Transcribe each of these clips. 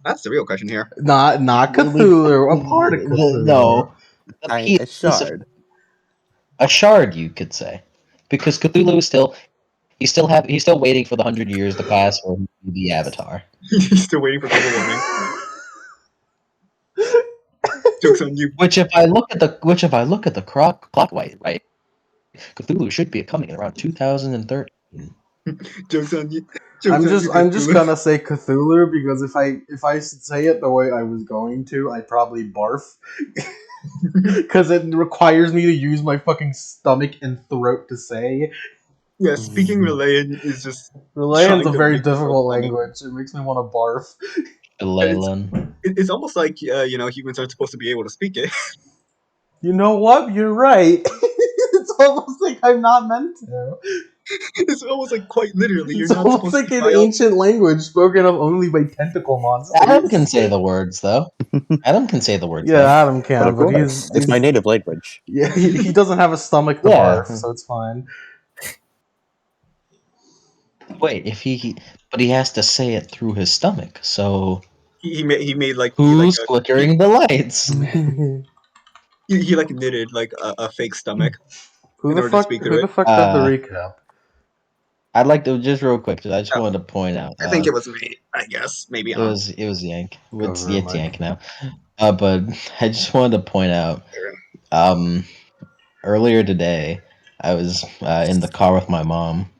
That's the real question here. Not Cthulhu, a part of Cthulhu. No, A shard. a shard, you could say, because Cthulhu is still he's still waiting for the 100 years to pass for him to be the Avatar. He's still waiting for global warming. Jokes on you. Which if I look at the clockwise, right, Cthulhu should be coming in around 2013. Jokes on you. I'm just gonna say Cthulhu because if I say it the way I was going to, I'd probably barf. Because it requires me to use my fucking stomach and throat to say. Yeah, speaking Relayan is just... Relayan's a very difficult language. It makes me want to barf. It's almost like, humans aren't supposed to be able to speak it. You know what? You're right. It's almost like I'm not meant to. It's almost like quite literally. It's almost like an ancient language spoken of only by tentacle monsters. Adam can say the words, though. Adam can say the words. Yeah, Adam can, but it's my native language. Yeah, he doesn't have a stomach to barf, so it's fine. Wait, but he has to say it through his stomach, so he made like who's flickering the lights? He like knitted like a fake stomach. Who the fuck did the recap? I'd like to just real quick. I just wanted to point out. I think it was me. I guess maybe it was Yank. It's Yank now. But I just wanted to point out. Earlier today, I was in the car with my mom,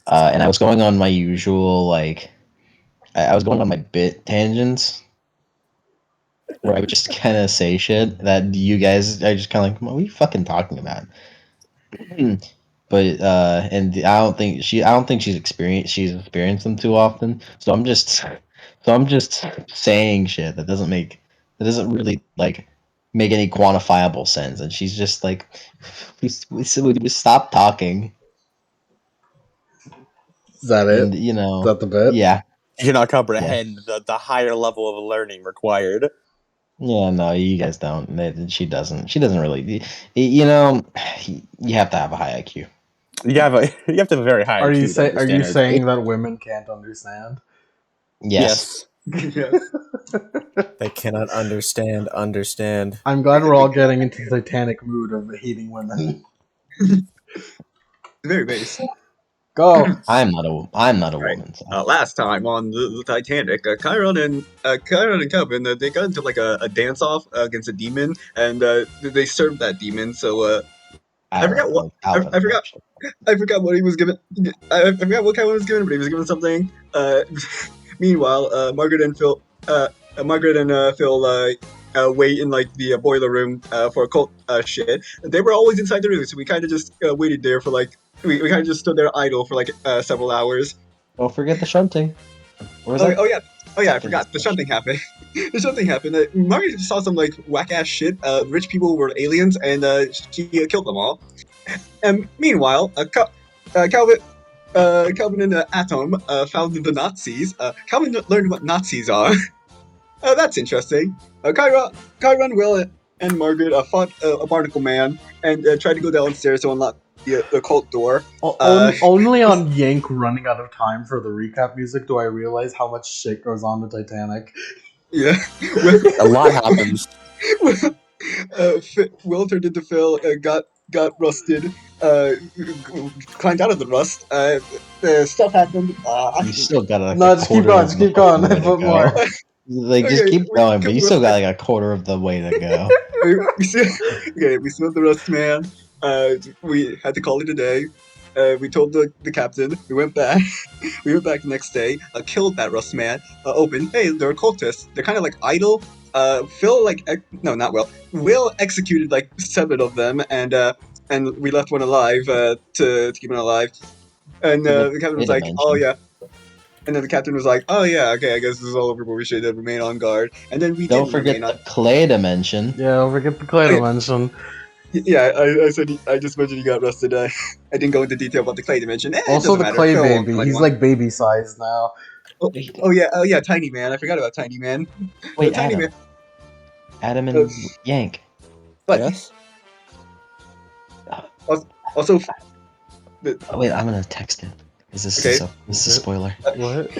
and I was going on my usual I was going on my bit tangents, where I would just kind of say shit that you guys are just kind of like, what are you fucking talking about? But and I don't think she's experienced them too often. So I'm just saying shit that doesn't really make any quantifiable sense. And she's just like, we stop talking. Is that it? And, is that the bit? Yeah. You cannot comprehend the higher level of learning required. Yeah, no, you guys don't. She doesn't. She doesn't really. You have to have a high IQ. You have to have a very high. Are you saying that women can't understand? Yes. They cannot understand. I'm glad we're all getting into the Titanic mood of hating women. Very base. Go. I'm not a woman. So. Last time on the Titanic, Chiron and Calvin, they got into like a dance off against a demon, and they served that demon. So I forgot what he was given. I forgot what Calvin was given, but he was given something. Meanwhile, Margaret and Phil wait in like the boiler room for occult shit. They were always inside the room, so we kind of just waited there for like we kind of just stood there idle for like several hours. Don't forget the shunting. Oh yeah, I forgot. The shunting happened. The shunting happened. Margaret saw some like whack ass shit. Rich people were aliens, and she killed them all. And meanwhile, Calvin and Atom found the Nazis. Calvin learned what Nazis are. That's interesting. Chiron, Will, and Margaret fought a barnacle man and tried to go downstairs to unlock the cult door. Only on Yank running out of time for the recap music do I realize how much shit goes on the Titanic. Yeah. A lot happens. Will turned into Phil, got rusted, climbed out of the rust. Stuff happened. You still got just keep going. I put more. Just keep going, but you still got like a quarter of the way to go. We smelled the rust, man. We had to call it a day. We told the captain. We went back. We went back the next day. Killed that rust man. Opened. Hey, they're occultists. They're kind of like idle. Phil not Will. Will executed like 7 of them, and we left one alive to keep him alive. And the captain was like, "Oh yeah." And then the captain was like, "Oh yeah, okay, I guess this is all over, but we should remain on guard." And then we don't forget the clay dimension. Yeah, don't forget the clay dimension. Yeah, I just mentioned he got rusted. I didn't go into detail about the clay dimension. Also, the clay baby. He's like baby sized now. Oh yeah, Tiny Man. I forgot about Tiny Man. Wait, Tiny Man. Adam and Yank. But yes. Also. Wait, I'm gonna text him. Is this a spoiler? What?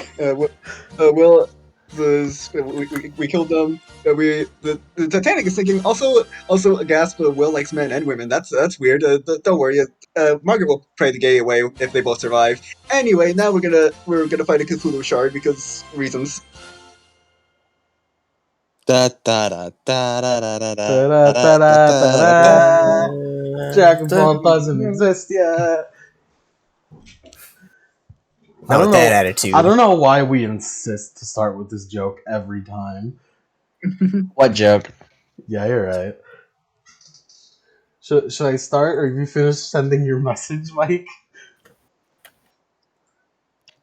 Will We killed them. The Titanic is sinking. Also a gasp. Will likes men and women. That's weird. Don't worry. Margaret will pray the gay away if they both survive. Anyway, now we're gonna fight a Cthulhu shard because reasons. Da, da, da, da, da, da, da, da, Ta-da, da, ta-da, da, da, ta-da. Jack and da. Paul doesn't exist yet. Not with that attitude. I don't know why we insist to start with this joke every time. What joke? Yeah, you're right. Should I start, or have you finished sending your message, Mike?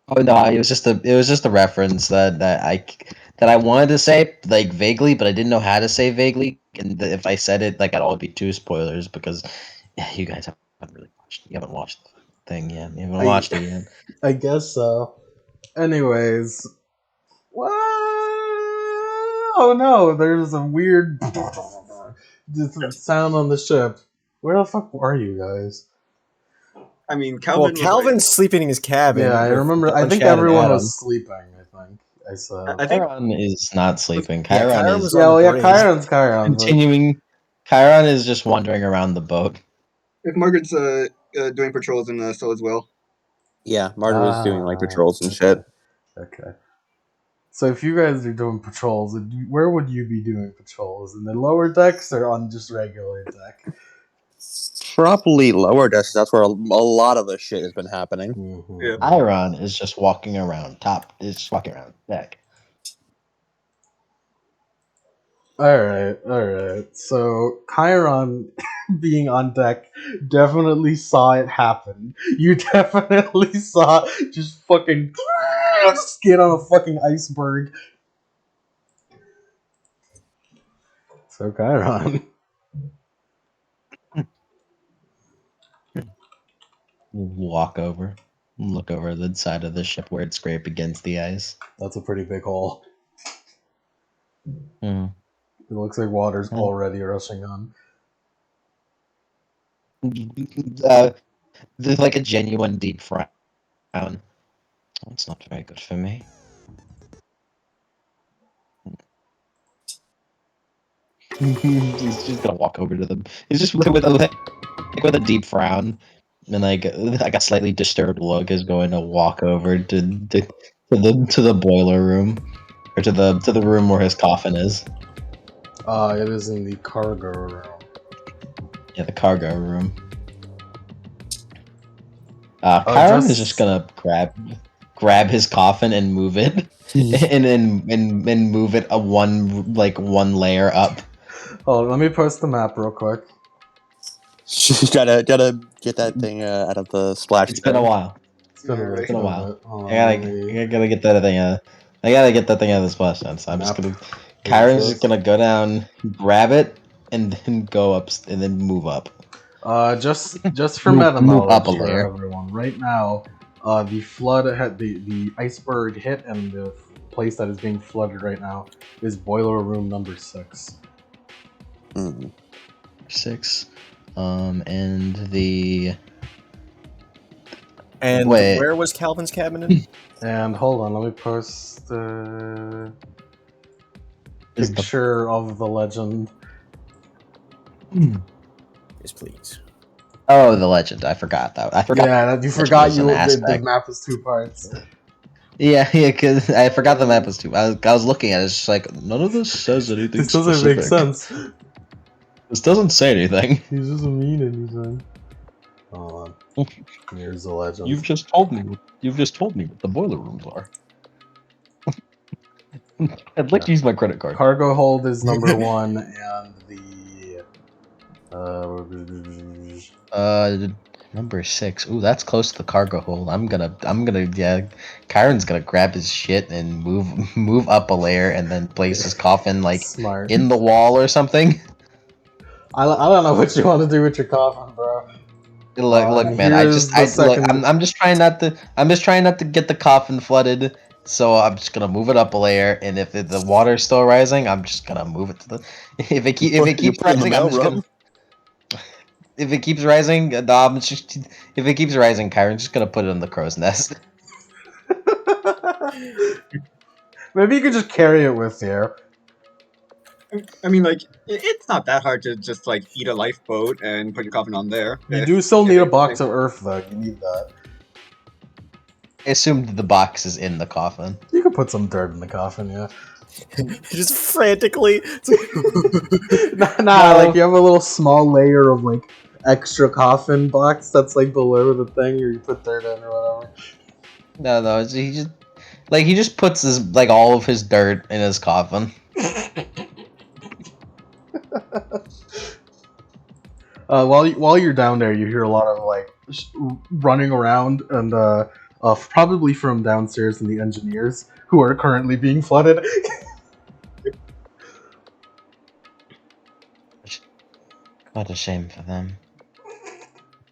Oh no, it was just a reference that I wanted to say like vaguely, but I didn't know how to say vaguely, and if I said it like I'd all be too spoilers because you guys haven't really watched. You haven't watched the thing yet. You haven't watched it yet. I guess so. Anyways, what? Oh no, there's a weird sound on the ship. Where the fuck are you guys? I mean, Well, Calvin's sleeping in his cabin. Yeah, I with remember. I John, think Chad, and everyone Adam. was sleeping. I think I said. I think Chiron is not sleeping. Yeah, Chiron Chiron is was Yeah, on well, the yeah, bridge. Chiron's. But continuing. Chiron is just wandering around the boat. if Margaret's doing patrols and so as well. Yeah, Marta was doing like patrols and shit. Okay. So if you guys are doing patrols, where would you be doing patrols? In the lower decks or on just regular deck? Probably lower decks. That's where a lot of the shit has been happening. Mm-hmm. Yeah. Chiron is just walking around deck. Alright. So Chiron being on deck definitely saw it happen. You definitely saw just fucking skid on a fucking iceberg. So Chiron. Walk over, look over the side of the ship where it scraped against the ice. That's a pretty big hole. Hmm. It looks like water's Hmm. already rushing on. There's like a genuine deep frown. That's not very good for me. He's just gonna walk over to them. He's just with a deep frown and like a slightly disturbed look is going to walk over to the boiler room or to the room where his coffin is. It is in the cargo room. Yeah, the cargo room. Chiron is just gonna grab his coffin and move it, and move it one layer up. Oh, let me post the map real quick. gotta get that thing out of the splash. It's been a while. It's been Alright. It's been a while. bit. Hold on, I let me- gotta get that thing out. I gotta get that thing out of the splash zone. So I'm just Map. gonna. Chiron's just gonna go down, grab it, and then go up, and then move up. Just for Move meta up a knowledge for layer. everyone. Right now, the flood had the iceberg hit, and the place that is being flooded right now is boiler room number 6. 6, and the. And Wait. where was Calvin's cabin in? And hold on, let me post the Is the picture of the legend. Yes, please. Oh, the legend. I forgot that. I forgot. Yeah, you Legend forgot was an the aspect. map is 2 parts. Yeah, because I forgot the map was too. I was looking at it. It's just like none of this says anything This doesn't make specific. sense. This doesn't say anything. He doesn't mean anything. Hold on. Here's the legend. You've just told me. You've just told me what the boiler rooms are. I'd like to use my credit card. Cargo hold is number 1, and the Number 6. Ooh, that's close to the cargo hold. I'm gonna. Yeah, Kyron's gonna grab his shit and move up a layer, and then place his coffin like smart. in the wall or something. I don't know what you want to do with your coffin, bro. Look, man. I'm just trying not to. I'm just trying not to get the coffin flooded. So I'm just gonna move it up a layer, and if the water's still rising, I'm just gonna move it to the. If it keeps rising, I'm just gonna. If it keeps rising, if it keeps rising, Kyron's just gonna put it in the crow's nest. Maybe you could just carry it with you. I mean, like, it's not that hard to just, like, eat a lifeboat and put your coffin on there. You do still need a box of earth, though. You need that. I assumed the box is in the coffin. You could put some dirt in the coffin, yeah. Just frantically. Nah, like you have a little small layer of like extra coffin box that's like below the thing, or you put dirt in or whatever. No, he just puts his like all of his dirt in his coffin. While you're down there, you hear a lot of like running around and probably from downstairs and the engineers who are currently being flooded. What a shame for them.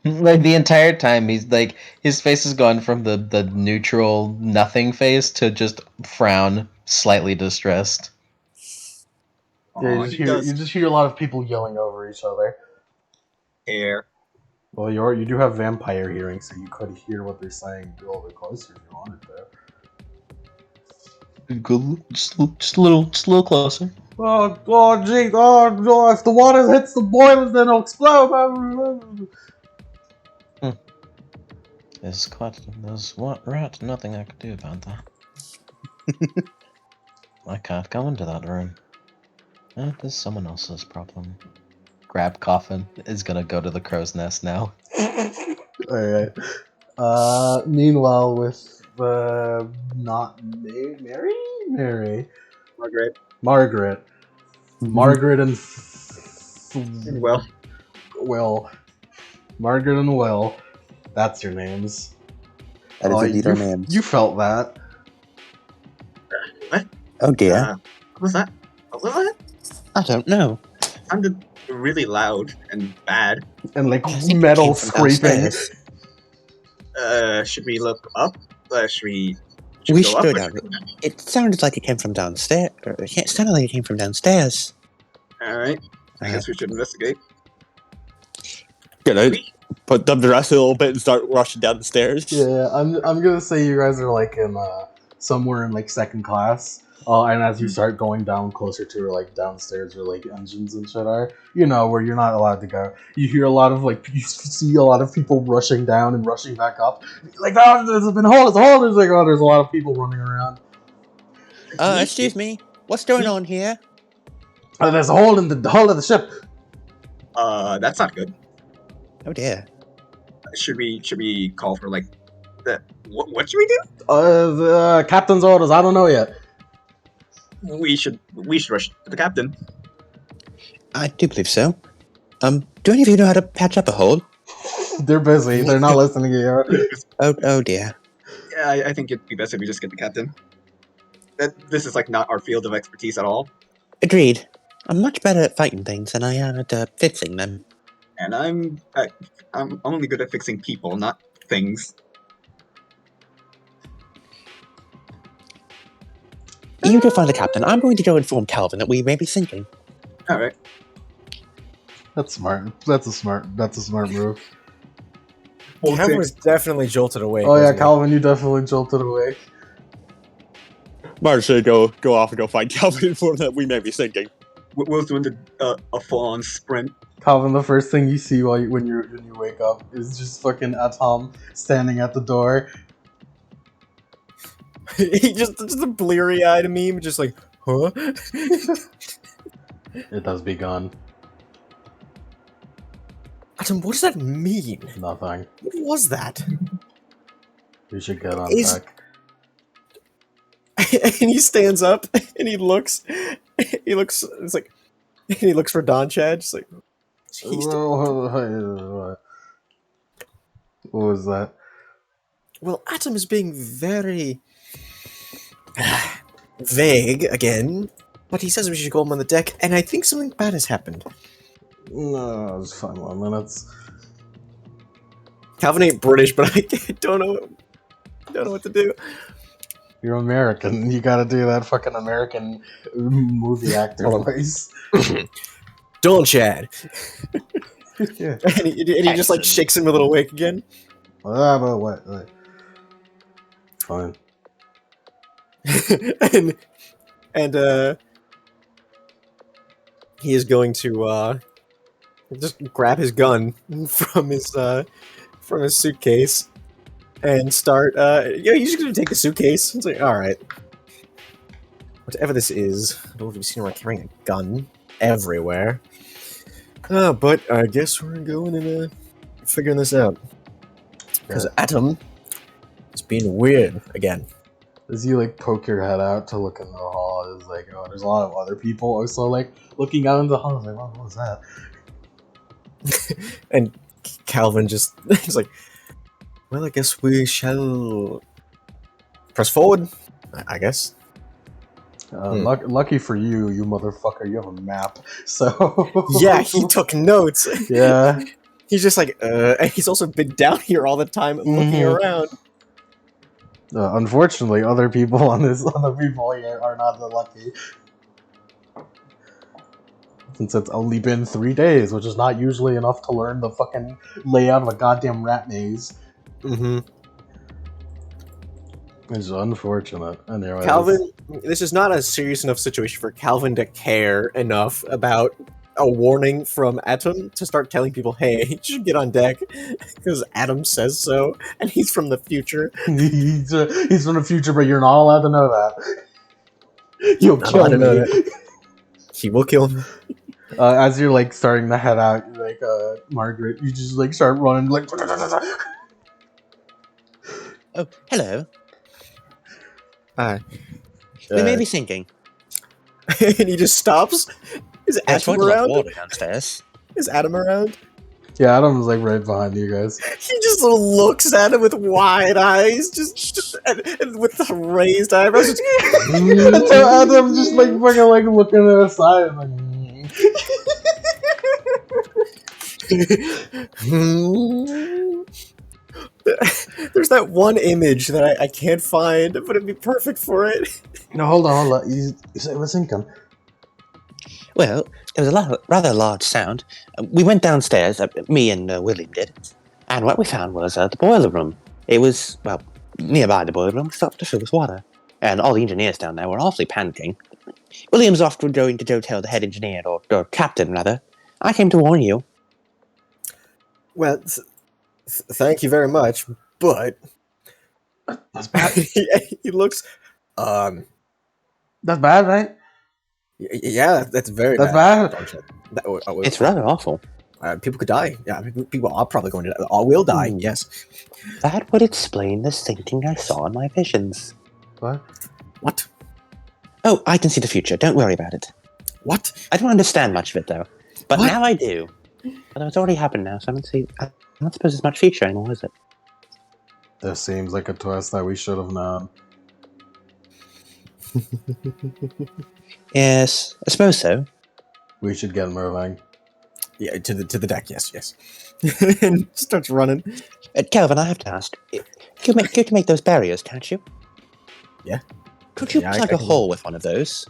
Like the entire time, he's like his face has gone from the neutral nothing face to just frown, slightly distressed. Yeah, you just hear a lot of people yelling over each other. Hair. Well, you do have vampire hearing, so you could hear what they're saying a little bit closer if you wanted to. Good, just a little closer. Oh, gee, oh, if the water hits the boilers, then it'll explode. There's right, nothing I could do about that. I can't go into that room. There's someone else's problem. Grab coffin is gonna go to the crow's nest now. Alright. Meanwhile, with not Mary? Margaret. Margaret and Will. Margaret and Will. That's your names. That is indeed our names. You felt that. What? Oh dear. What was that? What was that? I don't know. It sounded really loud and bad. And like I think it metal came from scraping. Should we look up? Should we We go up? should have. It sounded like it came from downstairs. It sounded like it came from downstairs. Alright. I guess we should investigate. Get out. Put them to rest a little bit and start rushing down the stairs. Yeah, I'm gonna say you guys are like in somewhere in like second class. And as you start going down closer to like downstairs where like engines and shit are, you know, where you're not allowed to go. You hear a lot of like you see a lot of people rushing down and rushing back up. Like, oh, there's been a hole, there's like, oh, there's a lot of people running around. Excuse me. What's going on here? There's a hole in the hull of the ship. That's not good. Oh dear. Should we call for like the what should we do? The captain's orders. I don't know yet. We should rush to the captain. I do believe so. Do any of you know how to patch up a hole? They're busy. They're not listening to you. Oh dear. Yeah, I think it'd be best if we just get the captain. This is like not our field of expertise at all. Agreed. I'm much better at fighting things than I am at fixing them. And I'm only good at fixing people, not things. You go find the captain. I'm going to go inform Calvin that we may be sinking. All right. That's smart. That's a smart move. Calvin was definitely jolted away. Oh yeah, Calvin, you definitely jolted awake. Martin should go off and go find Calvin and inform that we may be sinking. Will's doing a full-on sprint. Calvin, the first thing you see when you wake up is just fucking Atom standing at the door. He just a bleary-eyed meme, just like, huh? It does be gone. Atom, what does that mean? Nothing. What was that? We should get on deck. And he stands up and he looks. It's like, and he looks for Don Chad. Just like, What was that? well, Atom is being very vague again, but he says we should go him on the deck, and I think something bad has happened. No, it's 5 more minutes. Calvin ain't British, but I don't know what to do. You're American. You gotta do that fucking American movie actor voice. Don Chad. Yeah. And he just like shakes him a little awake again. But what? Fine. and he is going to just grab his gun from his suitcase and start. He's just gonna take the suitcase. It's like, all right, whatever this is. I don't know if you've seen her carrying a gun everywhere. But I guess we're going and figuring this out because Atom is being weird again. As you like poke your head out to look in the hall, it's like, oh, there's a lot of other people also like looking out into the hall. I was like, what was that? And Calvin just he's like, well, I guess we shall press forward. I guess. Lucky for you, you motherfucker, you have a map. So Yeah, he took notes. Yeah. He's just like, and he's also been down here all the time looking around. Unfortunately, other people here are not that lucky. Since it's only been 3 days, which is not usually enough to learn the fucking layout of a goddamn rat maze. Mm-hmm. It's unfortunate. Anyway, Calvin, this is not a serious enough situation for Calvin to care enough about a warning from Atom to start telling people, hey, you should get on deck, because Atom says so, and he's from the future. he's from the future, but you're not allowed to know that. You'll Not kill allowed to know me. that. He will kill him. As you're like starting to head out, like Margaret, you just like start running like. Oh, hello. Hi. We may be sinking. And he just stops. Is There's Atom quite a lot of around? water downstairs. Is Atom around? Yeah, Adam's like right behind you guys. He just looks at him with wide eyes, and with the raised eyebrows. Until Adam just like fucking like looking to the side and like. There's that one image that I can't find, but it'd be perfect for it. No, hold on. You said we're sinking. Well, it was a rather large sound. We went downstairs, me and William did, and what we found was the boiler room. It was, well, nearby the boiler room, stopped to fill with water. And all the engineers down there were awfully panicking. William's off going to go tell the head engineer, or captain, rather. I came to warn you. Well, thank you very much, but That's bad. he looks, That's bad, right? yeah, that's very That's bad. bad. It's rather awful. People could die. Yeah, people are probably going to die. All will die, yes. That would explain the sinking I saw in my visions. What? Oh, I can see the future. Don't worry about it. What? I don't understand much of it, though. But What? now I do. Although it's already happened now, so I'm not suppose there's much future anymore, is it? This seems like a twist that we should have known. Yes, I suppose so. We should get moving. Yeah, to the deck, yes. And starts running. Kelvin, I have to ask. You can make those barriers, can't you? Yeah. Could you Yeah, I plug a can. hole with one of those?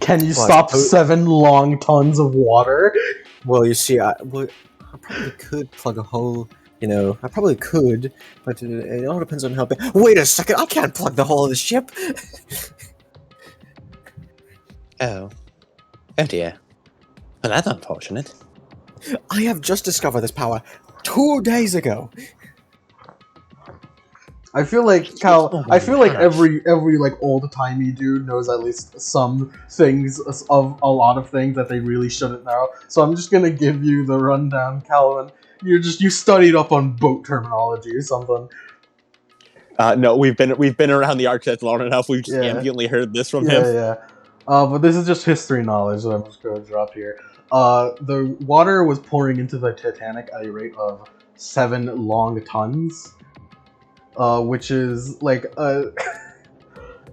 Can you What? stop 7 long tons of water? Well, you see, I probably could plug a hole. You know, I probably could, but it all depends on how big. Wait a second, I can't plug the hole of the ship. Oh. Oh dear. Well, that's unfortunate. I have just discovered this power 2 days ago. I feel like every like old timey dude knows at least some things of a lot of things that they really shouldn't know. So I'm just gonna give you the rundown, Calvin. You studied up on boat terminology or something. No, we've been around the Arctic long enough. We've just Yeah. ambiently heard this from him. Yeah. But this is just history knowledge that I'm just gonna drop here. The water was pouring into the Titanic at a rate of 7 long tons. Which is like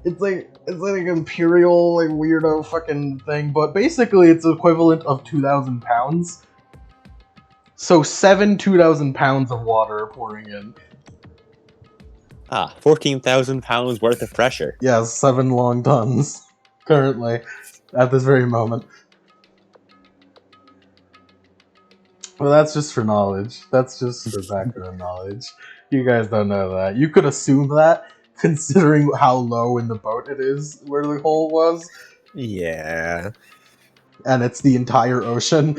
it's like an imperial like weirdo fucking thing, but basically it's equivalent of 2,000 pounds. So 2,000 pounds of water are pouring in. 14,000 pounds worth of pressure. Yes, 7 long tons currently at this very moment. Well, that's just for knowledge. That's just for background knowledge. You guys don't know that. You could assume that, considering how low in the boat it is where the hole was, Yeah. and it's the entire ocean.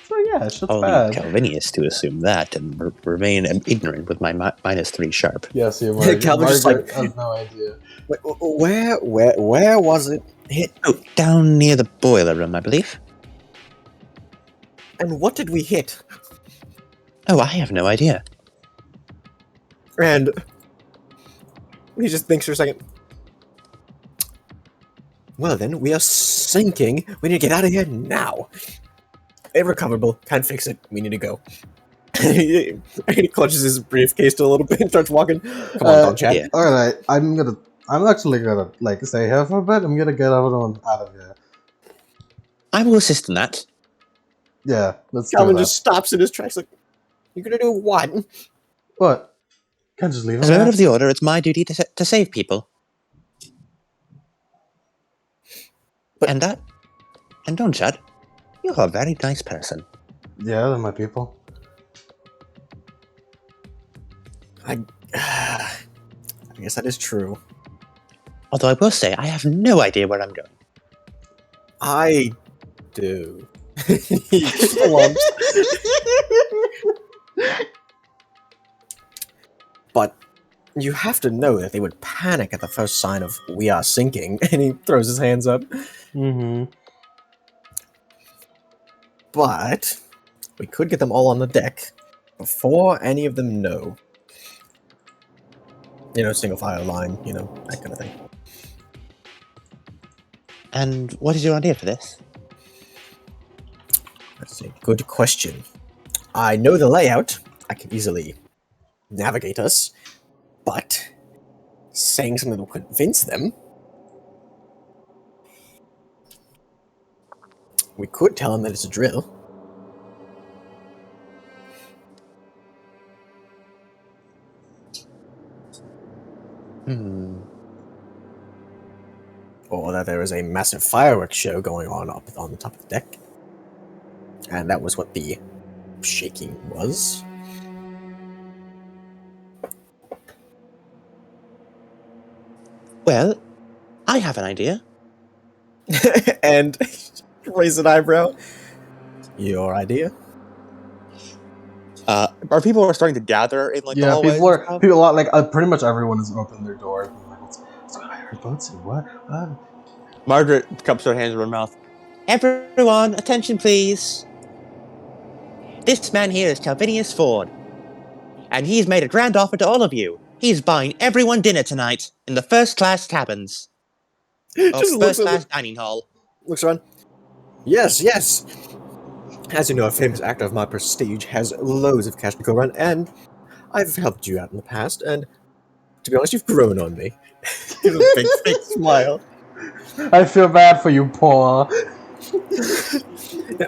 So yeah, shit's I'll bad. leave Calvinius to assume that and remain ignorant with my -3 sharp. Yes, you Calvin's just like- Margaret has no idea. Where was it hit? Oh, down near the boiler room, I believe. And what did we hit? Oh, I have no idea. And he just thinks for a second. Well then, we are sinking. We need to get out of here now. Irrecoverable. Can't fix it. We need to go. He clutches his briefcase a little bit and starts walking. Come on, dog chat. yeah. Alright, I'm actually gonna, like, stay here for a bit. I'm gonna get everyone out of here. I will assist in that. Yeah, let's do Calvin that. just stops in his tracks like, you're gonna do what? What? Can't just leave As a him member there? of the Order, it's my duty to save people. But- And don't Chad, you're a very nice person. Yeah, they're my people. I guess that is true. Although I will say, I have no idea where I'm going. I do. He slumps. But you have to know that they would panic at the first sign of "we are sinking," and he throws his hands up. Mm-hmm. But we could get them all on the deck before any of them know. You know, single file line, you know, that kind of thing. And what is your idea for this? That's a good question. I know the layout. I can easily navigate us. But saying something that will convince them. We could tell them that it's a drill. Or that there is a massive fireworks show going on up on the top of the deck. And that was what the shaking was. Well, I have an idea. And raise an eyebrow. Your idea? Are people starting to gather in like the Yeah, hallways? people are like, pretty much everyone has opened their door. I'm like, what's going on? I heard boats and what? Margaret cups her hands in her mouth. Everyone, attention please. This man here is Calvinius Ford. And he's made a grand offer to all of you. He's buying everyone dinner tonight in the first-class cabins. Or Just looks at first-class dining hall. looks around. Yes, yes. As you know, a famous actor of my prestige has loads of cash to go around, and I've helped you out in the past, and to be honest, you've grown on me. Give a big, big smile. I feel bad for you, Paul.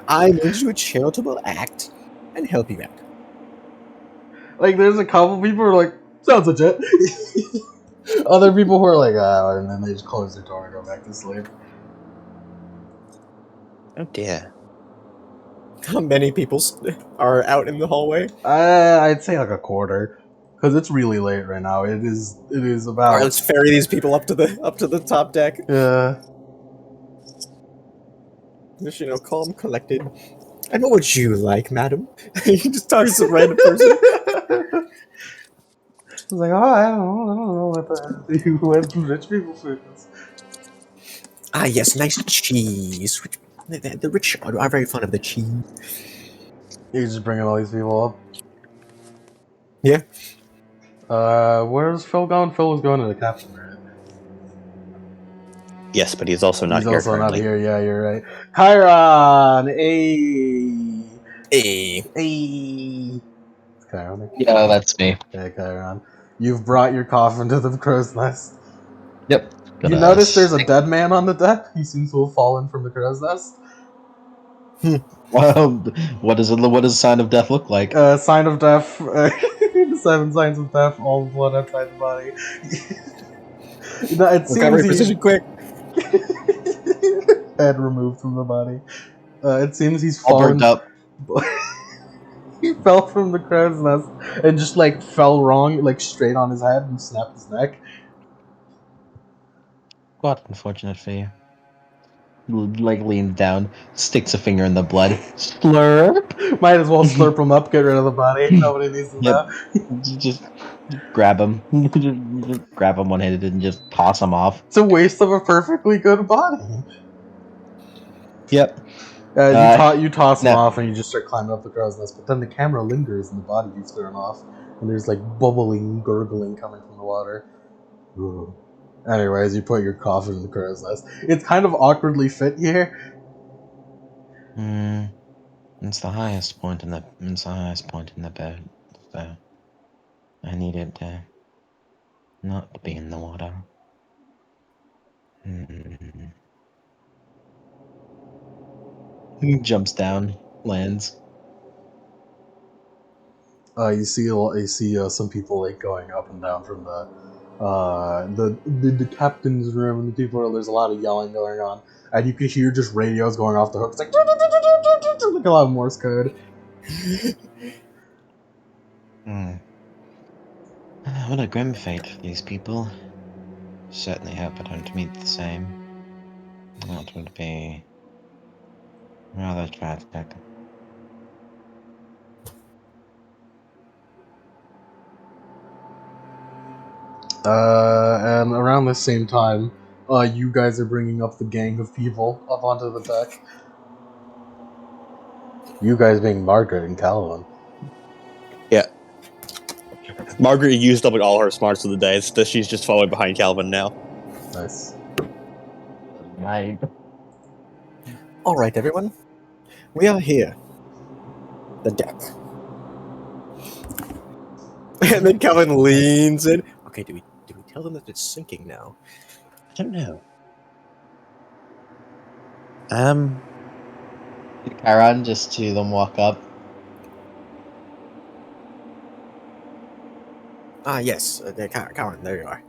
I'm going to do a charitable act and help you out. Like, there's a couple people who are like, sounds legit. Other people who are like, and then they just close their door and go back to sleep. Oh dear. How many people are out in the hallway? I'd say like a quarter, because it's really late right now. It is about. All right, let's ferry these people up to the top deck. Yeah. Just, you know, calm, collected. And what would you like, madam? You just talk to some random person. I was like, I don't know what rich people food is. Ah, yes, nice cheese. The rich are very fond of the cheese. You're just bringing all these people up. Yeah. Where's Phil going? Phil was going to the captain, right? Yes, but he's also not He's here also currently. not here. Yeah, you're right. Chiron, Hey. Hey. It's Chiron. Yeah, that's me. Yeah, Chiron. You've brought your coffin to the crow's nest. Yep. You notice there's a dead man on the deck? He seems to have fallen from the crow's nest. Well, what does the sign of death look like? Sign of death. The 7 signs of death. All the blood outside the body. It Recovery seems precision quick. head removed from the body. It seems he's All fallen. burned up. He fell from the crow's nest and just like fell wrong, like straight on his head and snapped his neck. What unfortunate for you. Like leans down, sticks a finger in the blood. Slurp. Might as well slurp him up, get rid of the body. Nobody needs to know. Yep. Just grab him. Just grab him one-handed and just toss him off. It's a waste of a perfectly good body. Yep. You toss him no. off and you just start climbing up the crow's nest, but then the camera lingers and the body keeps thrown off, and there's like bubbling, gurgling coming from the water. Ooh. Anyways, you put your coffin in the crow's nest. It's kind of awkwardly fit here. It's the highest point in the boat, so I need it to not be in the water. He jumps down, lands. You see some people like going up and down from the captain's room, and the people there's a lot of yelling going on, and you can hear just radios going off the hook. It's like like a lot of Morse code. What a grim fate for these people. Certainly hope I don't meet the same. That would be rather tragic. And around the same time, you guys are bringing up the gang of people up onto the deck. You guys being Margaret and Calvin. Yeah. Margaret used up all her smarts of the day, so she's just following behind Calvin now. Nice. Right. All right, everyone. We are here. The deck. And then Calvin leans in. Okay, do we tell them that it's sinking now? I don't know. Charon, just to them walk up. Yes. Karen, there you are.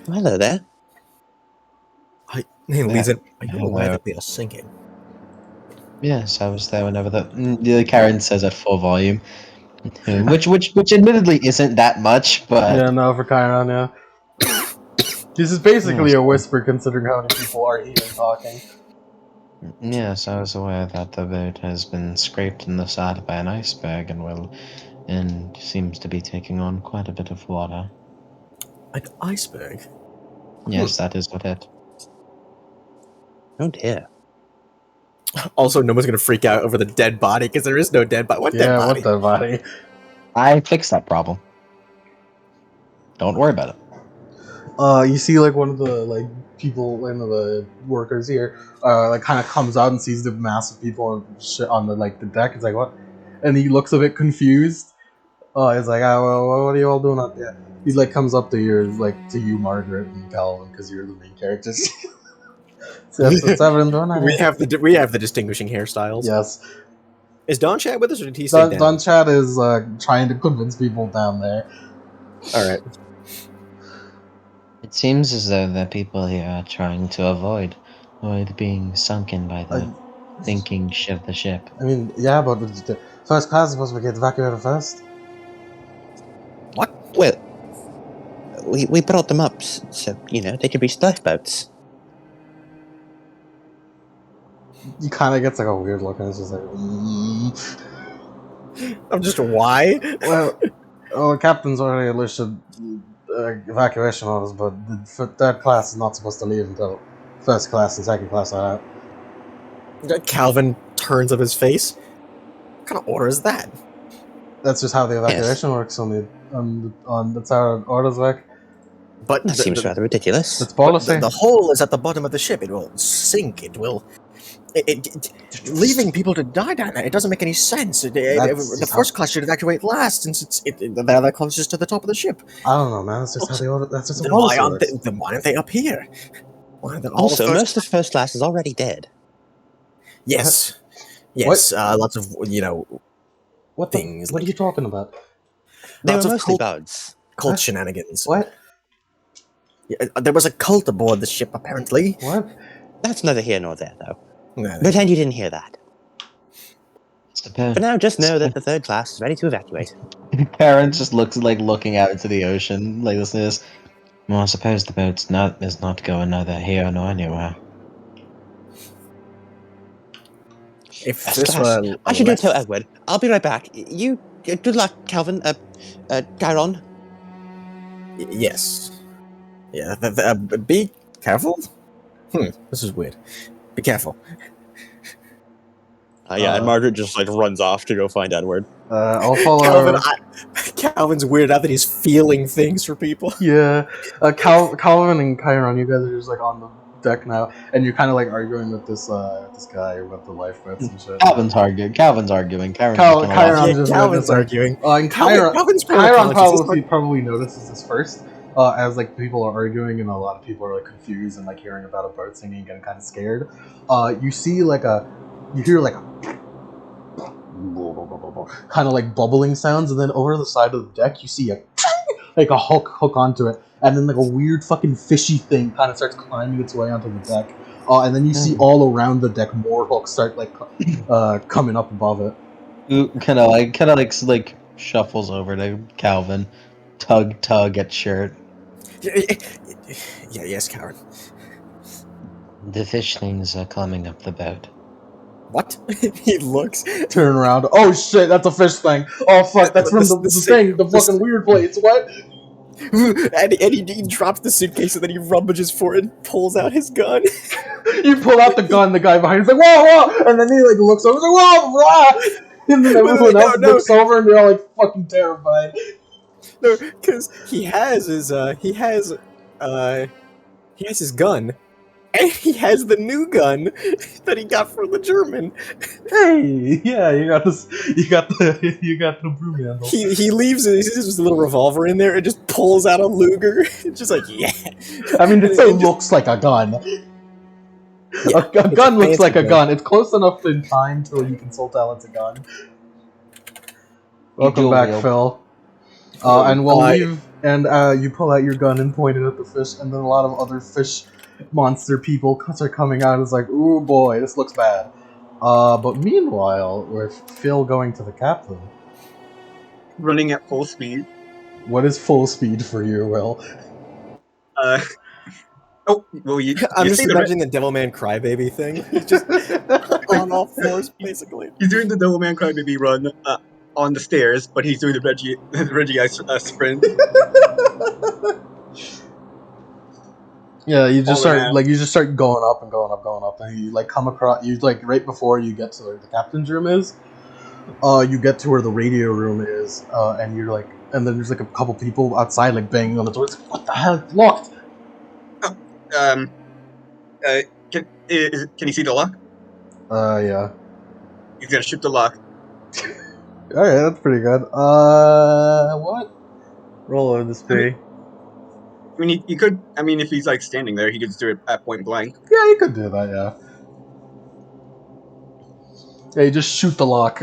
Hello there. He leans in. Are you Hello. aware that we are sinking? Yes, I was there whenever the Karen says at full volume, which admittedly isn't that much, but Yeah, no, for Chiron, yeah. This is basically a whisper considering how many people are here talking. yes, I was aware that the boat has been scraped in the side by an iceberg and seems to be taking on quite a bit of water. An iceberg? Yes, that is what it. Oh dear. Also, no one's going to freak out over the dead body because there is no dead body. What dead body? What dead body? I fixed that problem. Don't worry about it. You see, like, one of the, people, one of the workers here, kind of comes out and sees the mass of people and shit on the deck. It's like, what? And he looks a bit confused. He's like, well, what are you all doing out there? He, comes up to you, Margaret and Calvin, because you're the main characters. So that's evident, don't I? We have the distinguishing hairstyles. Yes. Is Don Chad with us, or did he stay down? Don Chad is trying to convince people down there. All right. It seems as though the people here are trying to avoid being sunken by the sinking the ship. I mean, yeah, but the first class is supposed to get evacuated first. What? Well, we brought them up so, they could reach lifeboats. He kind of gets a weird look, and it's just like, I'm just why? Well, the captain's already enlisted evacuation orders, but the third class is not supposed to leave until first class and second class are out. Calvin turns up his face. What kind of order is that? That's just how the evacuation works on that's how orders work. But That seems rather ridiculous. It's policy. The hole is at the bottom of the ship. It will sink. It will. Leaving people to die down there, it doesn't make any sense. The first class should evacuate last, since they're closest to the top of the ship. I don't know, man. That's just how they order. That's just Then how why policy aren't why aren't they up here? Also, most of first class is already dead. Yes. Lots of What things. What are you talking about? They were Lots of mostly bugs. Cult shenanigans. What? Yeah, there was a cult aboard the ship, apparently. What? That's neither here nor there, though. No, Pretend you didn't hear that. Suppose. For now, just know that the third class is ready to evacuate. Karen just looking out into the ocean, like listening to this. Well, I suppose the boat's is not going neither here nor anywhere. If First this class. were a I should go less... tell Edward. I'll be right back. You, good luck, Calvin. Chiron. Yes. Yeah, be careful. This is weird. Be careful. Yeah, and Margaret just like runs off to go find Edward. I'll follow. Calvin's weirded out that he's feeling things for people. Yeah, Calvin and Chiron, you guys are just like on the deck now, and you're kind of like arguing with this guy about the lifeboats and shit. Calvin's arguing. Chiron's just Chiron's just Calvin's noticing. arguing. And Chiron Calvin's probably notices this first, as like people are arguing and a lot of people are like confused and like hearing about a bird singing and getting kind of scared. You hear like a kind of like bubbling sounds, and then over the side of the deck you see a like a hook onto it, and then like a weird fucking fishy thing kind of starts climbing its way onto the deck, and then you see all around the deck more hooks start like coming up above it. Kind of like shuffles over to Calvin, tug at shirt. Yes, Karen. The fish things are climbing up the boat. What? He looks. Turn around. Oh shit, that's a fish thing. Oh fuck, that's from the fucking weird place. What? And he drops the suitcase and then he rummages for it and pulls out his gun. You pull out the gun, the guy behind you's like, whoa, whoa! And then he like looks over, he's like, whoa, whoa! And then everyone else looks over and they're all like fucking terrified. No, because he has his gun. And he has the new gun that he got from the German. Hey, yeah, you got the broom handle. He leaves his little revolver in there and just pulls out a Luger. Just like, yeah. I mean, it still looks like a gun. Yeah, a gun looks like a gun. gun. It's close enough in time till you can still tell it's a gun. Welcome back, Phil. And we'll leave, and you pull out your gun and point it at the fish, and then a lot of other fish monster people are coming out. It's like, ooh boy, this looks bad. But meanwhile, with Phil going to the captain, Running at full speed. what is full speed for you, Will? Oh, well, I'm just imagining the Devilman Crybaby thing. He's just on all fours, basically. He's doing the Devilman Crybaby run on the stairs, but he's doing the Reggie Ice sprint. Yeah, you just start going up and going up, and you like come across right before you get to where the captain's room is. You get to where the radio room is, and you're like, and then there's like a couple people outside like banging on the door. It's like, what the hell? It's locked. Can you see the lock? Yeah. He's gonna shoot the lock. Alright, that's pretty good. What? Roll on this be. I mean, he could. I mean, if he's like standing there, he could just do it at point blank. Yeah, you could do that. Yeah. Yeah, you just shoot the lock.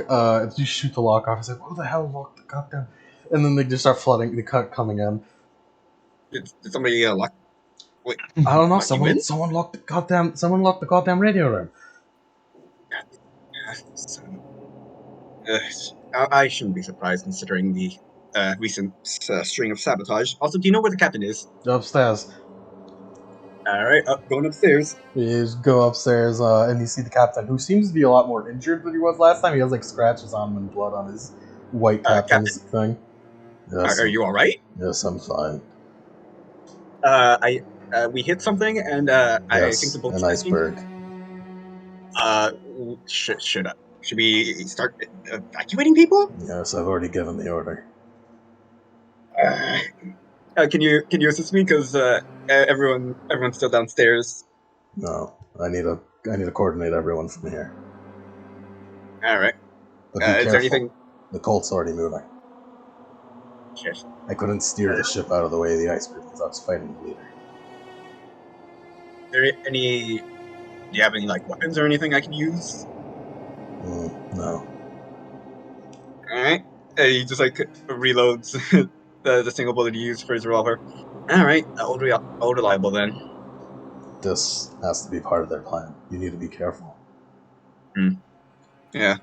You shoot the lock off. It's like, what the hell locked the goddamn? And then they just start flooding. They coming in. Did somebody lock? Wait, I don't know. Someone locked the goddamn. Someone locked the goddamn radio room. I shouldn't be surprised considering the recent string of sabotage. Also, do you know where the captain is? Upstairs. Alright, going upstairs. You just go upstairs, and you see the captain, who seems to be a lot more injured than he was last time. He has like scratches on him and blood on his white captain's thing. Yes. Are you alright? Yes, I'm fine. We hit something, and I think the boat's an iceberg. Should we start evacuating people? Yes, I've already given the order. Can you assist me? Because everyone's still downstairs. No, I need to coordinate everyone from here. All right. But be Is careful. there anything? The Colt's already moving. Shit. I couldn't steer the ship out of the way of the iceberg because I was fighting the leader. Do you have any like weapons or anything I can use? No. All right. He just like reloads the single bullet he used for his revolver. All right, old reliable then. This has to be part of their plan. You need to be careful. Yeah.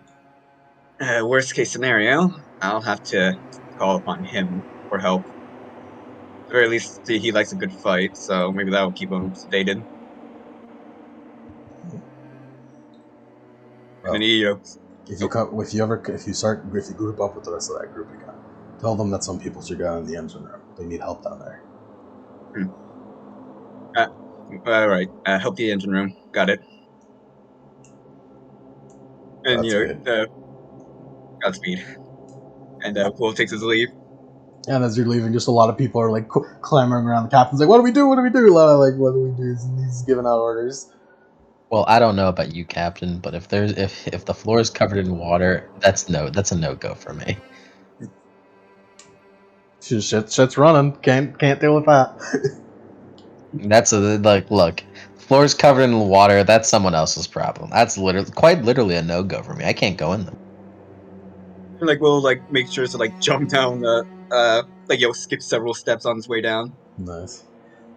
Worst case scenario, I'll have to call upon him for help. Or at least he likes a good fight, so maybe that'll keep him sedated. And then Well, he, if you group up with the rest of that group again, tell them that some people should go in the engine room. They need help down there. all right, help the engine room. Got it. And Godspeed. Godspeed. And Quill takes his leave. And as you're leaving, just a lot of people are like clamoring around the captain's like, "What do we do? What do we do?" A lot of like, "What do we do?" He's giving out orders. Well, I don't know about you, Captain, but if the floor is covered in water, that's a no go for me. Shit's running. Can't deal with that. That's look, floor is covered in water. That's someone else's problem. That's quite literally a no go for me. I can't go in them. And we'll make sure to jump down skip several steps on his way down. Nice.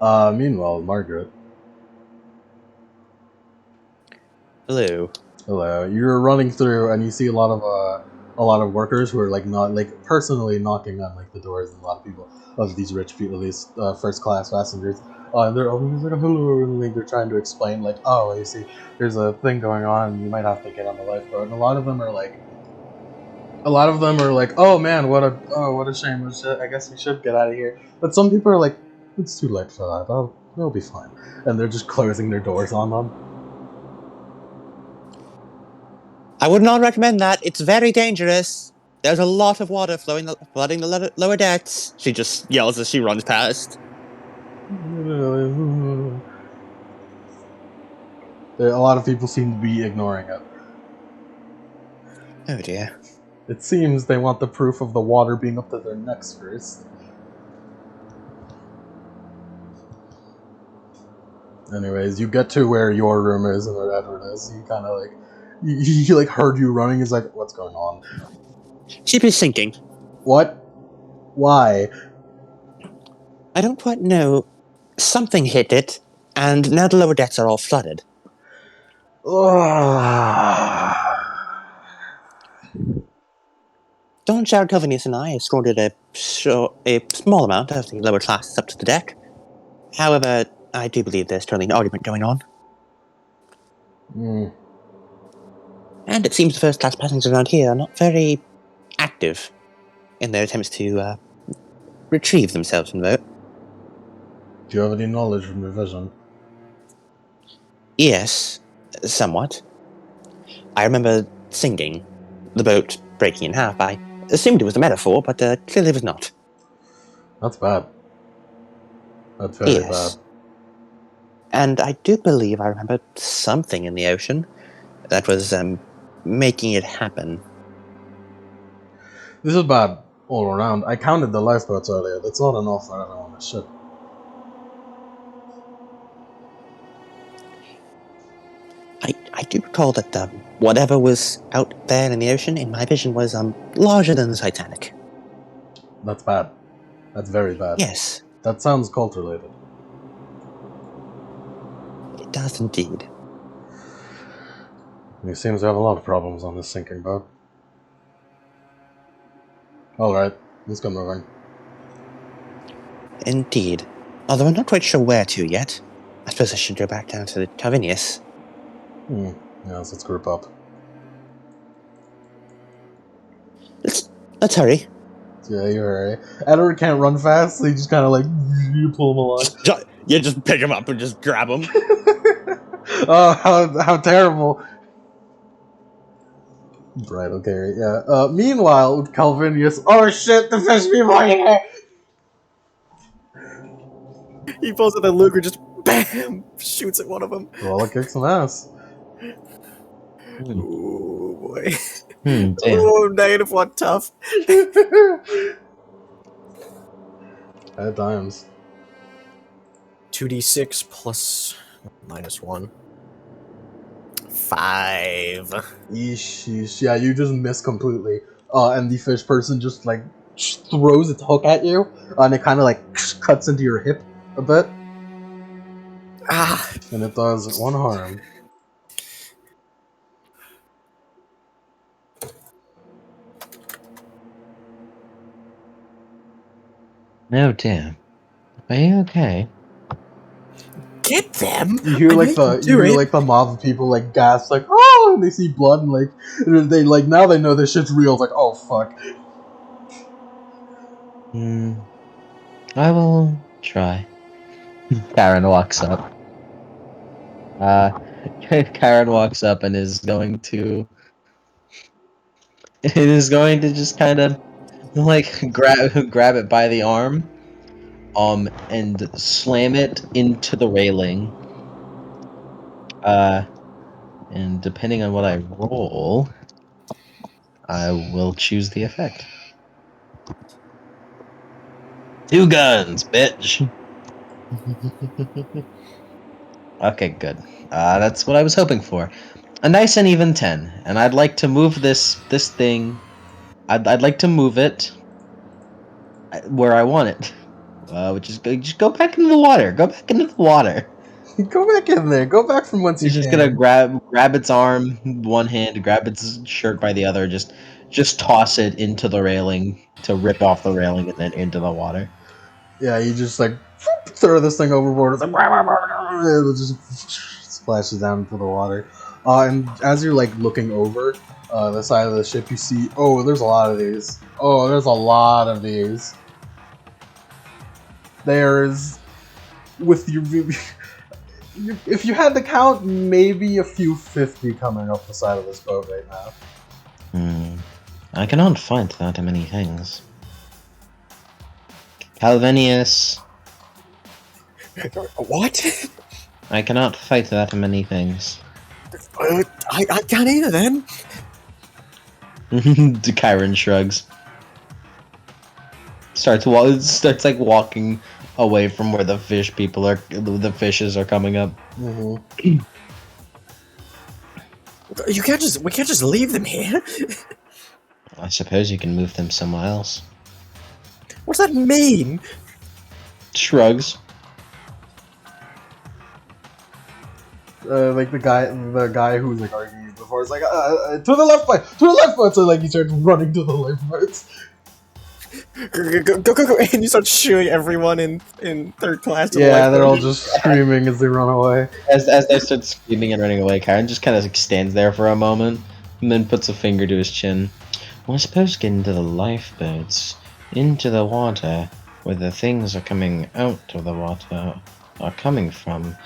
Meanwhile, Margaret. Hello. Hello. You're running through, and you see a lot of workers who are not personally knocking on the doors, and a lot of people of these rich people, these first class passengers. And they're always like, "Hello," and they're trying to explain "Oh, you see, there's a thing going on, and you might have to get on the lifeboat." And a lot of them are like, "Oh man, what a shame. I guess we should get out of here." But some people are like, "It's too late for that. They'll be fine," and they're just closing their doors on them. I would not recommend that. It's very dangerous. There's a lot of water flooding the lower decks. She just yells as she runs past. A lot of people seem to be ignoring it. Oh dear. It seems they want the proof of the water being up to their necks first. Anyways, you get to where your room is and where Edward is. You kind of he heard you running. He's like, "What's going on?" Ship is sinking. What? Why? I don't quite know. Something hit it, and now the lower decks are all flooded. Don Jared Covenius and I escorted a small amount of the lower classes up to the deck. However, I do believe there's still an argument going on. And it seems the first class passengers around here are not very active in their attempts to retrieve themselves from the boat. Do you have any knowledge from your vision? Yes, somewhat. I remember singing, the boat breaking in half. I assumed it was a metaphor, but clearly it was not. That's bad. That's very bad. And I do believe I remember something in the ocean that was making it happen. This is bad all around. I counted the lifeboats earlier. That's not enough for everyone on the ship. I do recall that whatever was out there in the ocean, in my vision, was larger than the Titanic. That's bad. That's very bad. Yes. That sounds cult-related. It does indeed. He seems to have a lot of problems on this sinking boat. Alright, let's go moving. Indeed. Although I'm not quite sure where to yet. I suppose I should go back down to the Covenius. Yes, let's group up. Let's hurry. Yeah, you hurry. Edward can't run fast, so you just kind of you pull him along. You just pick him up and just grab him. Oh, how terrible. Bridal carry, yeah. Meanwhile, with Calvinius, oh shit, the fish people are here! He pulls out the Luger, just BAM! Shoots at one of them. Well, kicks some ass. Ooh, boy. Damn. Oh, -1 tough. Bad times. 2d6 plus -1. 5. Yeesh. Yeah, you just miss completely. And the fish person just throws its hook at you, and it kind of cuts into your hip a bit. Ah! And it does 1 harm. No, dear. Are you okay? Get them! You hear I like made them do it. the mob of people like gasp like oh, and they see blood and like they like now they know this shit's real. It's like oh fuck. I will try. Karen walks up. Karen walks up and is going to just kind of like grab it by the arm, and slam it into the railing. And depending on what I roll, I will choose the effect. 2 guns, bitch. Okay, good. That's what I was hoping for. A nice and even 10. And I'd like to move this thing. I'd like to move it where I want it. Which is just go back into the water. Go back into the water. Go back in there. Go back from whence you He's just gonna came. grab its arm one hand, grab its shirt by the other, just toss it into the railing to rip off the railing and then into the water. Yeah, you just like throw this thing overboard. It's like it just splashes down into the water. And as you're like looking over the side of the ship, you see oh, there's a lot of these. Oh, there's a lot of these. There's with your if you had to count, maybe a few 50 coming up the side of this boat right now. I cannot fight that many things. Calvinius. What? I cannot fight that many things. I can't either then. Kyron shrugs. Starts like walking away from where the the fishes are coming up. Mm-hmm. We can't just leave them here. I suppose you can move them somewhere else. What's that mean? Shrugs. Like the guy who was like arguing before is like to the left foot, so like he starts running to the lifeboats. Go, and you start shooing everyone in third class. To Yeah, the they're all just screaming as they run away. As they start screaming and running away, Kyron just kind of like stands there for a moment and then puts a finger to his chin. Well, I suppose get into the lifeboats, into the water, where the things are coming out of the water are coming from.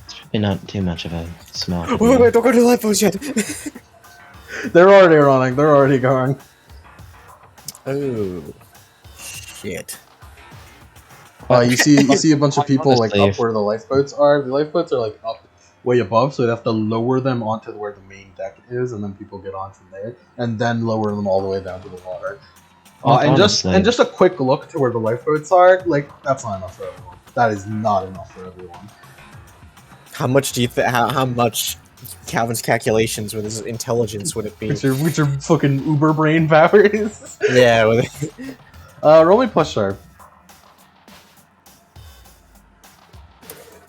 It's probably not too much of a smart idea. Wait, don't go to the lifeboats yet. They're already running. They're already going. Oh, shit. You see a bunch of people like Honestly, up where the lifeboats are. The lifeboats are like up way above, so they have to lower them onto where the main deck is, and then people get on from there, and then lower them all the way down to the water. And just a quick look to where the lifeboats are, like that's not enough for everyone. That is not enough for everyone. How much do you think? How much Calvin's calculations with his intelligence would it be? Which are fucking uber brain powers. Yeah. Roll me plus sharp.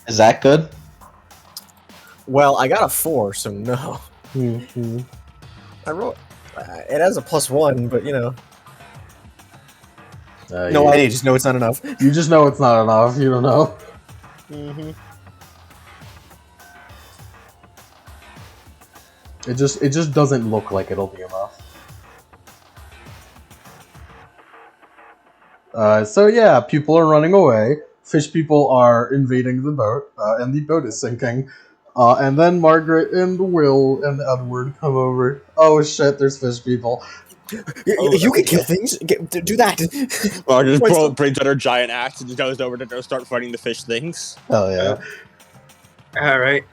Is that good? Well, I got a 4, so no. Mm-hmm. I wrote. It has a +1, but you know. No idea. Just know it's not enough. You just know it's not enough. You don't know. Mm-hmm. It just doesn't look like it'll be enough. So yeah, people are running away. Fish people are invading the boat, and the boat is sinking. And then Margaret and Will and Edward come over. Oh shit, there's fish people. You can kill things. Do that. Margaret brings out her giant axe and goes over to go start fighting the fish things. Hell yeah. Alright.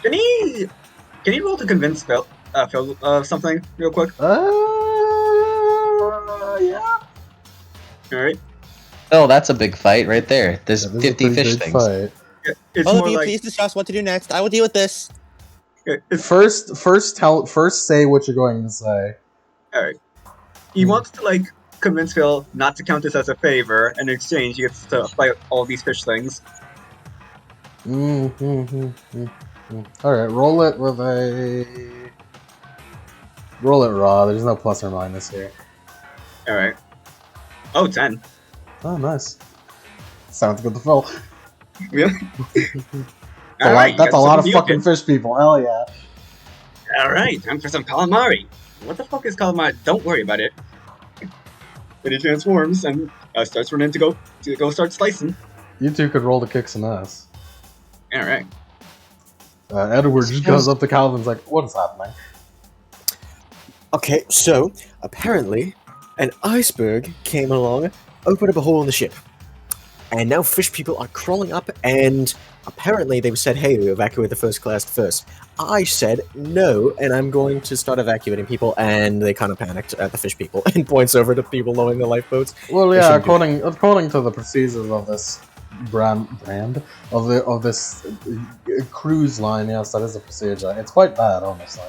Can he roll to convince Phil of something real quick? Yeah. Alright. Oh, that's a big fight right there. There's Yeah, this is a 50 pretty fish big things. fight. It's All more of you, like please discuss what to do next. I will deal with this. First say what you're going to say. alright. He wants to like convince Phil not to count this as a favor, and in exchange he gets to fight all these fish things. Alright, roll it with a... Roll it raw, there's no plus or minus here. Alright. Oh, 10. Oh, nice. Sounds good to Phil. Yeah. That's All right, you that's guys a are lot in of the fucking open. fish people. Hell yeah. All right, time for some calamari. What the fuck is calamari? Don't worry about it. Then he transforms and starts running to go start slicing. You two could roll to kick some ass. All right. Edward just goes up to Calvin's like, what is happening? Okay, so apparently an iceberg came along, opened up a hole in the ship. And now fish people are crawling up, and apparently they said, hey, we evacuate the first class first. I said no, and I'm going to start evacuating people, and they kind of panicked at the fish people and points over to people lowering the lifeboats. Well, They yeah, shouldn't do according to the procedures of this brand of this cruise line, yes, that is a procedure. It's quite bad, honestly.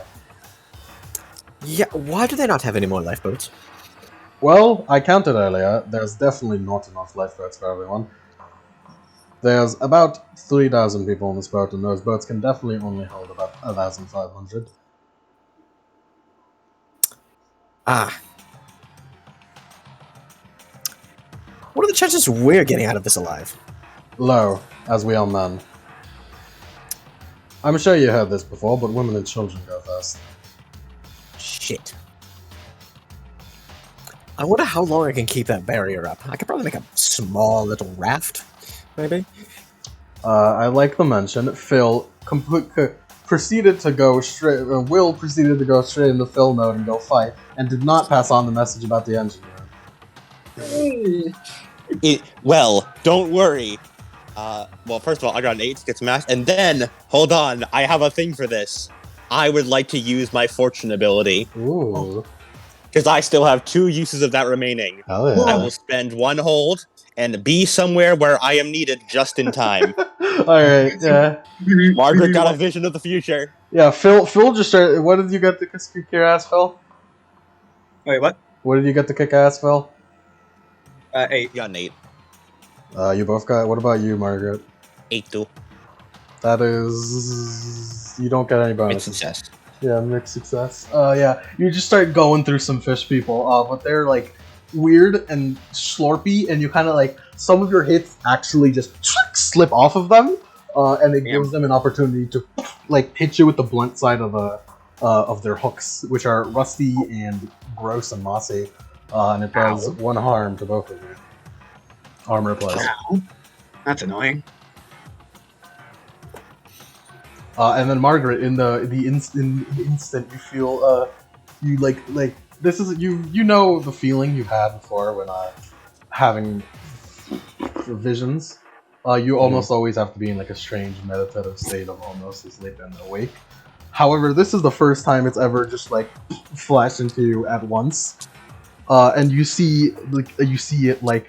Yeah, why do they not have any more lifeboats? Well, I counted earlier. There's definitely not enough lifeboats for everyone. There's about 3,000 people on this boat, and those boats can definitely only hold about 1,500. Ah. What are the chances we're getting out of this alive? Low, as we are men. I'm sure you heard this before, but women and children go first. Shit. I wonder how long I can keep that barrier up. I could probably make a small little raft, maybe? I like to mention, Phil proceeded to go straight. Will proceeded to go straight into Phil mode and go fight, and did not pass on the message about the engine room. Well, don't worry. Well, first of all, I got an 8 to get some math, and then, hold on, I have a thing for this. I would like to use my fortune ability, Ooh, because I still have 2 uses of that remaining. hell yeah! I will spend 1 hold and be somewhere where I am needed just in time. All right, yeah, Margaret got a vision of the future. yeah. Phil just started. What did you get to kick your ass, Phil? Wait, what? What did you get to kick ass, Phil? 8. You got an 8. You both got. What about you, Margaret? 8 too. That is, you don't get any It's bonuses. success. Yeah, mixed success. Yeah, you just start going through some fish people, but they're like weird and slurpy, and you kind of like some of your hits actually just slip off of them, and it gives them an opportunity to like hit you with the blunt side of their hooks, which are rusty and gross and mossy, and it does 1 harm to both of you. Armor plus. Ow. That's annoying. And then Margaret, in the instant, you feel you like this is you know the feeling you've had before when having visions. You almost always have to be in like a strange meditative state of almost asleep and awake. However, this is the first time it's ever just like flashed into you at once, and you see it like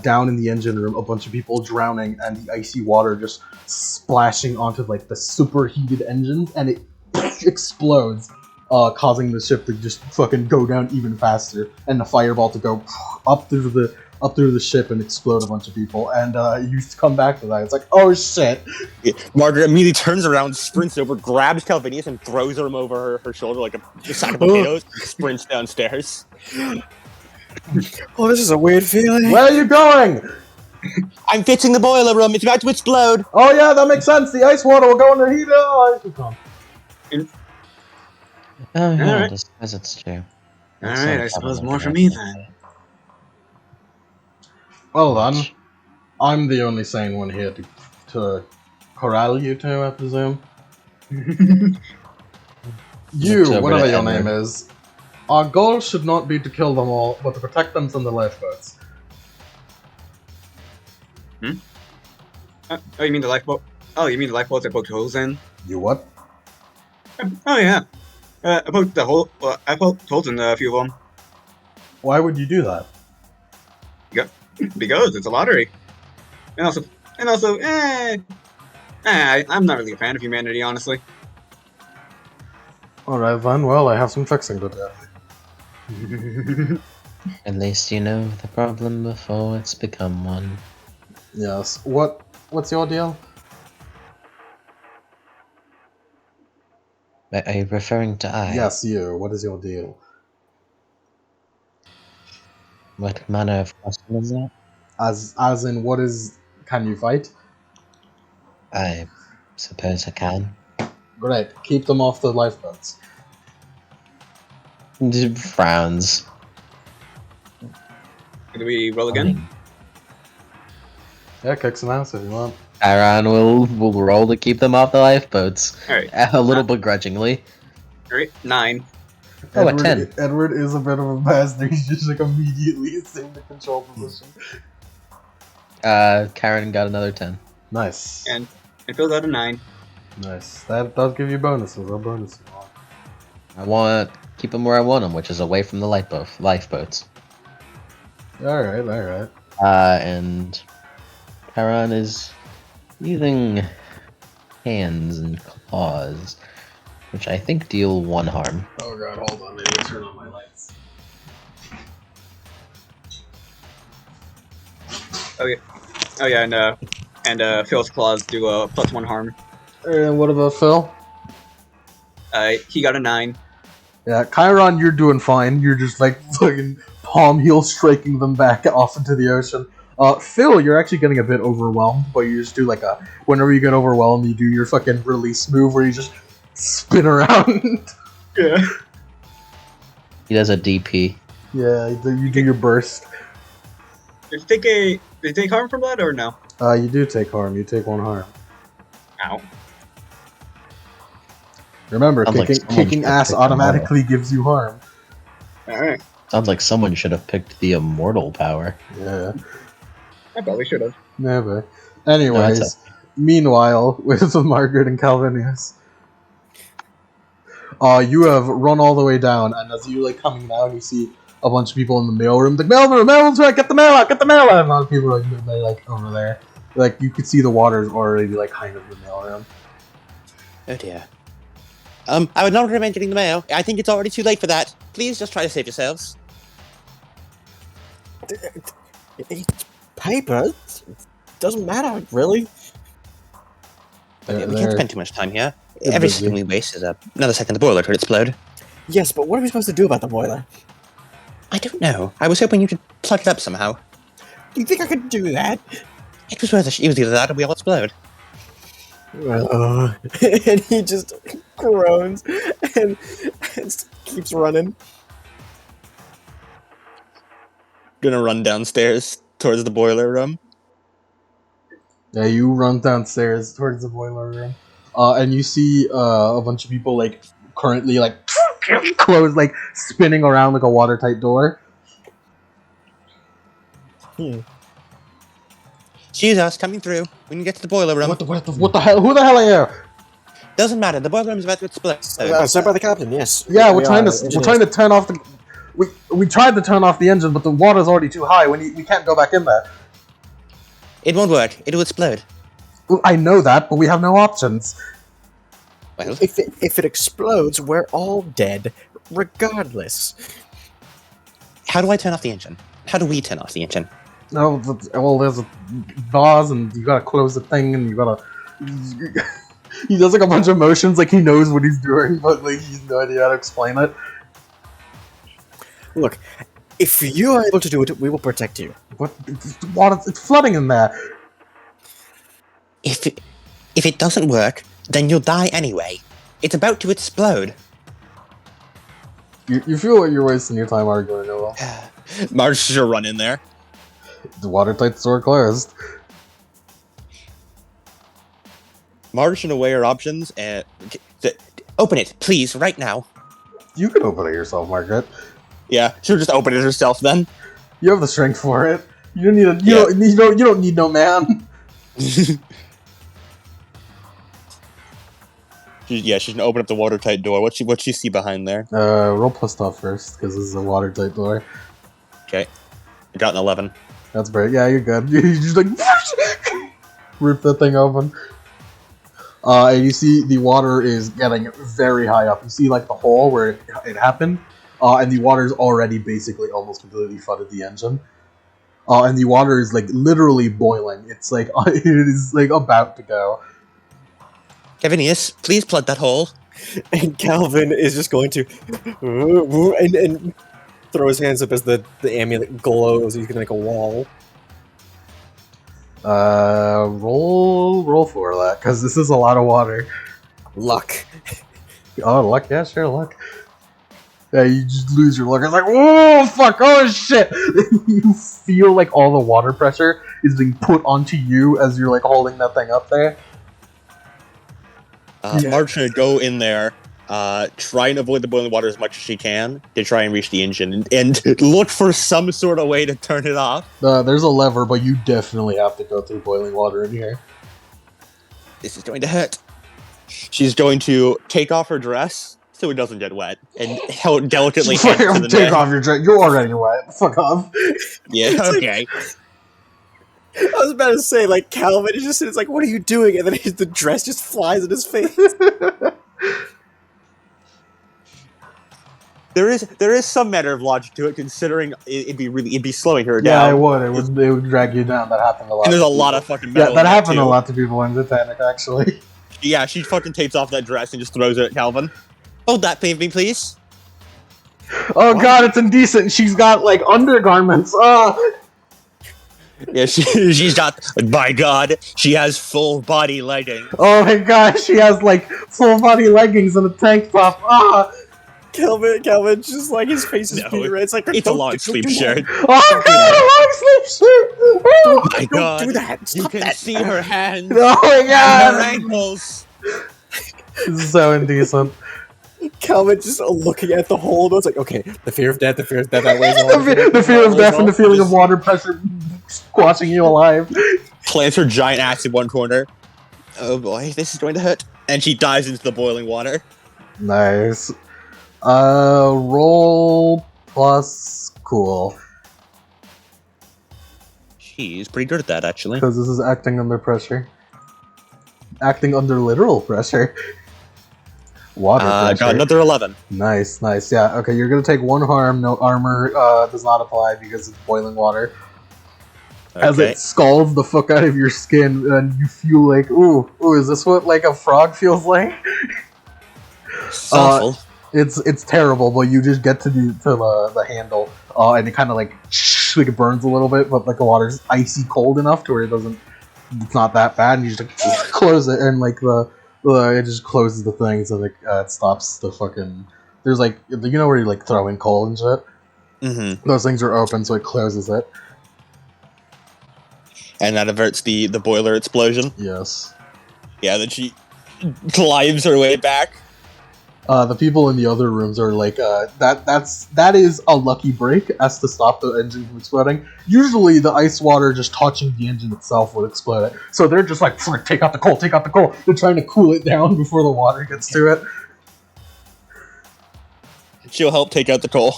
down in the engine room, a bunch of people drowning, and the icy water just splashing onto like the superheated engines, and it explodes, causing the ship to just fucking go down even faster, and the fireball to go up through the ship and explode a bunch of people. And you come back to that, it's like, oh shit. Yeah. Margaret immediately turns around, sprints over, grabs Calvinius, and throws him over her shoulder like a sack of potatoes, sprints downstairs. Oh, this is a weird feeling. Where are you going? I'm fixing the boiler room. It's about to explode. Oh yeah, that makes sense. The ice water will go in the heater. Oh, Oh, yeah, Alright. I suppose it's true. Alright, I suppose more for me then. well then, I'm the only sane one here to corral you two, I presume. You, Looks over whatever to your Edward. name is, our goal should not be to kill them all, but to protect them from the lifeboats. Oh, you mean the lifeboat? Oh, you mean the lifeboats I poked holes in? You what? Oh yeah. I poked the hole. I poked holes in a few of them Why would you do that? because it's a lottery. And also, I'm not really a fan of humanity, honestly. Alright then, well, I have some fixing to do. At least you know the problem before it's become one. Yes. What's your deal? Are you referring to I? Yes, you. What is your deal? What manner of question is that? As in, what is? Can you fight? I suppose I can. Great. Keep them off the lifeboats. Just frowns. Do we roll again? Fine. Yeah, kick some ass if you want. Aaron will roll to keep them off the lifeboats. All right. A little begrudgingly. All right. 9. Oh, a Edward, 10. Edward is a bit of a bastard. He's just like immediately assumed the control position. Karen got another 10. Nice. And Phil got a 9. Nice. That does give you bonuses. What bonuses? I want keep them where I want them, which is away from the lifeboats. Alright. And Karen is using hands and claws, which I think deal 1 harm. Oh god, hold on. I need to turn on my lights. Oh yeah, and Phil's claws do a +1 harm. And what about Phil? He got a 9. Yeah, Chiron, you're doing fine. You're just like fucking palm heel striking them back off into the ocean. Phil, you're actually getting a bit overwhelmed, but you just do like a. Whenever you get overwhelmed, you do your fucking release move where you just spin around. Yeah. He does a DP. Yeah, you do your burst. Did you take harm from that or no? You do take harm. You take 1 harm. Ow. Remember, Sounds like kicking, someone kicking should ass pick automatically gives you harm. Alright. Sounds like someone should have picked the immortal power. Yeah. I probably should have. Never. Anyways, No, that's meanwhile, with Margaret and Calvinius, you have run all the way down, and as you're like coming down, you see a bunch of people in the mailroom. Like, Melvin's right, get the mail out, get the mail out! And a lot of people are like over there. Like, you could see the water's already like kind of the mailroom. Oh dear. I would not recommend getting the mail. I think it's already too late for that. Please just try to save yourselves. It's paper. It doesn't matter, really. But we can't spend too much time here. They're Every busy. second we waste is another second the boiler could explode. Yes, but what are we supposed to do about the boiler? I don't know. I was hoping you could plug it up somehow. Do you think I could do that? It was worth it. It was either that or we all explode. And he just groans and keeps running. Gonna run downstairs towards the boiler room. Yeah, you run downstairs towards the boiler room, and you see a bunch of people like currently like closed, like spinning around like a watertight door. Excuse us, coming through. We can get to the boiler room. What the hell? Who the hell are you? Doesn't matter. The boiler room is about to explode. Sent by the captain, yes. Yeah, We we're trying are to turn off the. We tried to turn off the engine, but the water's already too high. We can't go back in there. It won't work. It'll explode. Well, I know that, but we have no options. Well, If it explodes, we're all dead, regardless. how do I turn off the engine? How do we turn off the engine? No, well, there's a vase, and you gotta close the thing, and you gotta. He does like a bunch of motions, like he knows what he's doing, but like he's no idea how to explain it. Look, if you are able to do it, we will protect you. What? Water? It's flooding in there. If it doesn't work, then you'll die anyway. It's about to explode. You feel like you're wasting your time arguing, Noel. Marge should run in there. The watertight door closed. Marge should weigh her options and Open it, please, right now. You can open it yourself, Margaret. yeah, she'll just open it herself then. You have the strength for it. You don't need a. You don't need no man. Yeah, she can open up the watertight door. What's she see behind there? Roll plus stuff first, because this is a watertight door. Okay, I got an 11. That's great. Yeah, you're good. You just like rip that thing open. And you see the water is getting very high up. You see like the hole where it happened, and the water's already basically almost completely flooded the engine. And the water is like literally boiling. It's like it is like about to go. Kevinius, please plug that hole. And Calvin is just going to... And throw his hands up as the amulet glows. He's gonna make a wall. Roll for that, because this is a lot of water. Luck. Oh, luck, yeah, sure, luck. Yeah, you just lose your luck. It's like, whoa, fuck, oh shit! You feel like all the water pressure is being put onto you as you're like holding that thing up there. Mark's gonna go in there, try and avoid the boiling water as much as she can to try and reach the engine and look for some sort of way to turn it off. There's a lever, but you definitely have to go through boiling water in here. This is going to hurt. She's going to take off her dress so it doesn't get wet and delicately hand it to the Take man. off your dress. You're already wet. Fuck off. Yeah, okay. I was about to say, like, Calvin is just, it's like, what are you doing? And then the dress just flies in his face. There is some matter of logic to it, considering it'd be slowing her Yeah, down. it would drag you down. That happened a lot. And there's a lot of fucking metal. Yeah, that in happened too. a lot to people in Titanic, actually. Yeah, she fucking takes off that dress and just throws it at Calvin. Hold that for me, please. Oh god, it's indecent. She's got like undergarments. Yeah, she's got. By God, she has full body leggings. Oh my gosh, she has like full body leggings and a tank top. Calvin, just like his face is being red. It's like It's a long sleeve shirt. Oh god, a long sleeve shirt. Oh My God, do that. you Stop can that. see her hands, my and her god, ankles. this is so indecent. Calvin just looking at the hole. It's like, okay, the fear of death that weighs off. The fear of death and the feeling of water pressure squashing you alive. Plants her giant axe in one corner. Oh boy, this is going to hurt. And she dives into the boiling water. Nice. Roll plus cool. She's pretty good at that, actually. Because this is acting under pressure. Acting under literal pressure. Water pressure. Got another 11. Nice, nice. Yeah, okay, you're gonna take 1 harm. No armor does not apply because it's boiling water. As Okay. it scalds the fuck out of your skin, and you feel like, ooh, is this what like a frog feels like? It's awful. It's terrible, but you just get to the handle, and it kind of like it burns a little bit, but like the water's icy cold enough to where it's not that bad, and you just like close it, and like it just closes the thing, so like it stops the fucking. There's like where you like throw in coal and shit. Mm-hmm. Those things are open, so it closes it. And that averts the boiler explosion. Yes. Yeah, then she climbs her way back. The people in the other rooms are like, that is a lucky break as to stop the engine from exploding. Usually the ice water just touching the engine itself would explode it. So they're just like, take out the coal, take out the coal. They're trying to cool it down before the water gets to it. She'll help take out the coal.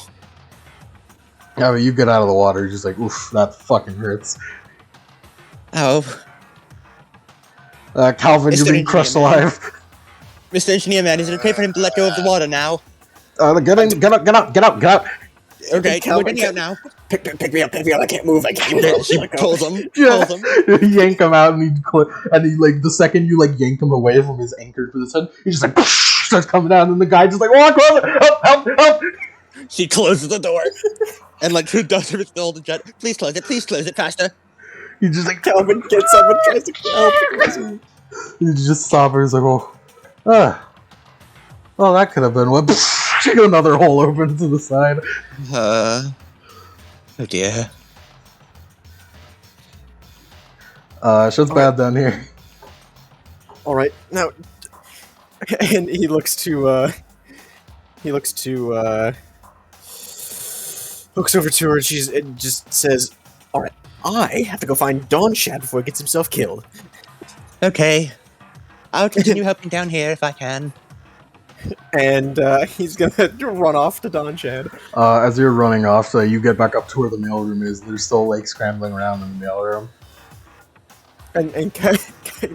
Yeah, but you get out of the water, you're just like, oof, that fucking hurts. Oh. Calvin, you're being crushed alive. Mr. Engineer Man, is it okay for him to let go of the water now? Get up. Okay, Calvin, we're getting out now. Pick me up, I can't move. She pulls him. Yeah. Pulls him. You yank him out, and he like the second you like yank him away from his anchored position, he just like starts coming down, and the guy just like, help! She closes the door. And like who does her with the jet? Please close it faster. He just like Calvin gets up and tries to help. You just stop her. He's like, that could have been what. She got another hole open to the side. Oh dear. Shit's bad down here. All right, now, and he looks over to her, and just says, "All right, I have to go find Dawn Shad before he gets himself killed." Okay. I'll continue helping down here if I can. And he's gonna run off to Dawn Shad. As you're running off, you get back up to where the mailroom is. They're still like scrambling around in the mailroom. And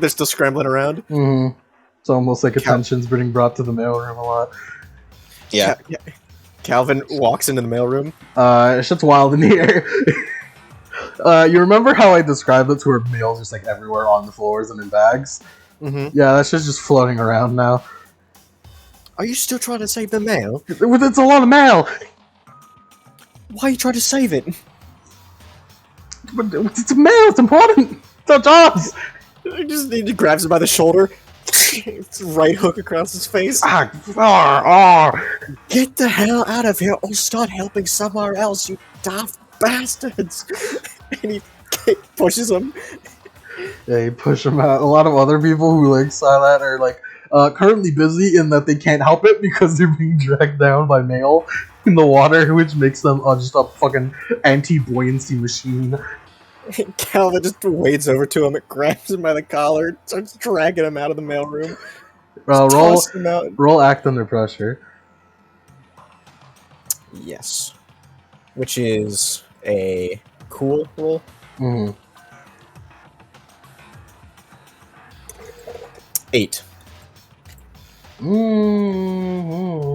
they're still scrambling around. Mm-hmm. It's almost like attention's being brought to the mailroom a lot. Yeah. Calvin walks into the mailroom. Shit's wild in here. You remember how I described it to where mail's just like everywhere on the floors and in bags? Mm-hmm. Yeah, that shit's just floating around now. Are you still trying to save the mail? It's a lot of mail! Why are you trying to save it? But it's a mail. It's important. It's our jobs. He grabs him by the shoulder. It's right hook across his face. Get the hell out of here or start helping somewhere else, you daft bastards! And he pushes him. Yeah, you push him out. A lot of other people who like saw that are like currently busy in that they can't help it because they're being dragged down by mail in the water, which makes them just a fucking anti-buoyancy machine. Calvin just wades over to him and grabs him by the collar, starts dragging him out of the mailroom. Tossing him out. Roll act under pressure. Yes. Which is a cool roll. Mm-hmm. 8. Mm-hmm.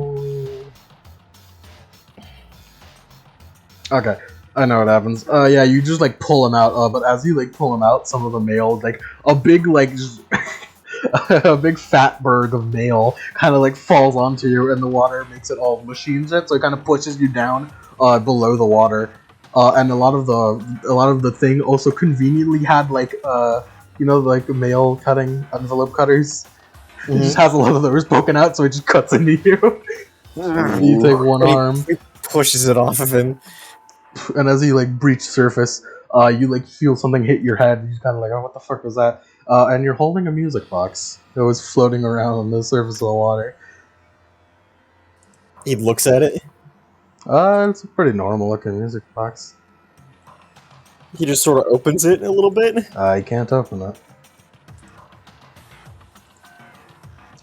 Okay, I know what happens. Yeah, you just like pull him out. But as you like pull him out, some of the mail, like a big like just a big fat berg of mail, kind of like falls onto you, and the water makes it all machines it, so it kind of pushes you down below the water. And a lot of the thing also conveniently had like like mail cutting envelope cutters. It just has a lot of those poking out, so it just cuts into you. You take one arm. He pushes it off of him. And as you like breach surface, you like feel something hit your head. You're kind of like, oh, what the fuck was that? And you're holding a music box that was floating around on the surface of the water. He looks at it. It's a pretty normal looking music box. He just sort of opens it a little bit. I can't open it.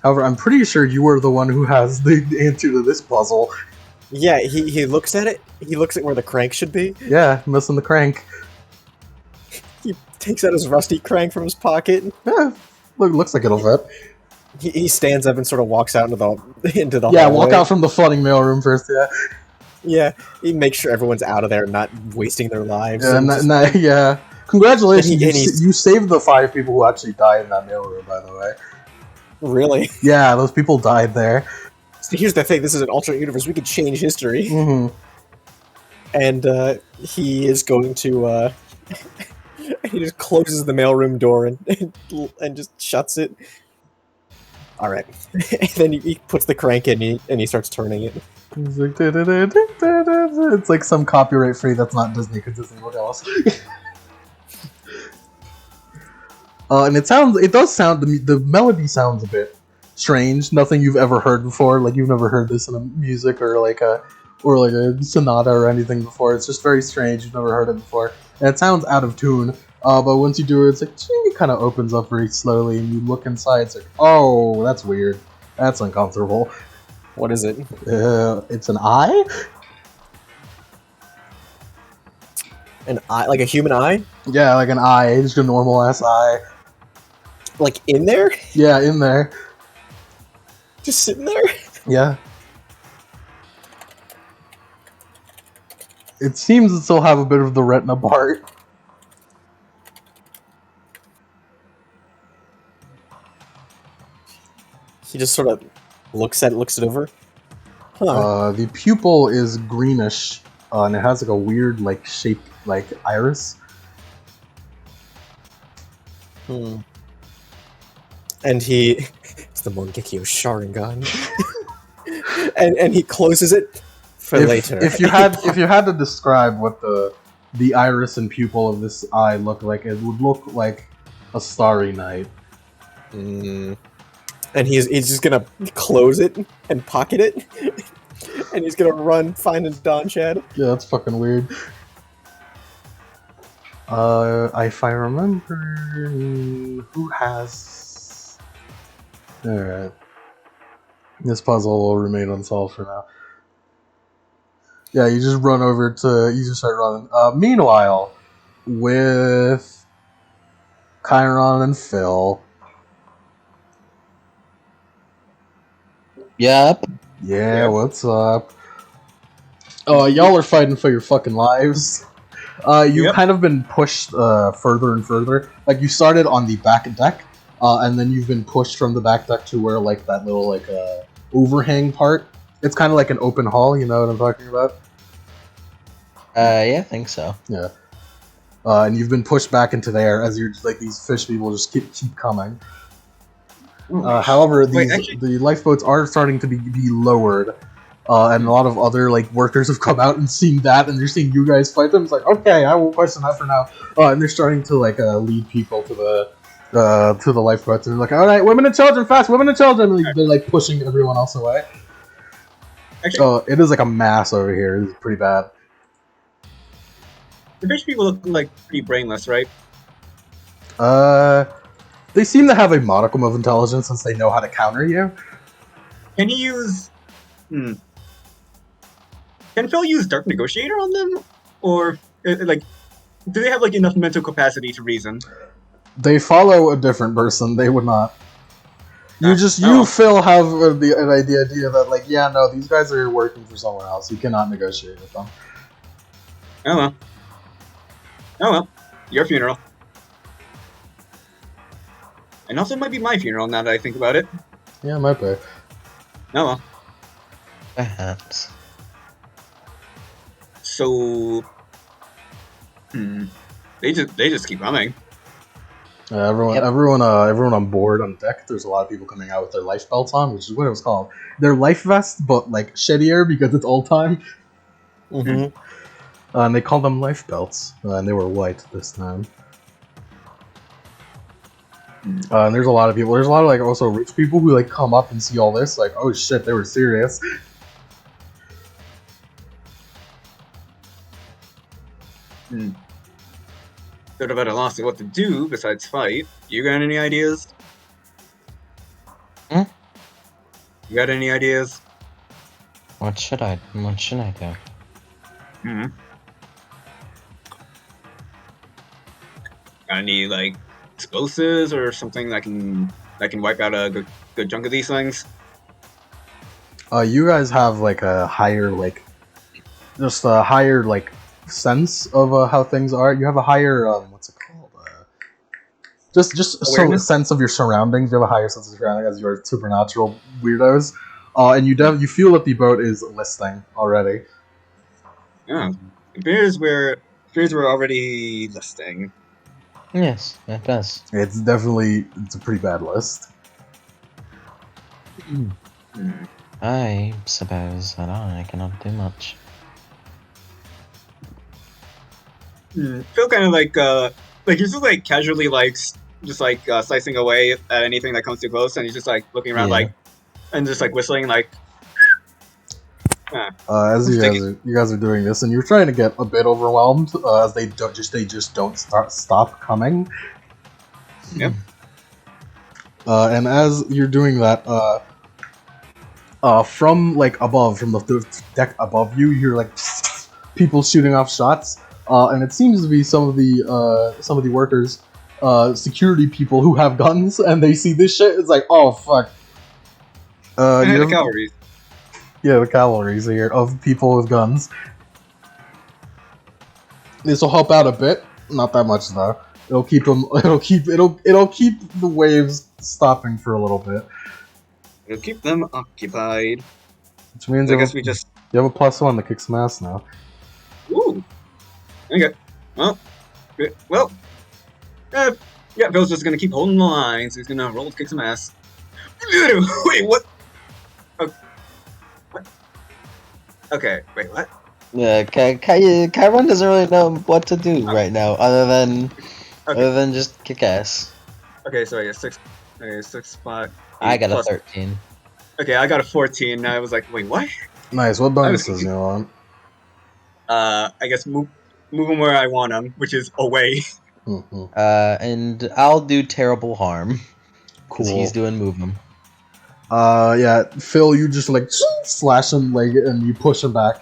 However, I'm pretty sure you are the one who has the answer to this puzzle. Yeah, he looks at it. He looks at where the crank should be. Yeah, missing the crank. He takes out his rusty crank from his pocket. Yeah, looks like it'll fit. He stands up and sort of walks out into the Yeah, hallway. walk out from the flooding mailroom first, yeah. Yeah, he makes sure everyone's out of there, not wasting their lives. Yeah, yeah. Congratulations, And you saved the 5 people who actually died in that mailroom, by the way. Really? Yeah, those people died there. So here's the thing, this is an alternate universe, we could change history. Mm-hmm. And he is going to he just closes the mailroom door and just shuts it. Alright. And then he puts the crank in and he starts turning it. It's like, it's like some copyright free that's not Disney, because Disney, what else? And it does sound, the melody sounds a bit strange, nothing you've ever heard before, like you've never heard this in a music or like a sonata or anything before. It's just very strange, you've never heard it before, and it sounds out of tune, but once you do it, it's like, it kind of opens up very slowly, and you look inside, it's like, oh, that's weird, that's uncomfortable. What is it? It's an eye? An eye? Like a human eye? Yeah, like an eye, just a normal ass eye. Like in there? Yeah, in there. Just sitting there? Yeah. It seems to still have a bit of the retina part. He just sort of looks it over. Huh. The pupil is greenish, and it has like a weird like shaped like iris. And it's the Mongekyo Sharingan. and he closes it for later. If you had to describe what the iris and pupil of this eye look like, it would look like a starry night. And he's just gonna close it and pocket it, and he's gonna run find a Don Chad. Yeah, that's fucking weird. If I remember, who has? All right, this puzzle will remain unsolved for now. Yeah, you just run over to. You just start running. Meanwhile, with Chiron and Phil. Yep. Yeah, what's up? Y'all are fighting for your fucking lives. You've kind of been pushed further and further. Like, you started on the back deck, and then you've been pushed from the back deck to where, like, that little, like, overhang part. It's kind of like an open hall, you know what I'm talking about? Yeah, I think so. Yeah. And you've been pushed back into there as you're like these fish people just keep coming. However, Wait, the lifeboats are starting to be lowered, and a lot of other like workers have come out and seen that, and they're seeing you guys fight them. It's like, okay, I won't question that for now. And they're starting to like lead people to the lifeboats, and they're like, all right, women and children, fast, women and children. And they're like pushing everyone else away. Actually, It is like a mass over here. It's pretty bad. the fish people look like pretty brainless, right? They seem to have a modicum of intelligence since they know how to counter you. Can he use? Can Phil use Dark Negotiator on them, or like, do they have like enough mental capacity to reason? They follow a different person. They would not. You Oh. Phil, have an idea that like, yeah, no, these guys are working for someone else. You cannot negotiate with them. Oh well. Oh well. Your funeral. And also, it might be my funeral now that I think about it. Yeah, might be. Oh well. Perhaps. So, they just keep coming. Everyone on board on deck. There's a lot of people coming out with their life belts on, which is what it was called. They're life vests, but like shittier because it's old time. Mm-hmm. And they call them life belts, and they were white this time. And there's a lot of people. There's a lot of like also rich people who like come up and see all this, like, oh shit, they were serious. Sort of at a loss of what to do besides fight. You got any ideas? Hmm? You got any ideas? What should I do? Got any like explosives or something that can wipe out a good chunk of these things? You guys have like a higher like, just a higher like sense of how things are. You have a higher what's it called? Just Awareness? sense of your surroundings. You have a higher sense of surroundings as you're supernatural weirdos. And you feel that the boat is listing already. Yeah, appears we're already listing. Yes, it does. It's a pretty bad list. I suppose that I cannot do much. Feel kind of like he's just like casually like just like slicing away at anything that comes too close, and he's just like looking around Yeah. like and just like whistling like. As you guys are doing this, and you're trying to get a bit overwhelmed as they just don't stop coming. Yep. And as you're doing that, from like above, from the deck above you, you're like people shooting off shots, and it seems to be some of the workers, security people who have guns, and they see this shit. It's like, oh fuck. The cavalry. Yeah, the cavalry's here of people with guns. This will help out a bit, not that much though. It'll keep them. It'll keep the waves stopping for a little bit. It'll keep them occupied. Which means I guess we just. you have a +1 to kick some ass now. Ooh. Okay. Well. Good. Well. Yeah, Phil's just gonna keep holding the lines. He's gonna roll to kick some ass. Wait, what? What? Okay, wait, what? Yeah, Chiron doesn't really know what to do right now, other than just kick ass. Okay, so I guess 6 spot. I got plus- a 13. Okay, I got a 14. And I was like, wait, what? Nice. What bonuses you want? I guess move him where I want him, which is away. Mm-hmm. And I'll do terrible harm. Because Cool. he's doing move him. Yeah, Phil, you just like slash him like, and you push him back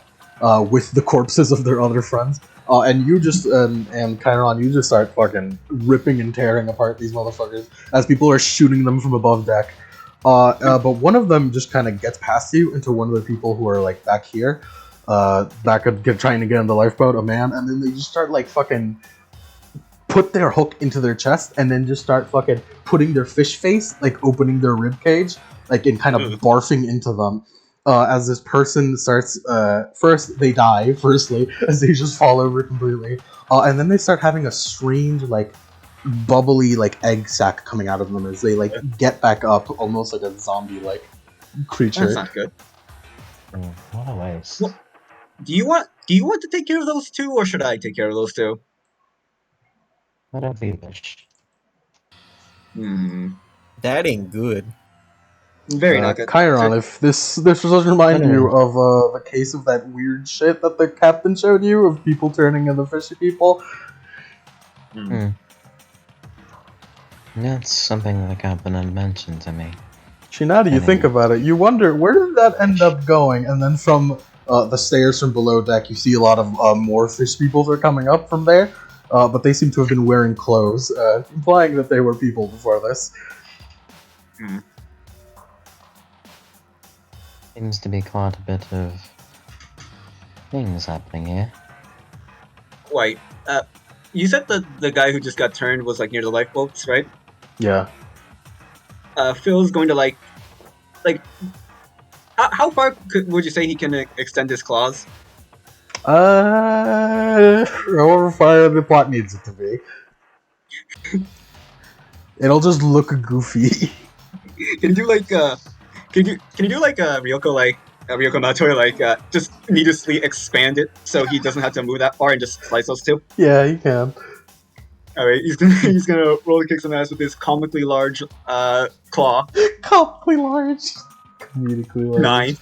with the corpses of their other friends. And you just and Chiron, you just start fucking ripping and tearing apart these motherfuckers as people are shooting them from above deck. But one of them just kind of gets past you into one of the people who are like back here, trying to get in the lifeboat, a man, and then they just start like fucking put their hook into their chest and then just start fucking putting their fish face, like opening their rib cage, like and kind of barfing into them. as this person starts. First, they die. Firstly, as they just fall over completely, and then they start having a strange, like, bubbly, like, egg sac coming out of them as they like get back up, almost like a zombie-like creature. That's not good. What a waste. Well, do you want to take care of those two, or should I take care of those two? Whatever you wish. That ain't good. Very not good. Chiron, if this doesn't remind you of the case of that weird shit that the captain showed you of people turning into fishy people. That's something the captain had mentioned to me. Now do you think about it, you wonder, where did that end up going? And then from the stairs from below deck, you see a lot of more fish people that are coming up from there, but they seem to have been wearing clothes, implying that they were people before this. Seems to be quite a bit of things happening here. Wait, you said the guy who just got turned was like near the lifeboats, right? Yeah. Phil's going to like how far would you say he can extend his claws? However far the plot needs it to be. It'll just look goofy. Can you do like can you do like Ryoko Matoya, like just needlessly expand it so he doesn't have to move that far and just slice those two? Yeah, you can. Alright, he's gonna roller kick some ass with this comically large claw. Comically large. Comedically large. 9.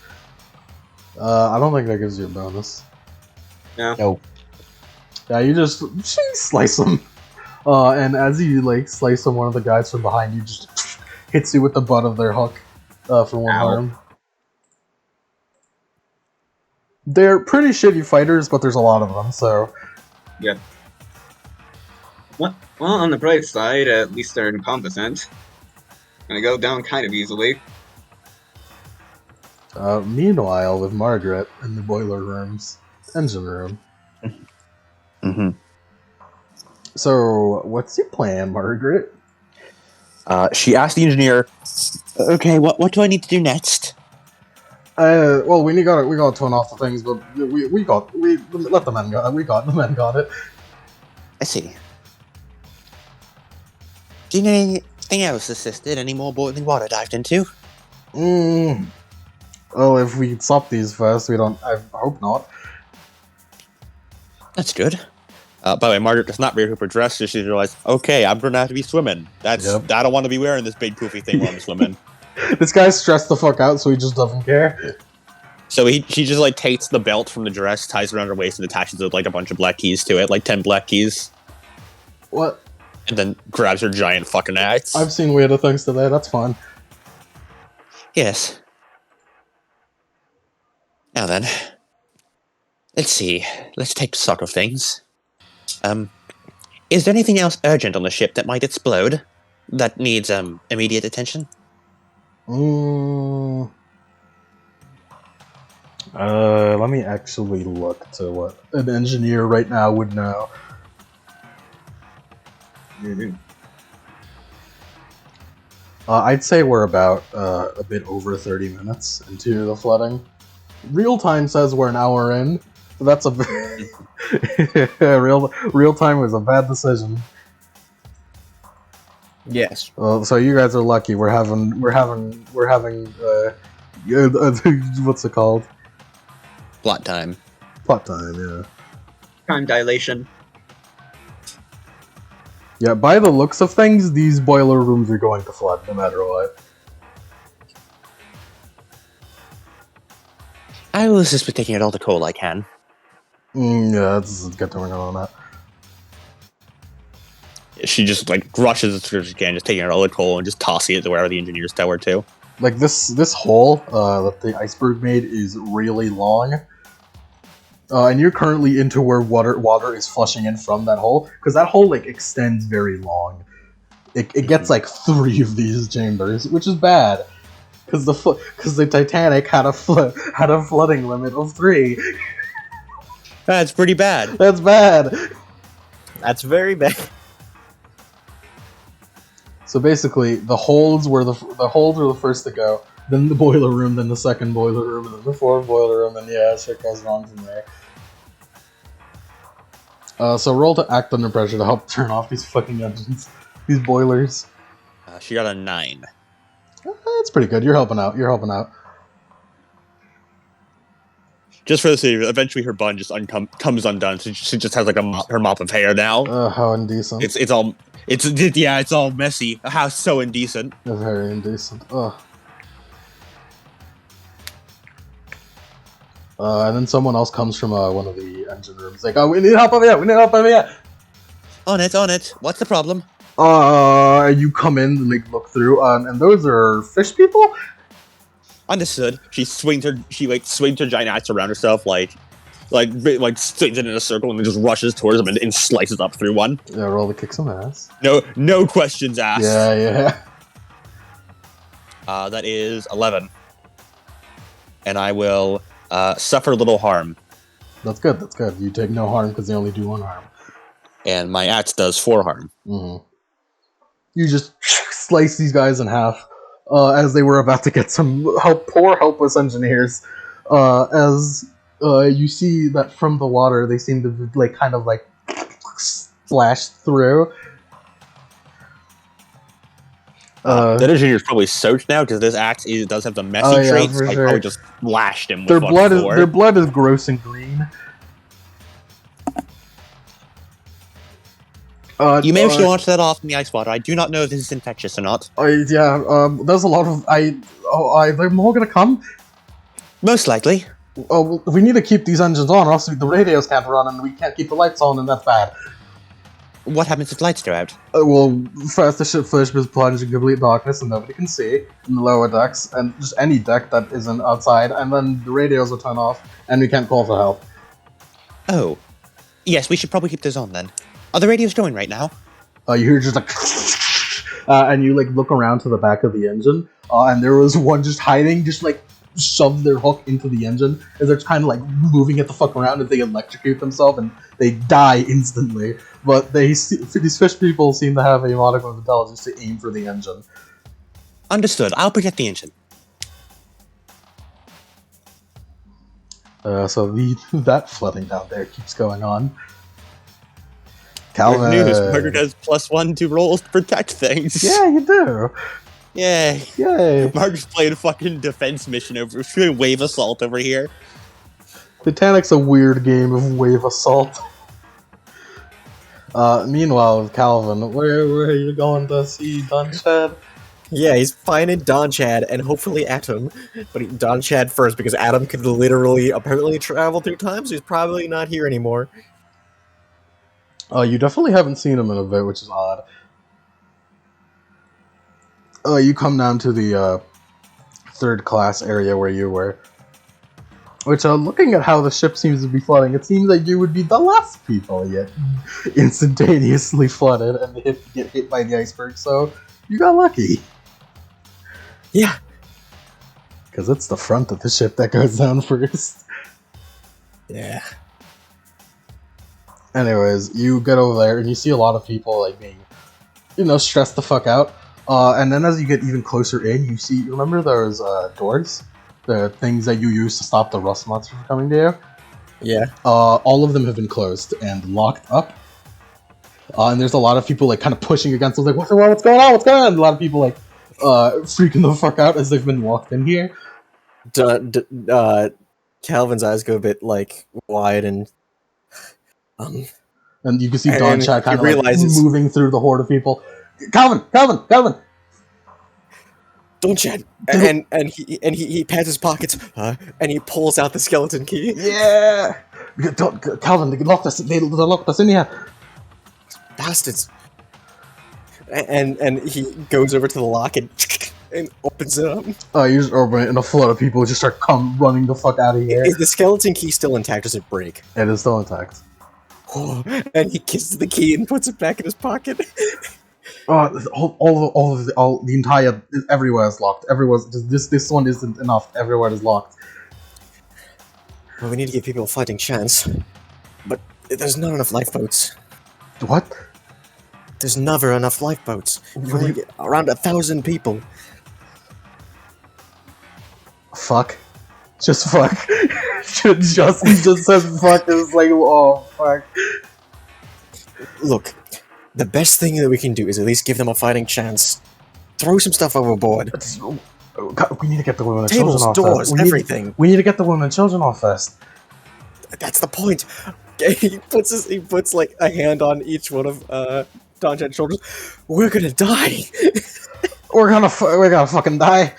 I don't think that gives you a bonus. No. Nope. Yeah, you just slice them. And as you like slice them, one of the guys from behind you just hits you with the butt of their hook for one arm. They're pretty shitty fighters, but there's a lot of them, so... Yep. Well, on the bright side, at least they're incompetent. Gonna go down kind of easily. Meanwhile, with Margaret in the boiler room's engine room. So, what's your plan, Margaret? She asked the engineer, "Okay, what do I need to do next?" Well, we got to turn off the things, but we let the men go. The men got it. I see. Do you know anything else assisted? Any more boiling water dived into? Well, if we stop these first, we don't. I hope not. That's good. By the way, Margaret does not recoup her dress, so she realized, okay, I'm gonna have to be swimming. I don't want to be wearing this big poofy thing while I'm swimming. This guy's stressed the fuck out, so he just doesn't care. So she just like takes the belt from the dress, ties it around her waist, and attaches it like a bunch of black keys to it, like 10 black keys. What? And then grabs her giant fucking axe. I've seen weirder things today. That's fine. Yes. Now then, let's see. Let's take stock of things. Is there anything else urgent on the ship that might explode that needs immediate attention? Let me actually look to what an engineer right now would know. I'd say we're about a bit over 30 minutes into the flooding. Real time says we're an hour in. That's a real time was a bad decision. Yes. So you guys are lucky. We're having what's it called? Plot time. Plot time, yeah. Time dilation. Yeah, by the looks of things, these boiler rooms are going to flood no matter what. I will assist with taking out all the coal I can. Yeah, let's get going on that. She just like rushes as soon as she can, just taking out all the coal and just tossing it to wherever the engineers tell her to. Like this hole that the iceberg made is really long. And you're currently into where water is flushing in from that hole, because that hole like extends very long. It gets like 3 of these chambers, which is bad, because the Titanic had a flooding limit of 3. That's pretty bad. That's bad. That's very bad. So basically, the holds were the first to go. then the boiler room, then the second boiler room, and then the fourth boiler room, and yeah, shit goes on from there. So roll to act under pressure to help turn off these fucking engines, these boilers. She got a 9. That's pretty good. You're helping out. You're helping out. Just for the sake of it, eventually her bun just comes undone, so she just has like her mop of hair now. How indecent. It's all messy. How so indecent. Very indecent. Ugh. And then someone else comes from one of the engine rooms, like, oh, we need help over here. We need help over here. On it. What's the problem? You come in and like look through, and those are fish people. Understood. She swings her giant axe around herself, like swings it in a circle and then just rushes towards them and slices up through one. Yeah, roll to kick some ass. No questions asked. Yeah. That is 11, and I will suffer little harm. That's good. You take no harm because they only do 1 harm. And my axe does 4 harm. Mm-hmm. You just slice these guys in half as they were about to get some help. Poor helpless engineers. As you see that from the water, they seem to like kind of like splash through. That engineer's probably soaked now because this axe does have the messy traits. I probably just lashed him. With their blood is gross and green. You may wish to wash that off in the ice water. I do not know if this is infectious or not. There's a lot of they're more gonna come. Most likely. Oh, we need to keep these engines on, or else the radios can't run, and we can't keep the lights on, and that's bad. What happens if lights go out? First the ship first was plunged in complete darkness, and nobody can see in the lower decks, and just any deck that isn't outside, and then the radios will turn off, and we can't call for help. Oh, yes, we should probably keep those on then. Are the radios going right now? You hear just like, and you like look around to the back of the engine, and there was one just hiding, just like shoved their hook into the engine, as they're kind of like moving it the fuck around, and they electrocute themselves, and they die instantly. But these fish people seem to have a modicum of intelligence to aim for the engine. Understood. I'll protect the engine. So that flooding down there keeps going on. Calvin. Good news. Margaret has +1 to rolls to protect things. Yeah, you do. Yay. Margaret's playing a fucking defense mission over. She's doing wave assault over here. Titanic's a weird game of wave assault. Meanwhile, Calvin, where are you going to see Dunchad? Yeah, he's finding Donchad and hopefully Atom. But Donchad first, because Atom could literally, apparently travel through time, so he's probably not here anymore. You definitely haven't seen him in a bit, which is odd. You come down to the third class area where you were. Which, looking at how the ship seems to be flooding, it seems like you would be the last people yet instantaneously flooded and get hit by the iceberg, so you got lucky. Yeah. Because it's the front of the ship that goes down first. Yeah. Anyways, you get over there and you see a lot of people like being, stressed the fuck out. And then as you get even closer in, you see, remember those doors? The things that you use to stop the rust monster from coming to you? Yeah. All of them have been closed and locked up. And there's a lot of people like kind of pushing against them, like, what's going on? And a lot of people like freaking the fuck out as they've been locked in here. Calvin's eyes go a bit like wide and you can see Don Chad kind of like, moving through the horde of people. Calvin! Don't Chad! And he pats his pockets and he pulls out the skeleton key. Yeah! Calvin, they locked us in here. Bastards! And he goes over to the lock and opens it up. You just open it and a flood of people just start running the fuck out of here. Is the skeleton key still intact? Does it break? It is still intact. And he kisses the key and puts it back in his pocket. The entire everywhere is locked. This one isn't enough. Everywhere is locked. Well, we need to give people a fighting chance, but there's not enough lifeboats. What? There's never enough lifeboats. We only get around 1,000 people. Fuck. Just fuck. He just says fuck. It's like, oh, fuck. Look, the best thing that we can do is at least give them a fighting chance. Throw some stuff overboard. We need to get the women and children Tables, off doors, first. everything. We need to get the women and children off first. That's the point. He puts like a hand on each one of Don Chad's shoulders. We're gonna die. We're gonna fucking die.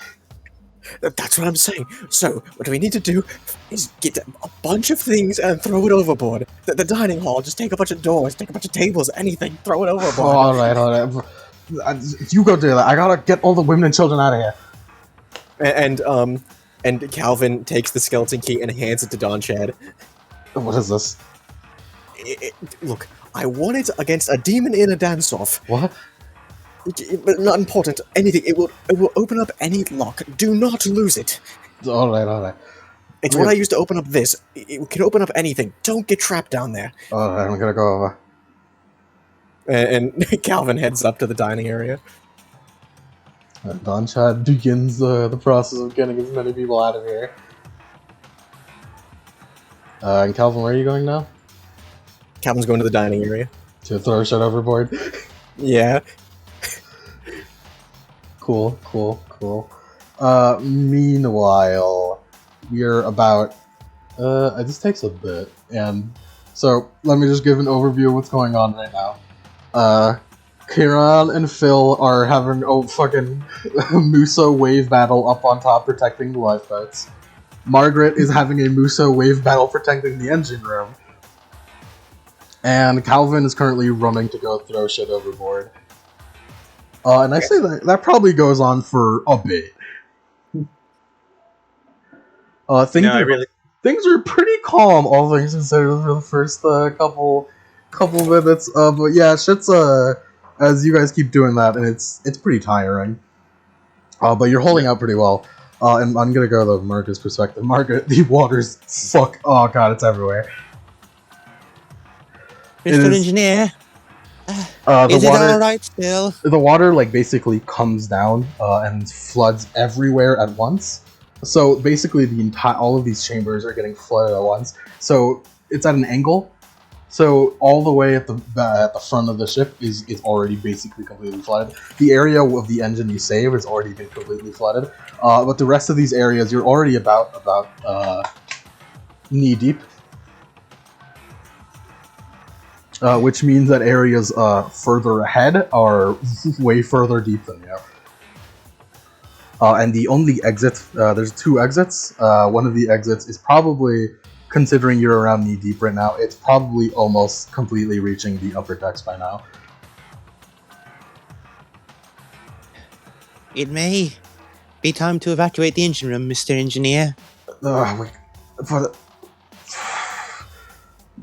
That's what I'm saying. So, what we need to do is get a bunch of things and throw it overboard. The dining hall, just take a bunch of doors, take a bunch of tables, anything, throw it overboard. All right. You go do that. I gotta get all the women and children out of here. And Calvin takes the skeleton key and hands it to Don Chad. What is this? Look, I won it against a demon in a dance-off. What? But not important. Anything. It will open up any lock. Do not lose it. All right. It's what I used to open up this. It can open up anything. Don't get trapped down there. All right, I'm gonna go over. And Calvin heads up to the dining area. Don Chad begins the process of getting as many people out of here. And Calvin, where are you going now? Calvin's going to the dining area. To throw shit overboard? Yeah. Cool. Meanwhile, we're about... this takes a bit, and... So, let me just give an overview of what's going on right now. Kieran and Phil are having a fucking Muso wave battle up on top protecting the lifeboats. Margaret is having a Muso wave battle protecting the engine room. And Calvin is currently running to go throw shit overboard. And I say that probably goes on for a bit. Things are pretty calm, all things considered, for the first couple minutes. But yeah, shit's as you guys keep doing that, and it's pretty tiring. But you're holding out pretty well. And I'm gonna go to Margaret's perspective. Margaret, the water's oh god, it's everywhere. Mr. Engineer, is it alright still? The water basically comes down and floods everywhere at once. So basically all of these chambers are getting flooded at once. So it's at an angle. So all the way at the front of the ship is already basically completely flooded. The area of the engine you save has already been completely flooded. But the rest of these areas, you're already about knee deep. Which means that areas further ahead are way further deep than you. And the only exit, there's two exits. One of the exits is probably, considering you're around knee deep right now, it's probably almost completely reaching the upper decks by now. It may be time to evacuate the engine room, Mr. Engineer.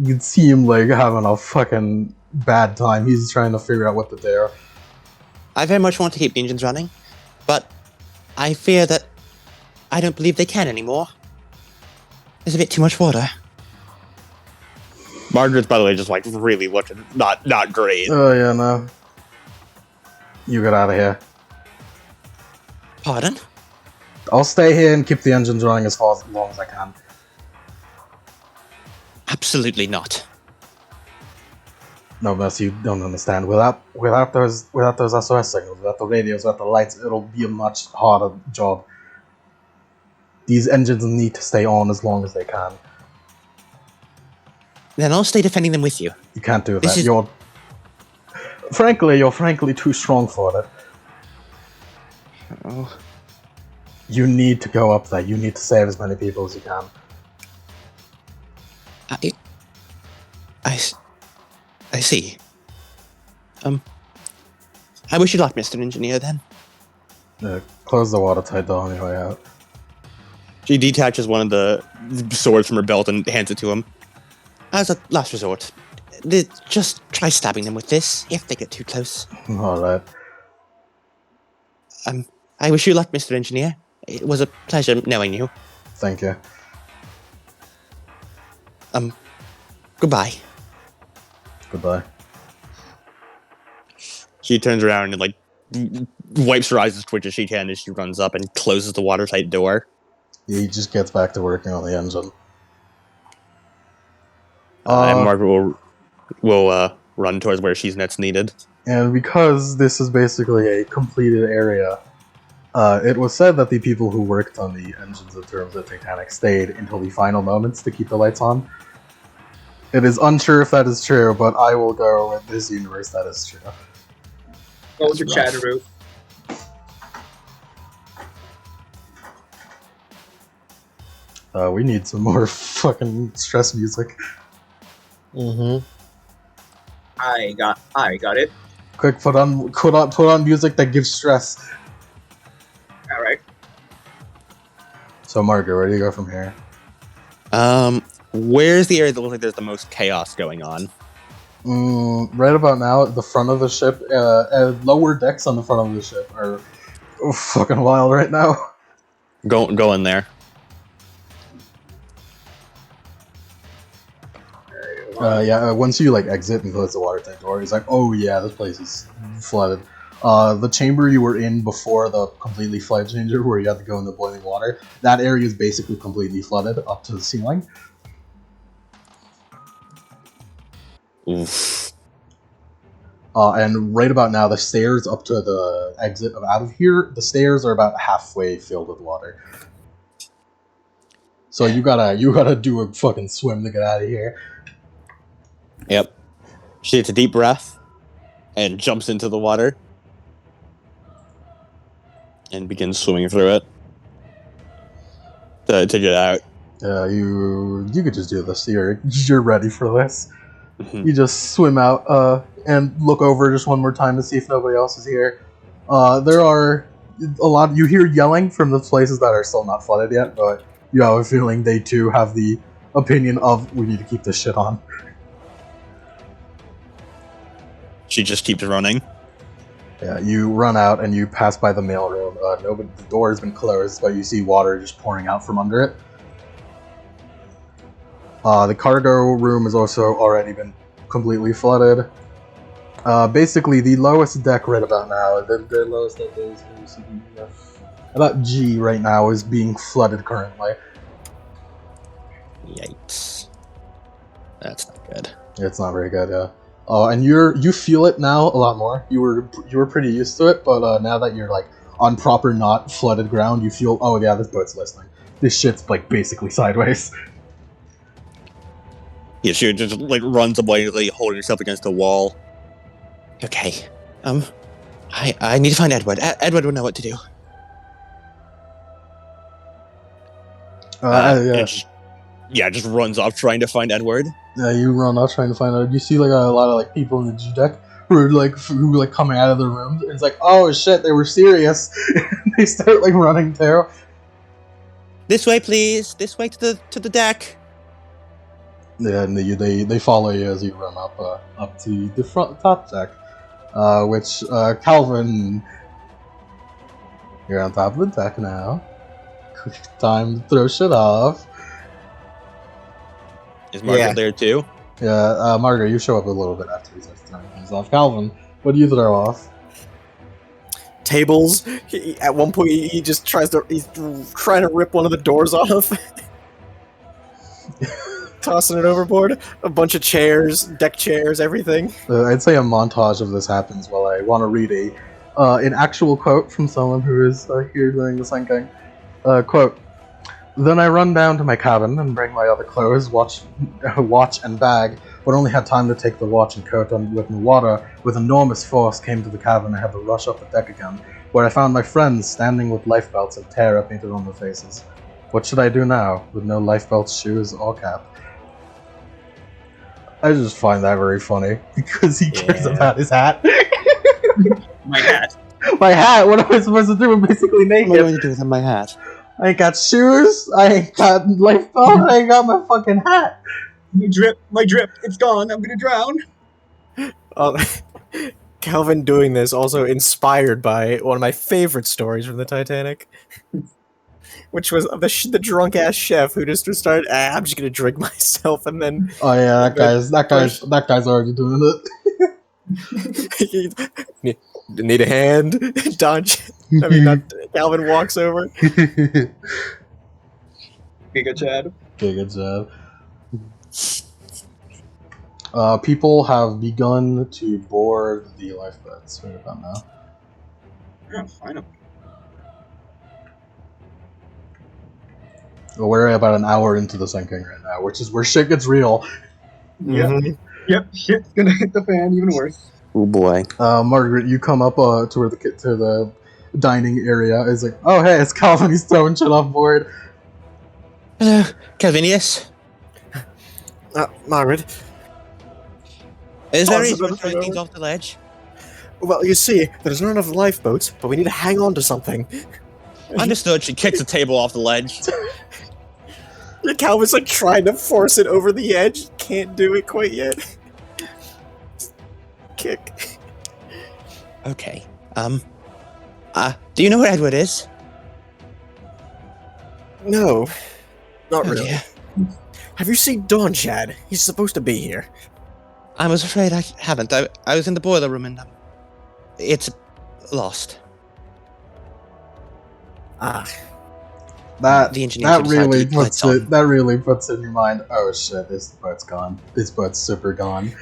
You'd see him having a fucking bad time. He's trying to figure out what to do. I very much want to keep the engines running, but I fear that I don't believe they can anymore. There's a bit too much water. Margaret's, by the way, just really looking not great. Oh yeah, no. You get out of here. Pardon? I'll stay here and keep the engines running as long as I can. Absolutely not. No, Mess, you don't understand. Without those SOS signals, without the radios, without the lights, it'll be a much harder job. These engines need to stay on as long as they can. Then I'll stay defending them with you. You can't do that. You're frankly too strong for it. Oh. You need to go up there. You need to save as many people as you can. I see. I wish you luck, Mr. Engineer, then. Close the watertight door on your way out. She detaches one of the swords from her belt and hands it to him. As a last resort, just try stabbing them with this, if they get too close. Alright. I wish you luck, Mr. Engineer. It was a pleasure knowing you. Thank you. Goodbye. Goodbye. She turns around and wipes her eyes as quick as she can as she runs up and closes the watertight door. He just gets back to working on the engine. And Margaret will run towards where she's next needed. And because this is basically a completed area, it was said that the people who worked on the engines in terms of Titanic stayed until the final moments to keep the lights on. It is unsure if that is true, but I will go with this universe that is true. What was your chatter route? We need some more fucking stress music. Mm-hmm. I got it. Quick, put on music that gives stress. All right. So, Margaret, where do you go from here? Where's the area that looks like there's the most chaos going on? Right about now, the front of the ship, lower decks on the front of the ship are fucking wild right now. Go in there. Once you like exit and close the water tank door, it's like, oh yeah, this place is flooded. The chamber you were in before the completely flood changer, where you had to go in the boiling water, that area is basically completely flooded up to the ceiling. Oof. And right about now, the stairs up to the exit out of here, the stairs are about halfway filled with water. So you gotta do a fucking swim to get out of here. Yep. She takes a deep breath and jumps into the water and begins swimming through it to get out. You could just do this. You're ready for this. Mhm. You just swim out and look over just one more time to see if nobody else is here. There are a lot. You hear yelling from the places that are still not flooded yet, but you have a feeling they too have the opinion of we need to keep this shit on. She just keeps running. Yeah, you run out and you pass by the mailroom. The door has been closed, but you see water just pouring out from under it. The cargo room has also already been completely flooded. Basically, the lowest deck right about now, the lowest deck is about G right now, is being flooded currently. Yikes. That's not good. It's not very good, yeah. And you feel it now a lot more. You were pretty used to it, but now that you're like on proper not flooded ground, you feel, oh yeah, this boat's listening. This shit's like basically sideways. Yeah, she just like runs away, holding herself against the wall. Okay. I need to find Edward. Edward would know what to do. Yeah. Just runs off trying to find Edward. Yeah, you run off trying to find out. You see like a lot of like people in the G deck who are coming out of their rooms. And it's like, oh shit, they were serious. They start like running too. This way, please. This way to the deck. Yeah, and they follow you as you run up to the top deck, which Calvin, you're on top of the deck now. Time to throw shit off. Is Margaret there too? Yeah, Margaret, you show up a little bit after he's throwing things off. Calvin, what do you throw off? Tables. At one point, he's trying to rip one of the doors off. Tossing it overboard. A bunch of chairs, deck chairs, everything. I'd say a montage of this happens while I want to read an actual quote from someone who is here doing the sinking. Quote, "Then I run down to my cabin and bring my other clothes, watch and bag, but only had time to take the watch and coat on with the water. With enormous force came to the cabin and had to rush up the deck again, where I found my friends standing with life belts and terror painted on their faces. What should I do now, with no life belts, shoes, or cap?" I just find that very funny, because he cares about his hat. My hat. My hat? What am I supposed to do? I'm basically naked. What am I going to do with my hat? I ain't got shoes, I ain't got life belt, I ain't got my fucking hat. My drip, it's gone, I'm gonna drown. Calvin doing this also inspired by one of my favorite stories from the Titanic, which was the drunk ass chef who just started, I'm just gonna drink myself, and then Oh yeah, that guy's already doing need a hand. Calvin walks over. it. Giga Chad. Giga Chad. People have begun to board the lifeboats right about now. Yeah, finally. Well, we're about an hour into the sinking right now, which is where shit gets real. Yep. Mhm. Yep. Shit's gonna hit the fan even worse. Oh boy. Margaret, you come up to where to the dining area. It's like, oh hey, it's Calvin. He's throwing shit off board. Hello, Calvinius. Margaret. Is there Toss any another throwing thing things over. off the ledge? Well, you see, there's not enough lifeboats, but we need to hang on to something. Understood. She kicks the table off the ledge. Calvin's like trying to force it over the edge. Can't do it quite yet. Kick. Okay. Do you know where Edward is? No, not Oh, really. dear. Have you seen Don Chad? He's supposed to be here. I was afraid I haven't. I was in the boiler room and it's lost. Ah, That The engineers decided to really keep the lights puts it. on. That really puts in your mind. Oh shit! This boat's gone. This boat's super gone.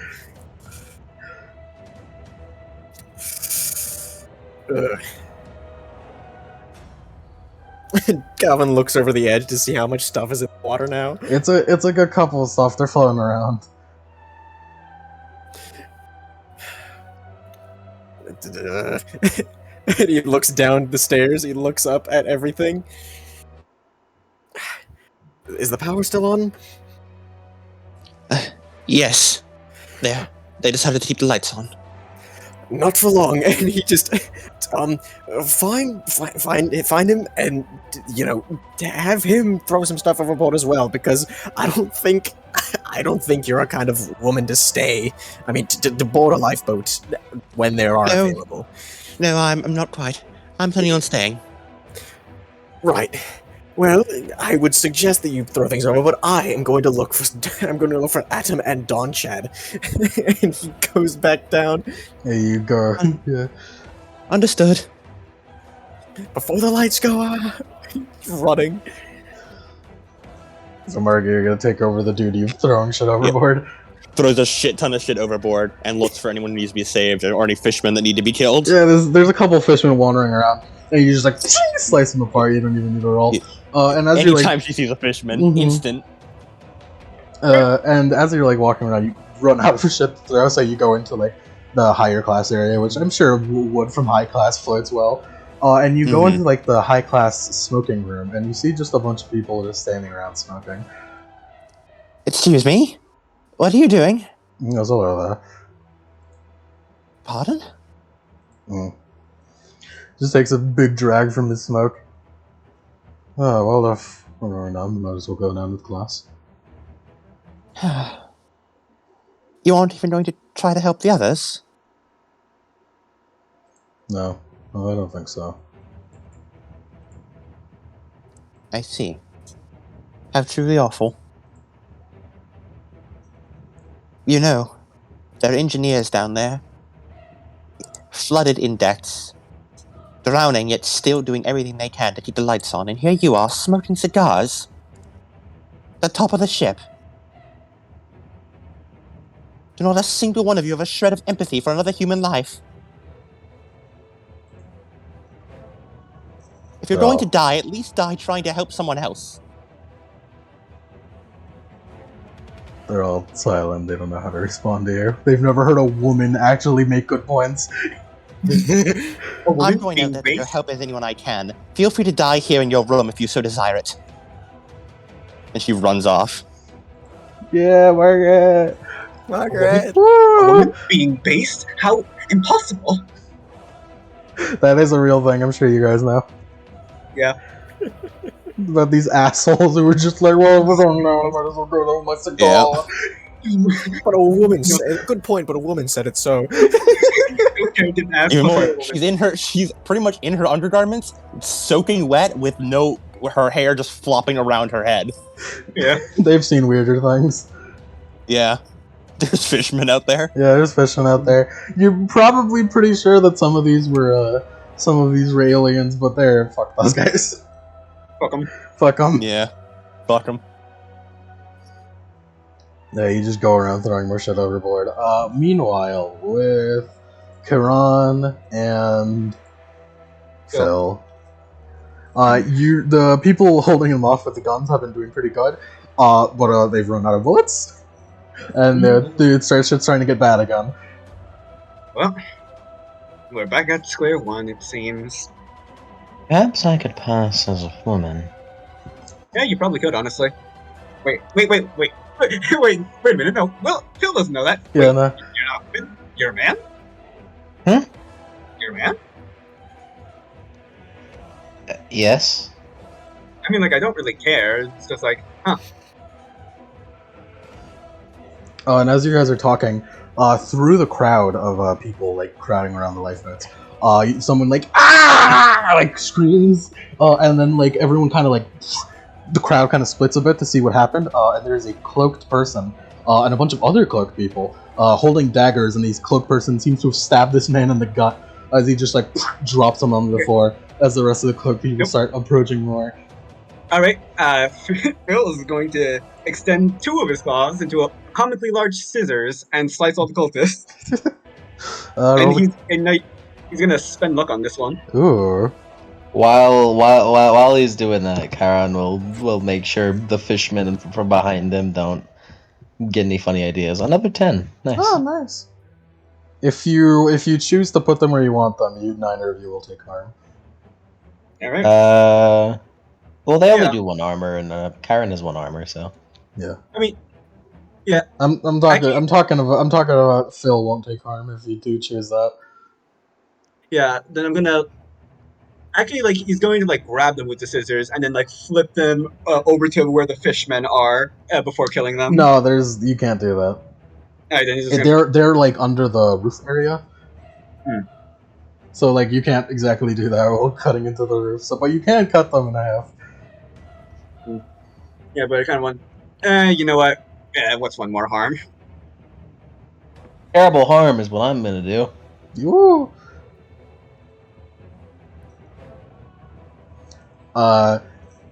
ugh. Calvin looks over the edge to see how much stuff is in the water now. It's like a couple of stuff. They're floating around. And he looks down the stairs. He looks up at everything. Is the power still on? Yes. They decided to keep the lights on. Not for long. And he just, find him, and have him throw some stuff overboard as well. Because I don't think you're a kind of woman to stay. I mean, to board a lifeboat when there are No. available. No, I'm not quite. I'm planning on staying. Right. Well, I would suggest that you throw things over, but I am going to look for Atom and Don Chad. And he goes back down There you go. Yeah. Understood. before the lights go out. Running. So Margaret, you're gonna take over the duty of throwing shit overboard. Throws a shit ton of shit overboard and looks for anyone who needs to be saved or any fishermen that need to be killed. Yeah, there's a couple fishermen wandering around, and you just like slice them apart. You don't even need to roll. And as you're Anytime like, she sees a fisherman, Mhm. instant. and as you're like walking around, you run out of shit to throw. So you go into like the higher class area, which I'm sure wood from high class floats well. And you go Mhm. into like the high class smoking room, and you see just a bunch of people just standing around smoking. Excuse me? What are you doing? He goes, hello there. Pardon? Just takes a big drag from his smoke. Oh, well, if we're done, might as well go down with class. You aren't even going to try to help the others? No, I don't think so. I see. How truly awful. You know, there are engineers down there, flooded in debts, drowning yet still doing everything they can to keep the lights on, and here you are smoking cigars at the top of the ship. Do not a single one of you have a shred of empathy for another human life. If you're going to die, at least die trying to help someone else. They're all silent. They don't know how to respond to you. They've never heard a woman actually make good points. I'm going out there to help as anyone I can. Feel free to die here in your room if you so desire it. And she runs off. Yeah, Margaret. Margaret. A woman being based? How impossible! That is a real thing. I'm sure you guys know. Yeah. About these assholes who were just like, well, we don't know. I might as well go to my cigar. But a woman said, good point, but a woman said it, so. Okay, didn't ask Even for more, it. she's pretty much in her undergarments, soaking wet with her hair just flopping around her head. Yeah. They've seen weirder things. Yeah. There's fishermen out there. Yeah, there's fishing out there. You're probably pretty sure that some of these were aliens, but fuck those guys. Fuck 'em. Fuck them. Yeah. Fuck him. Yeah, you just go around throwing more shit overboard. Meanwhile, with Kiran and Phil, the people holding him off with the guns have been doing pretty good, but they've run out of bullets, and shit's starting to get bad again. Well, we're back at square one, it seems. Perhaps I could pass as a woman. Yeah, you probably could, honestly. Wait a minute, no. Well, Phil doesn't know that. Yeah, Wait, no. you're not a woman? You're a man? Huh? You're a man? Yes? I mean, like, I don't really care. It's just like, huh. And as you guys are talking, through the crowd of people like crowding around the lifeboats, someone like like screams, and then like everyone kind of like the crowd kind of splits a bit to see what happened, and there's a cloaked person and a bunch of other cloaked people holding daggers, and these cloaked person seems to have stabbed this man in the gut as he just like drops him on the floor as the rest of the cloaked people start approaching more. Alright, Phil is going to extend two of his claws into a comically large scissors and slice all the cultists. And he's gonna spend luck on this one. Ooh. While he's doing that, Karan will make sure the fishmen from behind him don't get any funny ideas. Another 10. Nice. Oh, nice. If you choose to put them where you want them, neither of you will take harm. Alright. Well, they only do one armor, and Karan has one armor, so. Yeah. I mean, yeah. I'm talking about Phil won't take harm if you do choose that. Yeah, then I'm gonna actually, like, he's going to like grab them with the scissors and then like flip them over to where the fishmen are before killing them. No, you can't do that. Alright, then he's just they're like under the roof area. So like you can't exactly do that while cutting into the roof. So, but you can cut them in half. Yeah, but I kind of want. You know what? What's one more harm? Terrible harm is what I'm gonna do. Woo!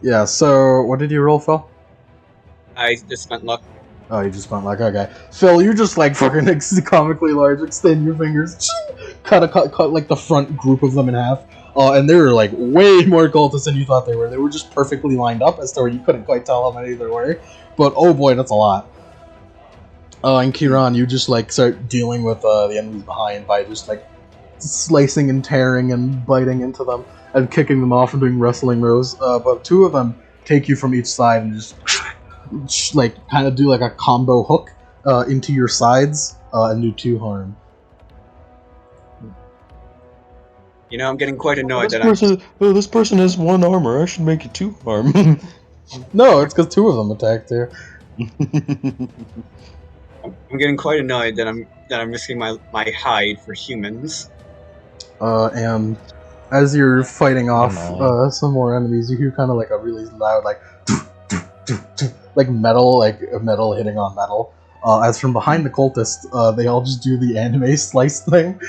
Yeah. So, what did you roll, Phil? I just spent luck. Oh, you just went like, okay. Phil, you just like fucking comically large, extend your fingers, cut like the front group of them in half. And they were like way more cultists than you thought they were. They were just perfectly lined up as to where you couldn't quite tell how many there were. But oh boy, that's a lot. And Kiran, you just like start dealing with the enemies behind by just like slicing and tearing and biting into them and kicking them off and doing wrestling moves. But two of them take you from each side and just like kind of do like a combo hook into your sides and do 2 harm. You know, I'm getting quite annoyed This person has 1 armor. I should make it 2 harm. No, it's because 2 of them attacked you. I'm getting quite annoyed that I'm risking my hide for humans. And as you're fighting off some more enemies, you hear kind of like a really loud like metal hitting on metal. As from behind the cultists, they all just do the anime slice thing.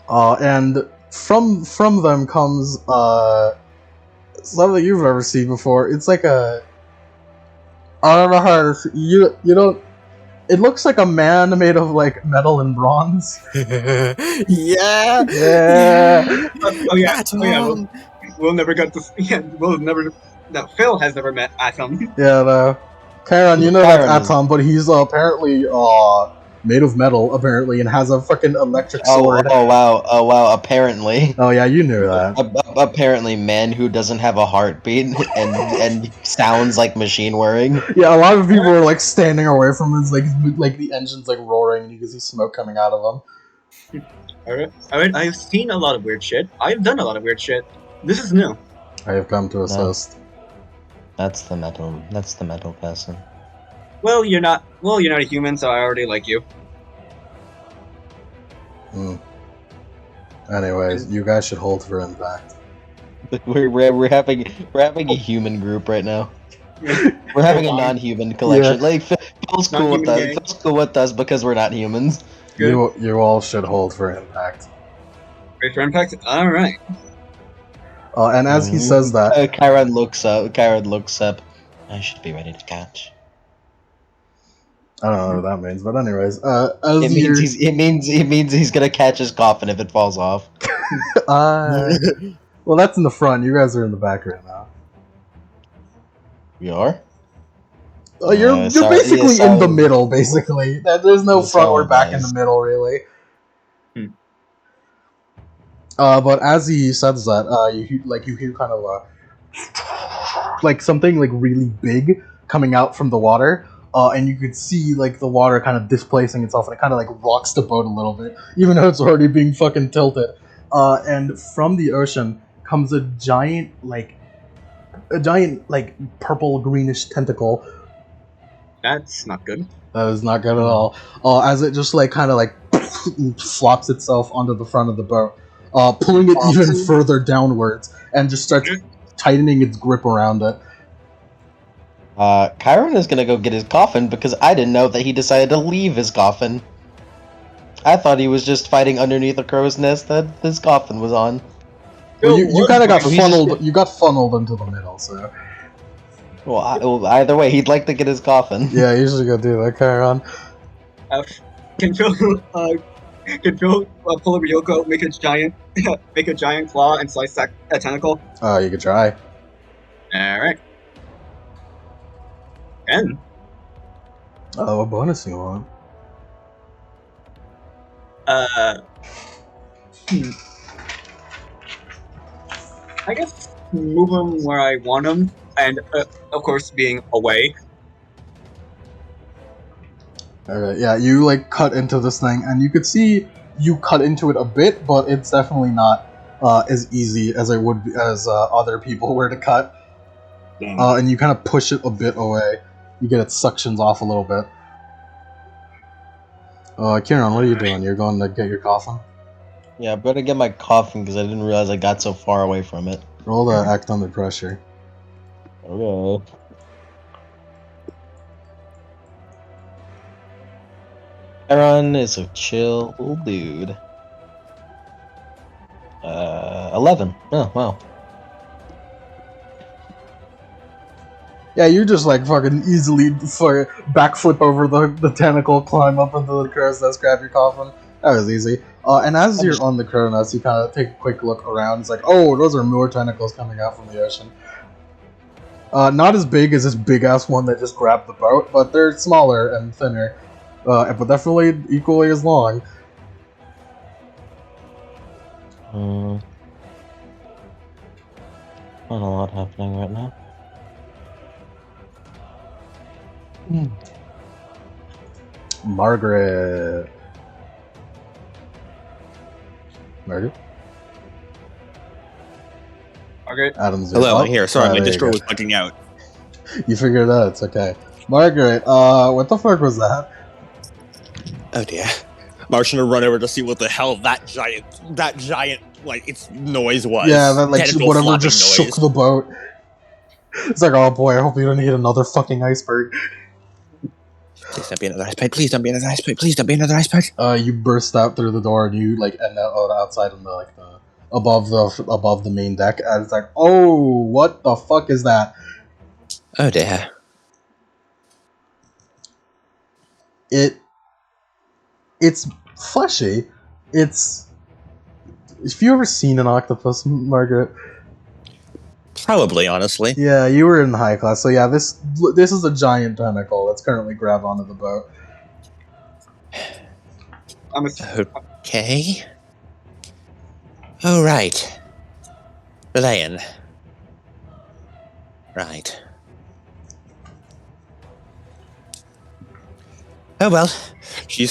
And from them comes something you've never seen before. It's like I don't know how to you don't. It looks like a man made of like metal and bronze. Yeah. Oh yeah. We'll never get to. Yeah, we'll never. No, Phil has never met Atom. Yeah, no. Karen, you know that's Atom, but he's apparently made of metal, apparently, and has a fucking electric sword. Oh wow! Apparently. Oh yeah, you knew that. Apparently, man who doesn't have a heartbeat and sounds like machine whirring. Yeah, a lot of people are like standing away from him, like the engine's like roaring, and you can see smoke coming out of them. Alright. I've seen a lot of weird shit. I've done a lot of weird shit. This is new. I have come to assist. That's the metal person. Well, you're not a human, so I already like you. Anyways, you guys should hold for impact. We're having a human group right now. We're having a non-human collection. Yeah. Like Phil's cool with us. Phil's cool with us because we're not humans. You all should hold for impact. Wait for impact? Alright. And as he says that, Chiron looks up. I should be ready to catch. I don't know what that means, but anyways, It means he's gonna catch his coffin if it falls off. well, that's in the front. You guys are in the back right now. We are. You're sorry, basically yeah, in the sorry. middle. Basically, there's no That's front or all back in nice. the middle, really. Hmm. But as he says that, you hear kind of like something like really big coming out from the water, and you could see like the water kind of displacing itself, and it kind of like rocks the boat a little bit, even though it's already being fucking tilted. And from the ocean comes a giant purple greenish tentacle. That's not good. That is not good at all. As it just like kind of like flops itself onto the front of the boat, pulling it even further downwards, and just starts tightening its grip around it. Chiron is gonna go get his coffin because I didn't know that he decided to leave his coffin. I thought he was just fighting underneath a crow's nest that his coffin was on. Well, you kind of got he's just- funneled. You got funneled into the middle, so Well, either way, he'd like to get his coffin. yeah, you should go do that, Chiron. Can Phil pull a Ryoko, make a giant claw and slice that tentacle? You could try. Alright. And What bonus you want? I guess move him where I want him, and of course being away. Okay, yeah, you like cut into this thing, and you could see you cut into it a bit, but it's definitely not as easy as it would be as other people were to cut. And you kind of push it a bit away. You get its suctions off a little bit. Kieran, what are you doing? You're going to get your coffin? Yeah, I better get my coffin because I didn't realize I got so far away from it. Roll to act under pressure. Okay. Chiron is a chill dude. 11. Oh, wow. Yeah, you just like fucking easily backflip over the tentacle, climb up into the crow's nest, grab your coffin. That was easy. And as you're on the crow's nest, you kind of take a quick look around. It's like, oh, those are more tentacles coming out from the ocean. Not as big as this big ass one that just grabbed the boat, but they're smaller and thinner. But definitely equally as long. Not a lot happening right now. Margaret. Margaret? Okay. Adam's Hello, oh, I'm here. Sorry, my there you Discord go. was bugging out. You figured it out, it's okay. Margaret, what the fuck was that? Oh dear. Marshall to run over to see what the hell that giant, like, its noise was. Yeah, that like Tentacle whatever flopping just noise. shook the boat. It's like, oh boy, I hope you don't hit another fucking iceberg. Please don't be another iceberg. Please don't be another iceberg. Please don't be another iceberg. You burst out through the door and you like end out outside on the above the main deck, and it's like, oh, what the fuck is that? Oh dear. It's fleshy. It's. Have you ever seen an octopus, Margaret? Probably, honestly. Yeah, you were in high class, so yeah, this is a giant tentacle that's currently grabbed onto the boat. Okay. Oh, right. Relayan. Right. Oh well. She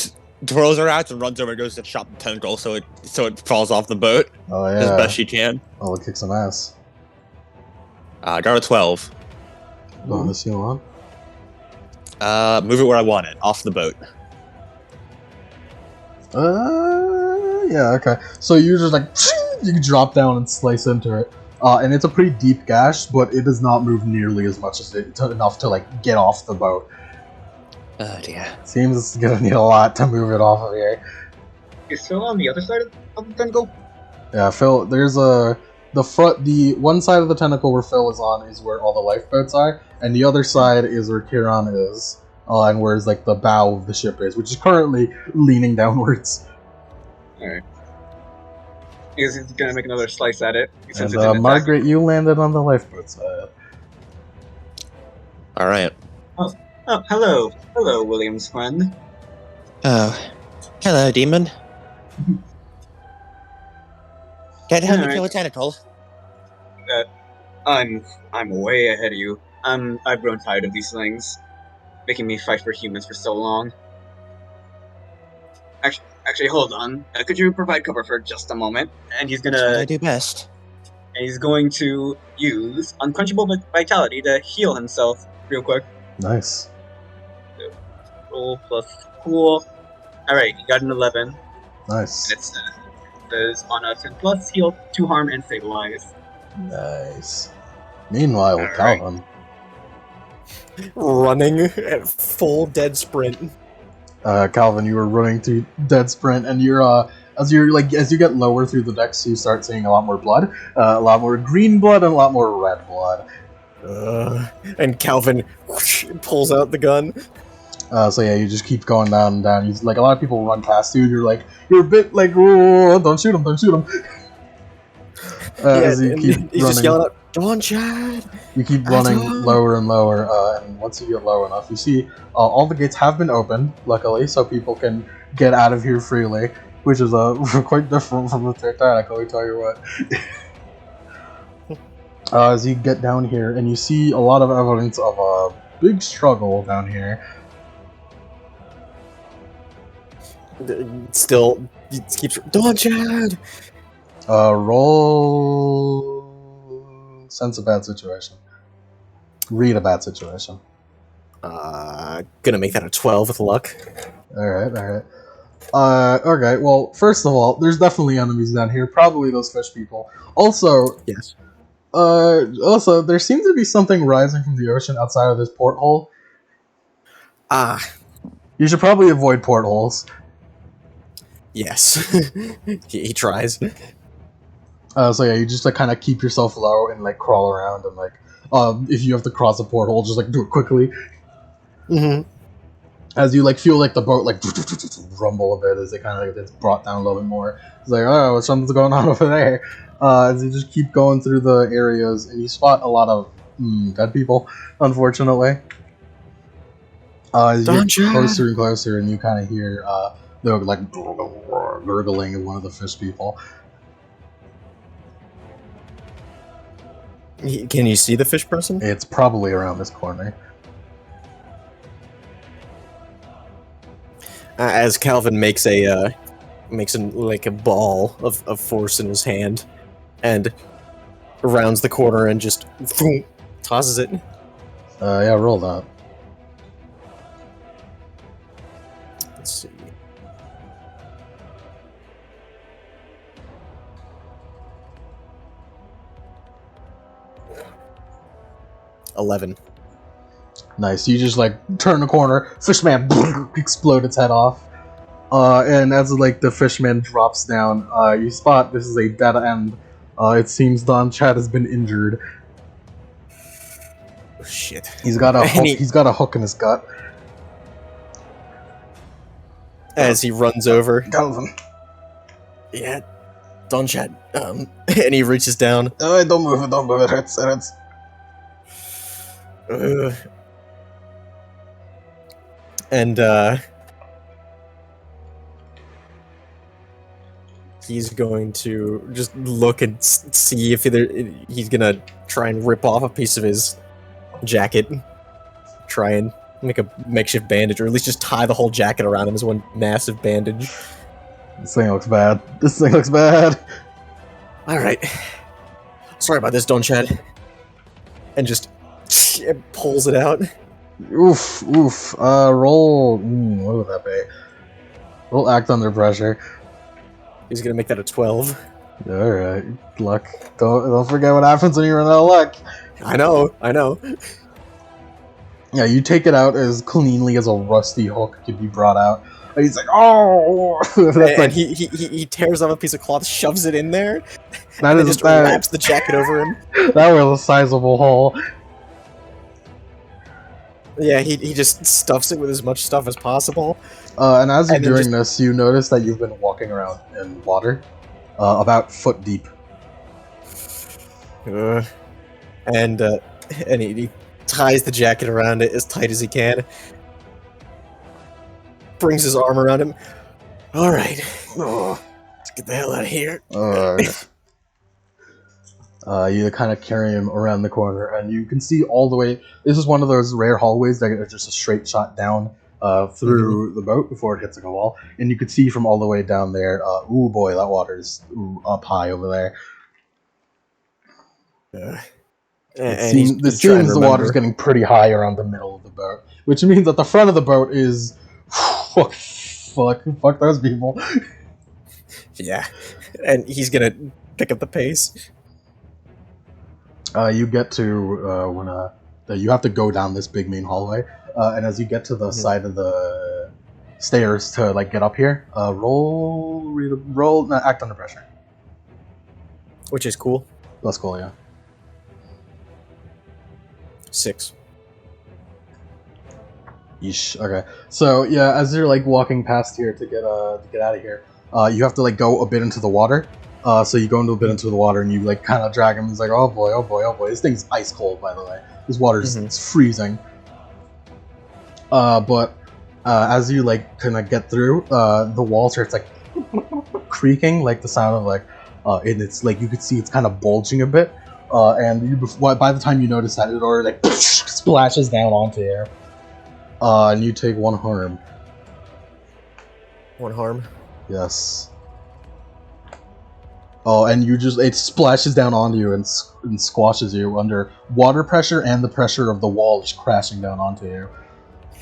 twirls her out and runs over and goes to chop the tentacle so it falls off the boat Oh as yeah. best she can. Oh, it kicks some ass. Got a 12. Bonus you on? Move it where I want it, off the boat. Yeah, okay. So you just like you drop down and slice into it, and it's a pretty deep gash, but it does not move nearly as much as enough to like get off the boat. Oh dear. Seems it's gonna need a lot to move it off of here. You're still on the other side of the tentacle? Yeah, Phil. There's a the one side of the tentacle where Phil is on is where all the lifeboats are, and the other side is where Kieran is, and where's like the bow of the ship is, which is currently leaning downwards. Alright. He's gonna make another slice at it. Since And it didn't Margaret, you landed on the lifeboat side. All right. Oh, hello. Hello, William's friend. Oh, hello, demon. Can't help me kill a tentacle. I'm way ahead of you. I've grown tired of these things. Making me fight for humans for so long. Actually, hold on. Could you provide cover for just a moment? And he's That's what gonna... I do best. And he's going to use Unquenchable Vitality to heal himself real quick. Nice. Roll plus cool. Alright, you got an 11. Nice. And it says on a 10 plus, heal 2 harm and stabilize. Nice. Meanwhile, Alright. Calvin. Running at full dead sprint. Calvin, you were running to dead sprint, and you're as you get lower through the decks, you start seeing a lot more blood, a lot more green blood, and a lot more red blood. And Calvin whoosh, pulls out the gun. So yeah, you just keep going down and down. Like a lot of people run past you. You're a bit like, oh, don't shoot him, don't shoot him. As you keep he's running, just yelling out, "Don Chad!" you keep running lower and lower, and once you get low enough, you see all the gates have been opened, luckily, so people can get out of here freely, which is quite different from the Titanic, let me tell you what. As you get down here, and you see a lot of evidence of a big struggle down here. Still, he keeps Don Chad. Roll sense a bad situation. Read a bad situation. Gonna make that a 12 with luck. Alright. Okay, well, first of all, there's definitely enemies down here, probably those fish people. Also, Yes. there seems to be something rising from the ocean outside of this porthole. You should probably avoid portholes. Yes. he tries. So yeah, you just like kind of keep yourself low and like crawl around and like, if you have to cross a porthole, just like do it quickly. Mm-hmm. As you like feel like the boat like rumble a bit as it kind of like gets brought down a little bit more. It's like, oh, something's going on over there. As you just keep going through the areas and you spot a lot of dead people, unfortunately. As you get closer and closer, and you kind of hear the like gurgling of one of the fish people. Can you see the fish person? It's probably around this corner. As Calvin makes a ball of force in his hand, and rounds the corner and just tosses it. Yeah, roll that. Let's see. $11. Nice. You just like turn the corner, fishman explode its head off. And as like the fishman drops down, you spot this is a dead end. It seems Don Chad has been injured. Oh, shit. He's got a hook, he's got a hook in his gut. As he runs over. Calvin. Yeah, Don Chad. And he reaches down. Oh, don't move it, it hurts, it hurts. And he's going to just look and see if he's gonna try and rip off a piece of his jacket, try and make a makeshift bandage, or at least just tie the whole jacket around him as one massive bandage. This thing looks bad. This thing looks bad. All right, sorry about this, Don Chad. And just pulls it out. Oof. Roll. What would that be? Roll act under pressure. He's gonna make that a 12. Alright. Luck. Don't forget what happens when you're in that luck. I know. Yeah, you take it out as cleanly as a rusty hook could be brought out. And he's like, oh! That's And like, he tears off a piece of cloth, shoves it in there, that and then is just wraps the jacket over him. that was a sizable hole. Yeah, he just stuffs it with as much stuff as possible. And as you're And then doing this, you notice that you've been walking around in water, about foot deep. And he ties the jacket around it as tight as he can. Brings his arm around him. All right, let's get the hell out of here. You kind of carry him around the corner, and you can see all the way. This is one of those rare hallways that are just a straight shot down through the boat before it hits like a wall, and you could see from all the way down there. Ooh boy, that water's up high over there. It seems the water's getting pretty high around the middle of the boat, which means that the front of the boat is fuck those people. Yeah, and he's gonna pick up the pace. You get to when you have to go down this big main hallway, and as you get to the side of the stairs to like get up here, act under pressure. Which is cool. That's cool, yeah. 6. Yeesh. Okay. So yeah, as you're like walking past here to get out of here, you have to like go a bit into the water. So you go into a bit into the water and you like kind of drag him. He's like, oh boy, oh boy, oh boy. This thing's ice cold, by the way. This water's it's freezing. But as you like kind of get through, the wall starts like creaking, like the sound of like, and it's like you could see it's kind of bulging a bit. And by the time you notice that, it already like splashes down onto you. And you take 1 harm. 1 harm. Yes. Oh, and it splashes down onto you and squashes you under water pressure and the pressure of the wall just crashing down onto you.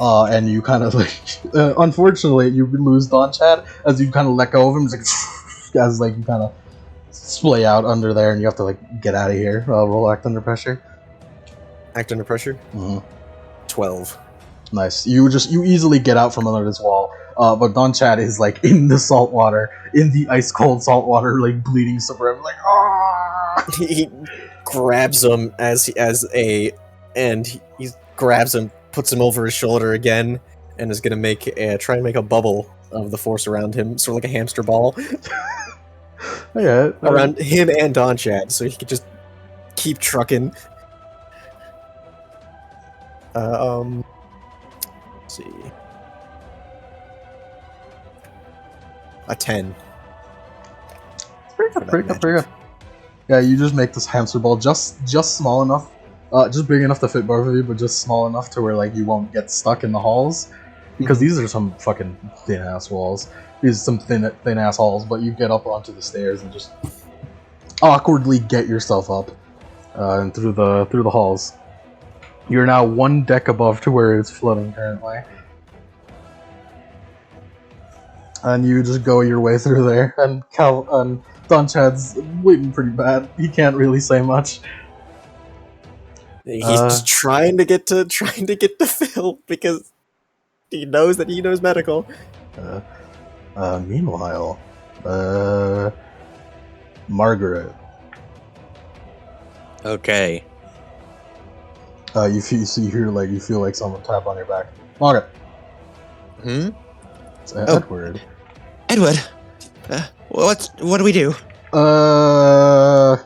And you kind of like, unfortunately, you lose Don Chad as you kind of let go of him. It's like, as like you kind of splay out under there, and you have to like get out of here. Roll act under pressure. Act under pressure. 12. Nice. You easily get out from under this wall. But Don Chad is like in the salt water, in the ice cold salt water, like bleeding somewhere. Like, ah! He grabs him and he grabs him, puts him over his shoulder again, and is gonna try and make a bubble of the force around him, sort of like a hamster ball. Yeah, around him and Don Chad, so he could just keep trucking. Let's see. A 10. Pretty good. Yeah, you just make this hamster ball just small enough, just big enough to fit both of you, but just small enough to where like you won't get stuck in the halls, because these are some fucking thin ass walls. These are some thin ass halls, but you get up onto the stairs and just awkwardly get yourself up and through the halls. You're now 1 deck above to where it's floating currently. And you just go your way through there, and Don Chad's bleeding pretty bad. He can't really say much. He's just trying to get to Phil because he knows medical. Meanwhile, Margaret. Okay. You feel like someone tap on your back. Margaret. It's Edward. Edward. What do we do? Well,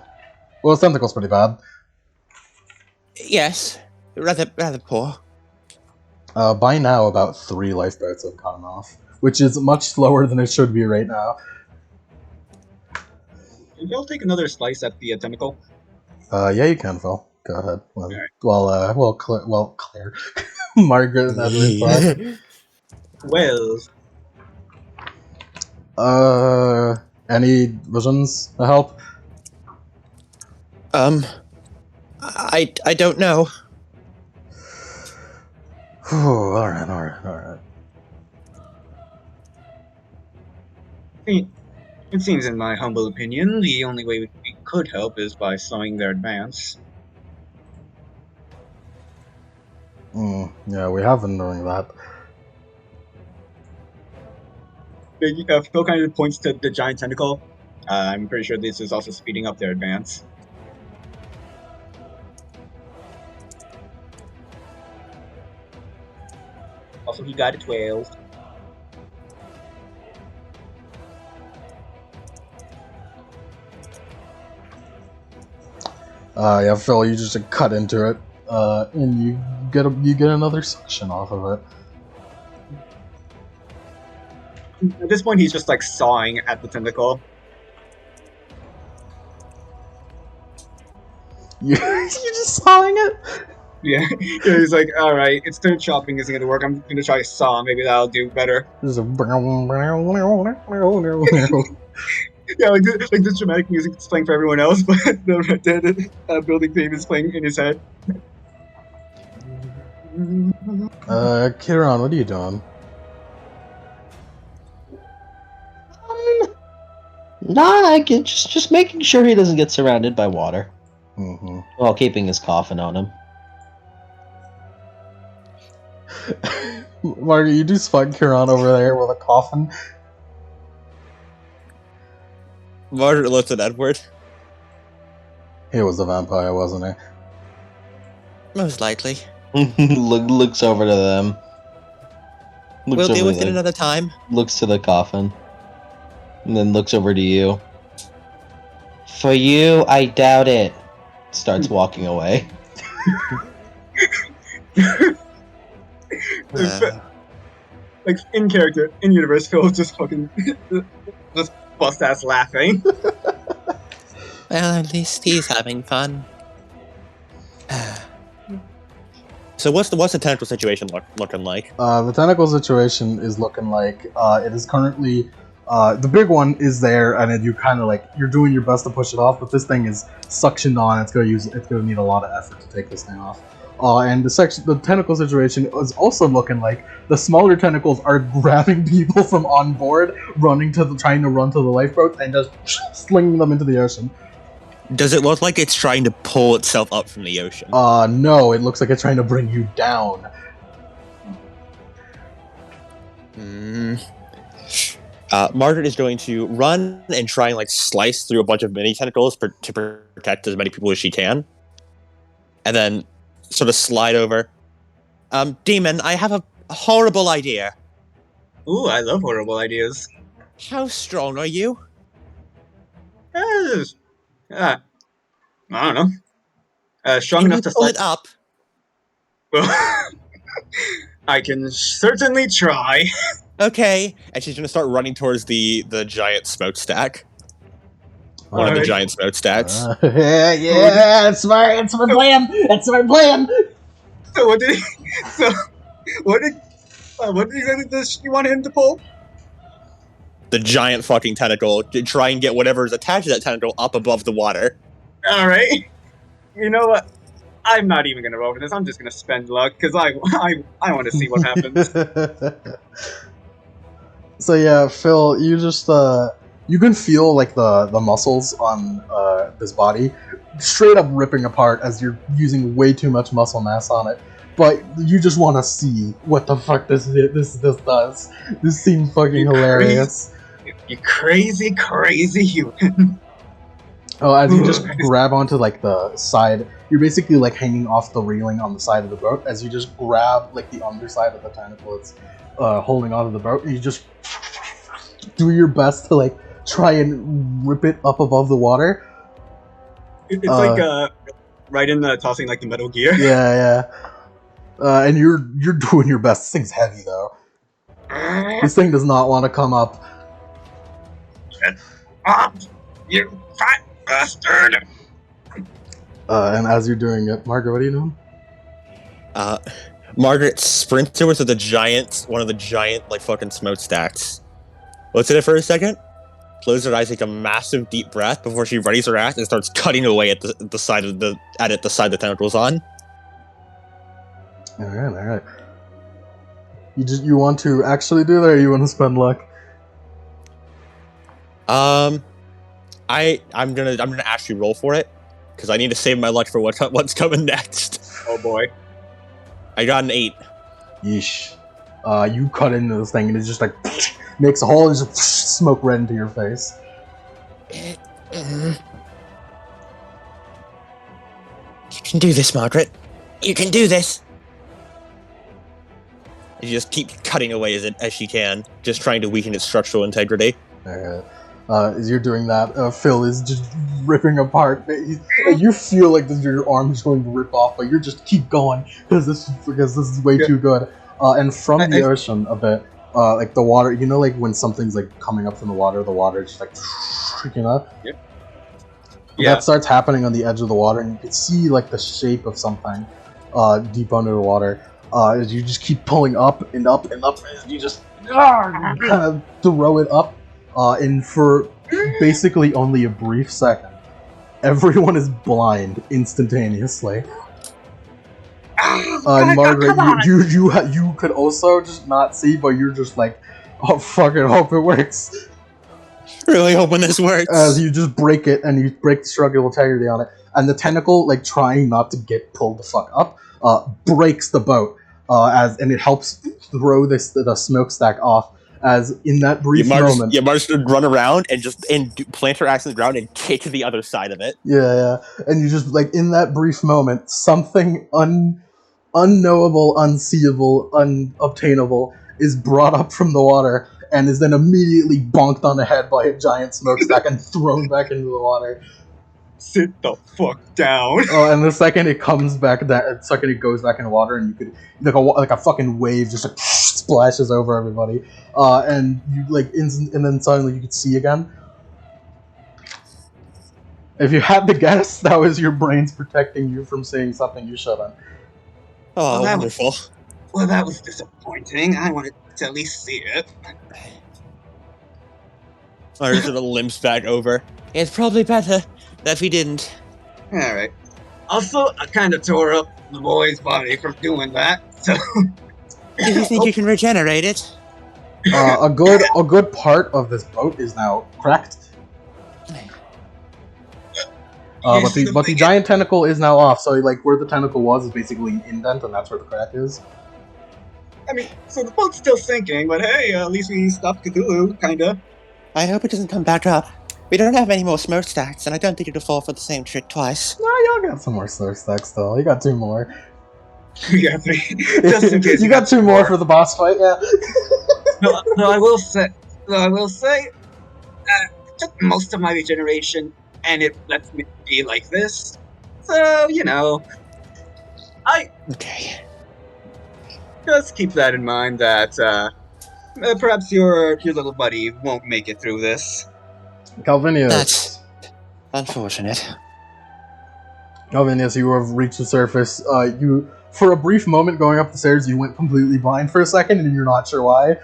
his tentacle's pretty bad. Yes. Rather poor. By now, about 3 lifeboats have gone off, which is much slower than it should be right now. Can y'all take another slice at the tentacle? Yeah, you can, Phil. Go ahead. Right. Claire. Margaret and Edward. Well, any visions to help? I don't know. Alright. it seems, in my humble opinion, the only way we could help is by slowing their advance. Yeah, we have been doing that. Phil kind of points to the giant tentacle. I'm pretty sure this is also speeding up their advance. Also, he got a 12. Yeah, Phil, you just cut into it, and you get another suction off of it. At this point, he's just like sawing at the tentacle. You just sawing it? Yeah, he's like, all right, it's still chopping isn't gonna work. I'm gonna try saw. Maybe that'll do better. There's a Yeah, like this dramatic music is playing for everyone else, but the Red Dead building theme is playing in his head. Kieran, what are you doing? Nah, just making sure he doesn't get surrounded by water Mm-hmm. while keeping his coffin on him. Margaret, you do spot Kieran over there with a coffin. Margaret looks at Edward. He was a vampire, wasn't he? Most likely. Looks over to them. We'll deal with it another time. Looks to the coffin. And then looks over to you. For you, I doubt it. Starts walking away. Like in character, in universe, Phil's just fucking just bust ass laughing. Well, at least he's having fun. So what's the tentacle situation looking like? The tentacle situation is looking like it is currently the big one is there, and then you kind of like you're doing your best to push it off, but this thing is suctioned on. It's gonna need a lot of effort to take this thing off. And the tentacle situation is also looking like the smaller tentacles are grabbing people from on board, trying to run to the lifeboat, and just slinging them into the ocean. Does it look like it's trying to pull itself up from the ocean? No, it looks like it's trying to bring you down. Margaret is going to run and try and like slice through a bunch of mini tentacles to protect as many people as she can, and then sort of slide over. Demon, I have a horrible idea. Ooh, I love horrible ideas. How strong are you? I don't know. Strong Can enough you to pull slide. it up? Well, I can certainly try. Okay, and she's gonna start running towards the giant smokestack. One of the Alright. giant smokestacks. Yeah, it's my plan. That's my plan. So what did what exactly does she want him to pull? The giant fucking tentacle to try and get whatever's attached to that tentacle up above the water. All right. You know what? I'm not even gonna roll for this. I'm just gonna spend luck because I want to see what happens. So yeah, Phil, you just you can feel like the muscles on this body straight up ripping apart as you're using way too much muscle mass on it. But you just want to see what the fuck this does. This seems fucking hilarious. You crazy human. Oh, as you just grab onto like the side, you're basically like hanging off the railing on the side of the boat. As you just grab like the underside of the tentacle it's holding onto the boat, and you just do your best to like try and rip it up above the water. It's like right in the tossing like the Metal Gear. Yeah. And you're doing your best. This thing's heavy though. This thing does not want to come up. Get up, you fat bastard! And as you're doing it, Margaret, what are you doing? Margaret sprints towards one of the giant like fucking smokestacks. Looks at it for a second, closes her eyes, take a massive deep breath before she readies her axe and starts cutting away at the side of the tentacles on. All right. You want to actually do that, or you want to spend luck? I'm gonna actually roll for it because I need to save my luck for what's coming next. Oh boy. I got an 8. Yeesh. You cut into this thing, and it's just like makes a hole and just smoke right into your face. You can do this, Margaret. You can do this. And she just keeps cutting away as she can, just trying to weaken its structural integrity. As you're doing that, Phil is just ripping apart. You feel like your arm is going to rip off, but you're just keep going because this is way too good. And from the ocean a bit, like the water, you know, like when something's like coming up from the water is just like, you know. Yeah. That starts happening on the edge of the water, and you can see like the shape of something deep under the water. As you just keep pulling up and up and up, and you just kind of throw it up. And for basically only a brief second, everyone is blind instantaneously. And Margaret, you could also just not see, but you're just like, oh fucking hope it works. Really hoping this works. As you just break it, and you break the structural integrity on it, and the tentacle, like trying not to get pulled the fuck up, breaks the boat, and it helps throw the smokestack off. As in that brief moment, Marge should run around and plant her axe in the ground and kick the other side of it. Yeah, and you just like in that brief moment, something unknowable, unseeable, unobtainable is brought up from the water and is then immediately bonked on the head by a giant smokestack and thrown back into the water. Sit the fuck down. And the second it comes back, the second it goes back in the water, and you could like a fucking wave just like splashes over everybody, and you like and then suddenly you could see again. If you had to guess, that was your brains protecting you from seeing something you shouldn't. Oh, wonderful. Well, that was disappointing. I wanted to at least see it. Marge sort of limps back over. It's probably better that we didn't. Alright. Also, I kind of tore up the boy's body from doing that, so... Do you think you can regenerate it? A good part of this boat is now cracked. But the giant tentacle is now off, so like where the tentacle was is basically an indent, and that's where the crack is. I mean, so the boat's still sinking, but hey, at least we stopped Cthulhu, kinda. I hope it doesn't come back up. We don't have any more smokestacks, and I don't think it'll fall for the same trick twice. No, y'all got some more smokestacks still. You got 2 more. We got 3. Just in case you got 2 more for the boss fight, yeah. No, I will say, it took most of my regeneration, and it lets me be like this. So, you know, Okay. Just keep that in mind that perhaps your little buddy won't make it through this. Calvinius. That's unfortunate. Calvinius, you have reached the surface. You, for a brief moment going up the stairs, you went completely blind for a second, and you're not sure why.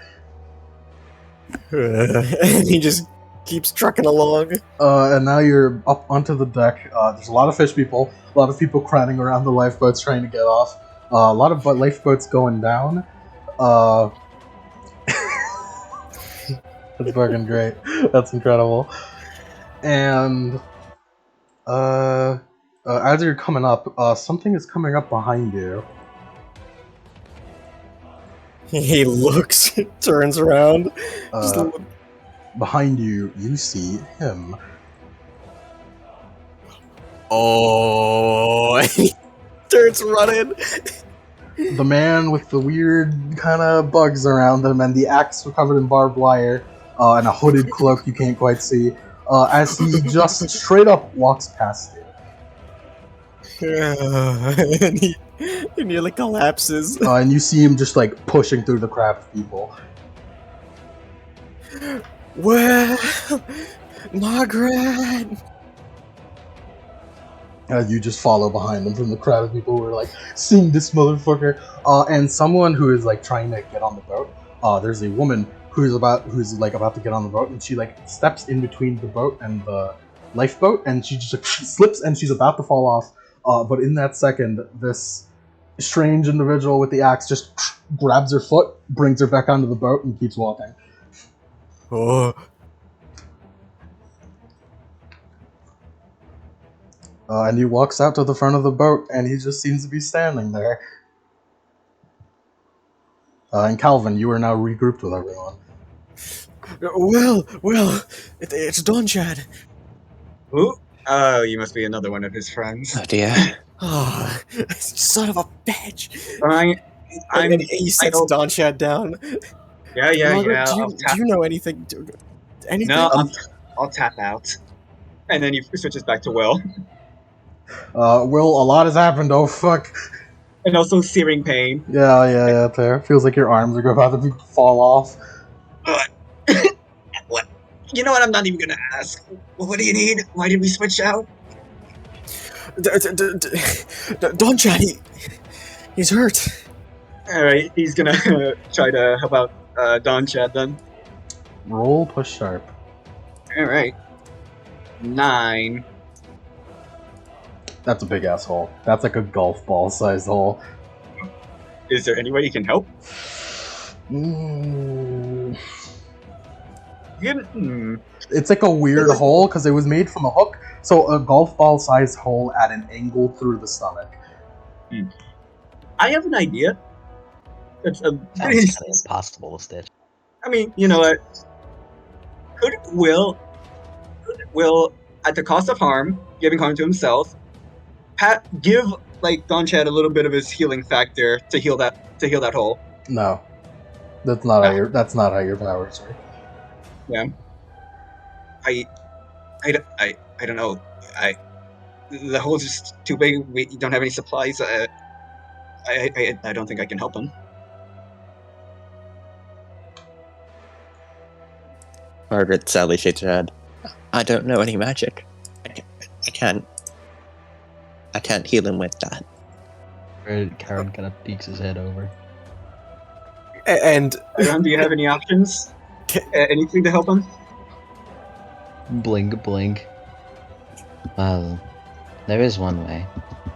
And he just keeps trucking along. And now you're up onto the deck. There's a lot of fish people, a lot of people crowding around the lifeboats trying to get off. A lot of lifeboats going down. That's fucking great. That's incredible. And as you're coming up, something is coming up behind you. He looks, turns around. Behind you, you see him. Oh, and he starts running. The man with the weird kind of bugs around him and the axe covered in barbed wire and a hooded cloak you can't quite see as he just straight up walks past you. And he nearly collapses. And you see him just like pushing through the crowd of people. Well, Margaret. You just follow behind him from the crowd of people who are like, seeing this motherfucker. And someone who is like trying to get on the boat. There's a woman who's about to get on the boat, and she like steps in between the boat and the lifeboat, and she just like, slips, and she's about to fall off. But in that second, this strange individual with the axe just grabs her foot, brings her back onto the boat, and keeps walking. Oh. And he walks out to the front of the boat, and he just seems to be standing there. And Calvin, you are now regrouped with everyone. Well, it's Don Chad. Who? Oh, you must be another one of his friends. Oh dear. Oh, son of a bitch! I'm. And he sets don't- Don Chad down. Margaret, Yeah. do I'll tap. you know anything? Anything? No, I'll tap out. And then he switches back to Will. Will, a lot has happened. Oh fuck. And also searing pain. Yeah. There feels like your arms are about to fall off. What? You know what? I'm not even gonna ask. What do you need? Why did we switch out? Don Chad, he's hurt. Alright, he's gonna try to help out Don Chad then. Roll push sharp. Alright. 9. That's a big ass hole. That's like a golf ball sized hole. Is there any way you can help? It's like a weird hole because it was made from a hook, so a golf ball sized hole at an angle through the stomach. I have an idea. It's a Sounds kind of impossible to stitch. I mean, you know what? Could Will, at the cost of harm, giving harm to himself, give like Don Chad a little bit of his healing factor to heal that hole? No, that's not how your powers work. Yeah. I don't know. The hole's just too big. We don't have any supplies. I don't think I can help him. Margaret sadly shakes her head. I don't know any magic. I can't heal him with that. Karen kind of peeks his head over. And Do you have any options? Anything to help him? Blink. Well, there is one way.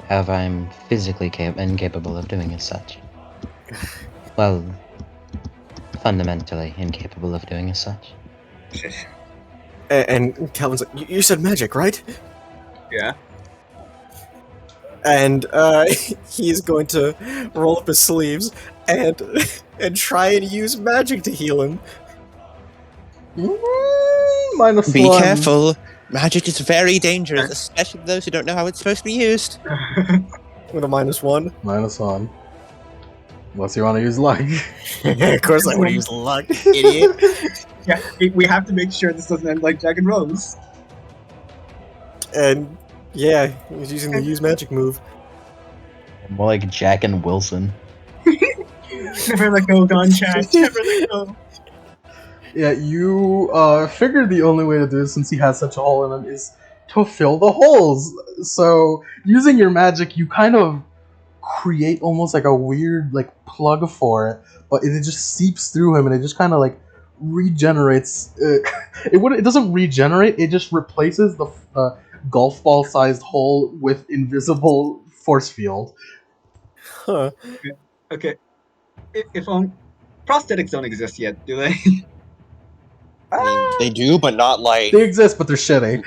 However, I'm physically incapable of doing as such. Well, fundamentally incapable of doing as such. And Calvin's like, you said magic, right? Yeah. And he's going to roll up his sleeves and try and use magic to heal him. -1. Be careful. Magic is very dangerous, especially for those who don't know how it's supposed to be used. With a -1. -1. Unless you want to use luck. Of course I want to use luck, idiot. Yeah, we have to make sure this doesn't end like Jack and Rose. And yeah, he's using the use magic move. More like Jack and Wilson. Never let go, Don Chad. Never let go. Yeah, you figured the only way to do this, since he has such a hole in him, is to fill the holes. So, using your magic, you kind of create almost like a weird like plug for it, but it just seeps through him, and it just kind of like regenerates. It doesn't regenerate. It just replaces the golf ball sized hole with invisible force field. Huh. Okay. If prosthetics don't exist yet, do they? I mean, they do, but not like... They exist, but they're shitty.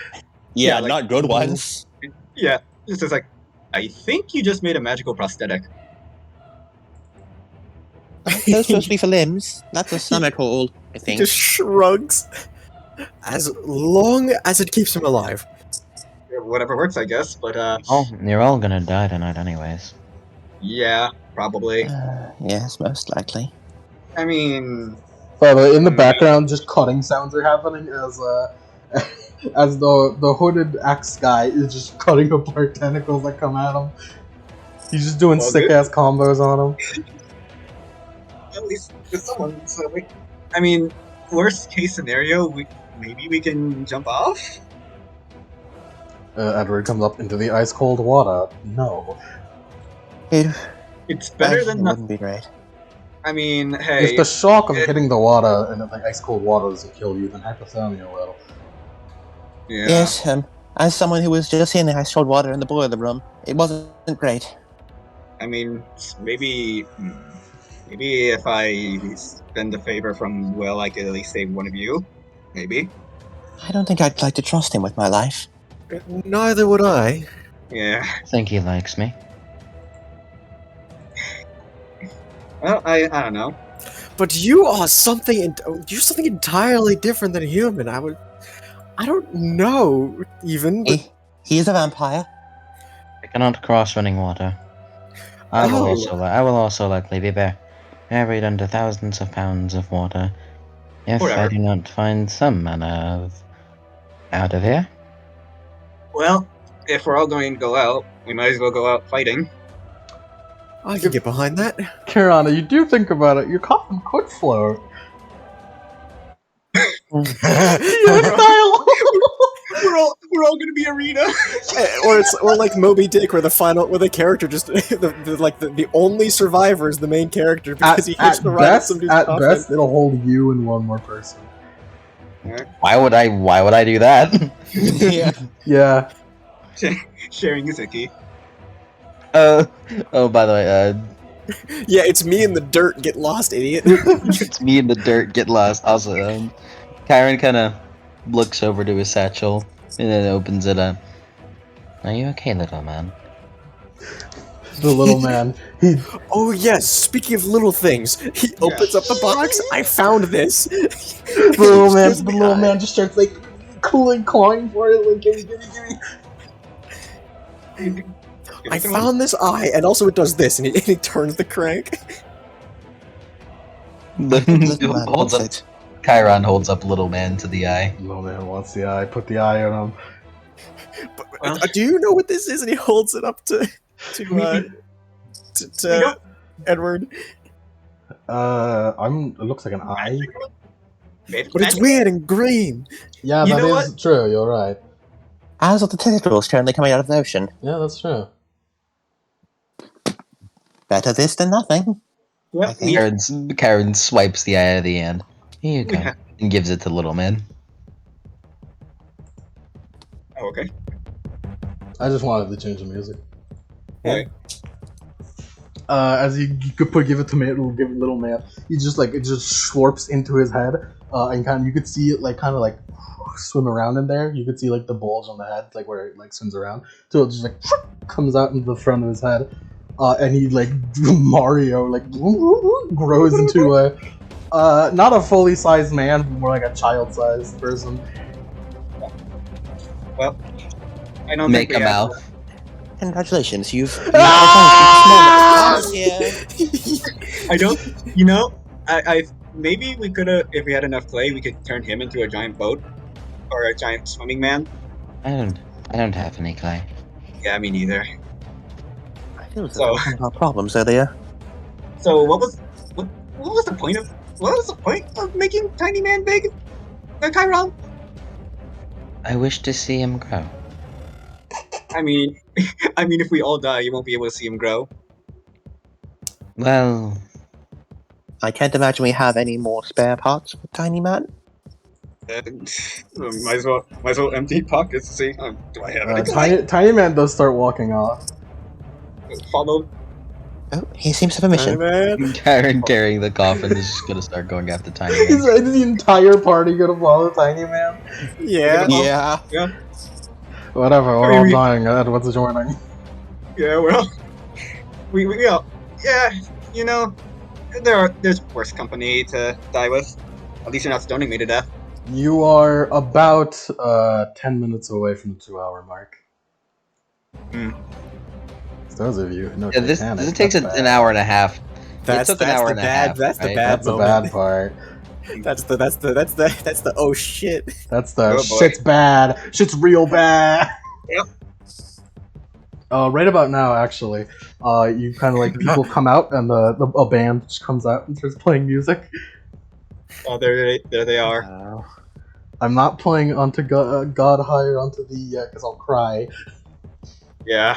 Yeah, like- not good ones. Yeah. It's just like, I think you just made a magical prosthetic. Those supposed to be for limbs. That's a stomach hole, I He think. just shrugs. As long as it keeps him alive. Whatever works, I guess. But Oh, you're all gonna die tonight anyways. yeah, probably. Yes, most likely. I mean, By the way, in the background, just cutting sounds are happening as the hooded axe guy is just cutting apart tentacles that come at him. He's just doing Well, sick ass combos on him. at least there's someone. So I mean, worst case scenario, maybe we can jump off. Edward comes up into the ice cold water. No. It's better than nothing. Wouldn't be great. I mean, hey. If the shock of hitting the water and the ice cold water doesn't kill you, then hypothermia will. Yeah. Yes, as someone who was just in the ice cold water in the boiler room, it wasn't great. I mean, maybe if I spend a favor from Will, I could at least save one of you. Maybe. I don't think I'd like to trust him with my life. Neither would I. Yeah. I think he likes me. Well, I don't know. But you are something. You're something entirely different than human. I don't know even. But He is a vampire. I cannot cross running water. I will also likely be buried under thousands of pounds of water if I Whatever. do not find some manner of out of here. Well, if we're all going to go out, we might as well go out fighting. I can get behind that. Kirana, you do think about it. Your coffin could float. We're all gonna be Arena. or like Moby Dick, where the character just the only survivor is the main character because he hitched the ride at some dude's At coffin. best, it'll hold you and one more person. Why would I do that? Yeah. Yeah. Sharing is icky. Oh, by the way, Yeah, it's me in the dirt. Get lost, idiot. it's me in the dirt, get lost. Also, Kyron kind of looks over to his satchel and then opens it up. Are you okay, little man? The little man. He Oh yes, speaking of little things, he opens up the box. I found this. the little man just starts like clawing for it, like gimme. I found this eye, and also it does this, and he turns the crank. holds up, Chiron holds up little man to the eye. Little man wants the eye. Put the eye on him. But, do you know what this is? And he holds it up to Edward. It looks like an eye. But it's weird and green. Yeah, You that know is true. You're right. As are the tentacles currently coming out of the ocean. Yeah, that's true. Better this than nothing. Well, I think. Karen swipes the eye out of the hand. Here you go. And gives it to little man. Oh, okay. I just wanted to change the music. Okay. As you could give it to little man, he just it just slurps into his head, and you could see it kind of swim around in there. You could see the bulge on the head, where it swims around. So it just comes out into the front of his head, and he Mario grows into a not a fully sized man, but more like a child-sized person. Well, I don't Make think a we have- mouth. Congratulations, you've Ah! yeah. I don't. I maybe we could have, if we had enough clay, we could turn him into a giant boat or a giant swimming man. I don't have any clay. Yeah, me neither. I feel as So- though there are problems earlier. So what was the point of making Tiny Man big? Chiron? I wish to see him grow. I mean, if we all die, you won't be able to see him grow. Well, I can't imagine we have any more spare parts for Tiny Man. Might as well empty pockets to see. Do I have any? Tiny man does start walking off. Follow. Oh, he seems to have a mission. Man. Karen carrying the coffin is just gonna start going after Tiny Is Man. the entire party gonna follow Tiny Man? Yeah. Yeah. Whatever, we're I mean, all we- dying. Edward's joining. Yeah, well, we all, yeah, there's worse company to die with. At least you're not stoning me to death. You are about 10 minutes away from the 2-hour mark. Hmm. Those of you who know Yeah, this Titanic, takes that's an bad. hour and a half. That's took an hour and a half, That's the right? bad That's the moment. bad part. That's the oh shit. That's the Oh, boy. shit's bad. Shit's real bad. Yep. Right about now, actually, you kind of people come out and a band just comes out and starts playing music. Oh, there they are. I'm not playing onto God Higher onto the because I'll cry. Yeah.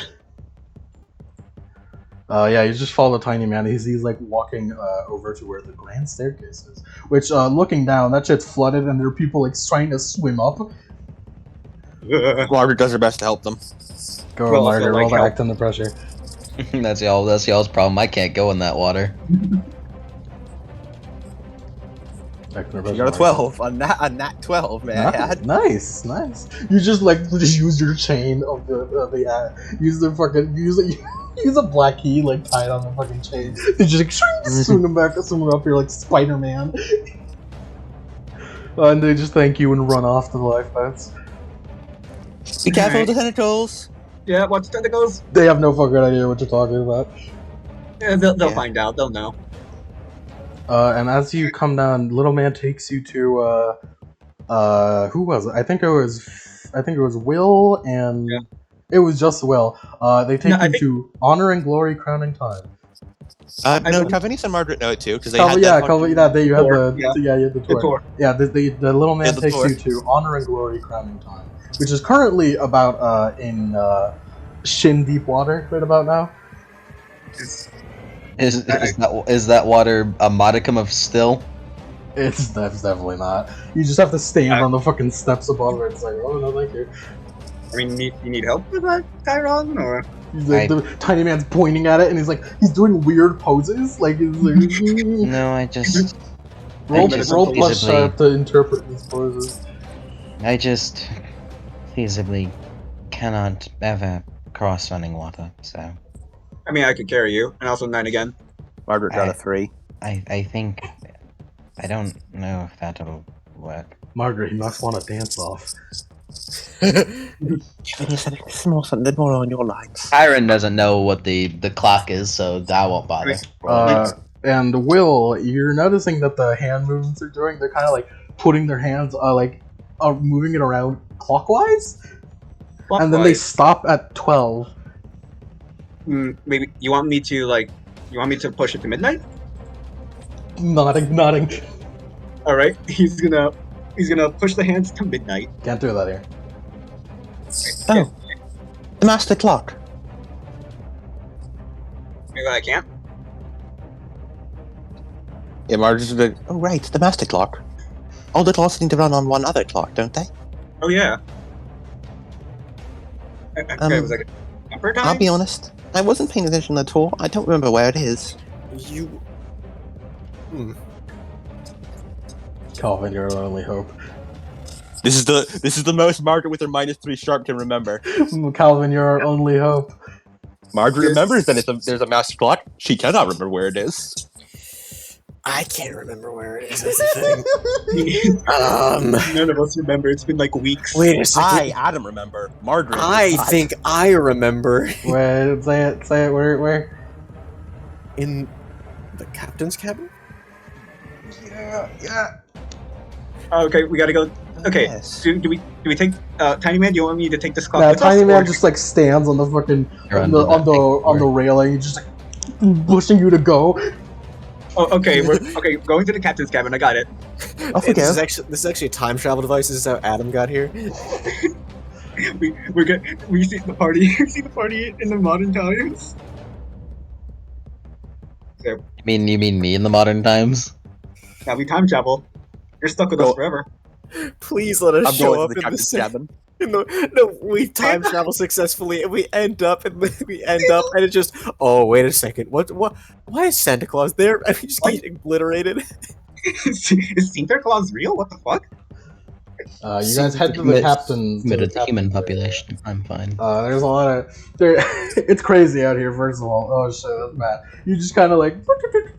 Yeah, you just follow Tiny Man. He's walking over to where the grand staircase is. Which, looking down, that shit's flooded, and there are people trying to swim up. Margaret does her best to help them. Go, Well, Margaret, also, roll to help. act under pressure. That's y'all's problem. I can't go in that water. Act under You pressure, got a 12. A nat 12, man. Nice. You just use your chain of the use the Use a black key like tied on the fucking chain. They just like swing him back, swing him up here like Spider-Man. And they just thank you and run off to the lifeboats. Be careful with Alright. the tentacles. Yeah, watch the tentacles. They have no fucking idea what you're talking about. Yeah, they'll Yeah. find out. They'll know. And as you come down, little man takes you to who was it? I think it was Will and Yeah. it was just Will. They take No, I you think- to Honor and Glory Crowning Time. No, believe- Calvinius and Margaret know it too because they Calvin, had yeah, that. Calvin, yeah, you had tour, the yeah. you had the The tour. tour. Yeah, the little man Yeah, the takes tour. you to Honor and Glory Crowning Time, which is currently about in shin deep water right about now. It's- Is that water a modicum of still? That's definitely not. You just have to stand on the fucking steps above it. It's like, oh no, thank you. I mean, you need help with that, Tyron, or? He's like, the tiny man's pointing at it, and he's doing weird poses. Like, he's like No, I just roll just plus feasibly- sharp to interpret these poses. I just feasibly cannot ever cross running water. So I mean, I could carry you, and also 9 again. Margaret got a 3. I think I don't know if that'll work. Margaret, you must want to dance off. You said it's more something more on your lines. Tyron doesn't know what the clock is, so that won't bother. And Will, you're noticing that the hand movements they're doing, they're kind of like putting their hands, moving it around clockwise, and then they stop at 12. Maybe you want me to push it to midnight? Nodding. All right, he's gonna push the hands to midnight. Can't do that here. Oh, the master clock. Maybe I can't. Yeah, Margaret's like, Oh, right, the master clock. All the clocks need to run on one other clock, don't they? Oh yeah. Okay, was like upper time? I'll be honest. I wasn't paying attention at all. I don't remember where it is. You. Calvin, your only hope. this is the most Margaret with her -3 sharp can remember. Calvin, you're our only hope. Margaret Yes. remembers that there's a master clock. She cannot remember where it is. I can't remember where it is. That's the thing. None of us remember. It's been like weeks. Wait a second. Adam, remember. Margaret. I think I remember Wait, say it. Where? in the captain's cabin. Yeah. Okay, we gotta go. Okay, Yes. do we take Tiny Man? Do you want me to take this clock? Now, with Tiny us, Man or- just like stands on the fucking You're on the under that on the thing. railing, just like pushing you to go. Oh, okay, we're going to the captain's cabin. I got it. Off we Hey, go. this is actually a time travel device. This is how Adam got here. We see the party. We see the party in the modern times. You mean me in the modern times? Now we time travel. You're stuck with us forever. Please let us I'm show going up to the in the captain's same. cabin. No, we time travel successfully, and we end up, and it just. Oh, wait a second. What? Why is Santa Claus there? And we just get obliterated. Is Santa Claus real? What the fuck? You guys head to the captain's. Committed to human population. I'm fine. There's a lot of it's crazy out here. First of all, oh shit, that's bad. You just kind of like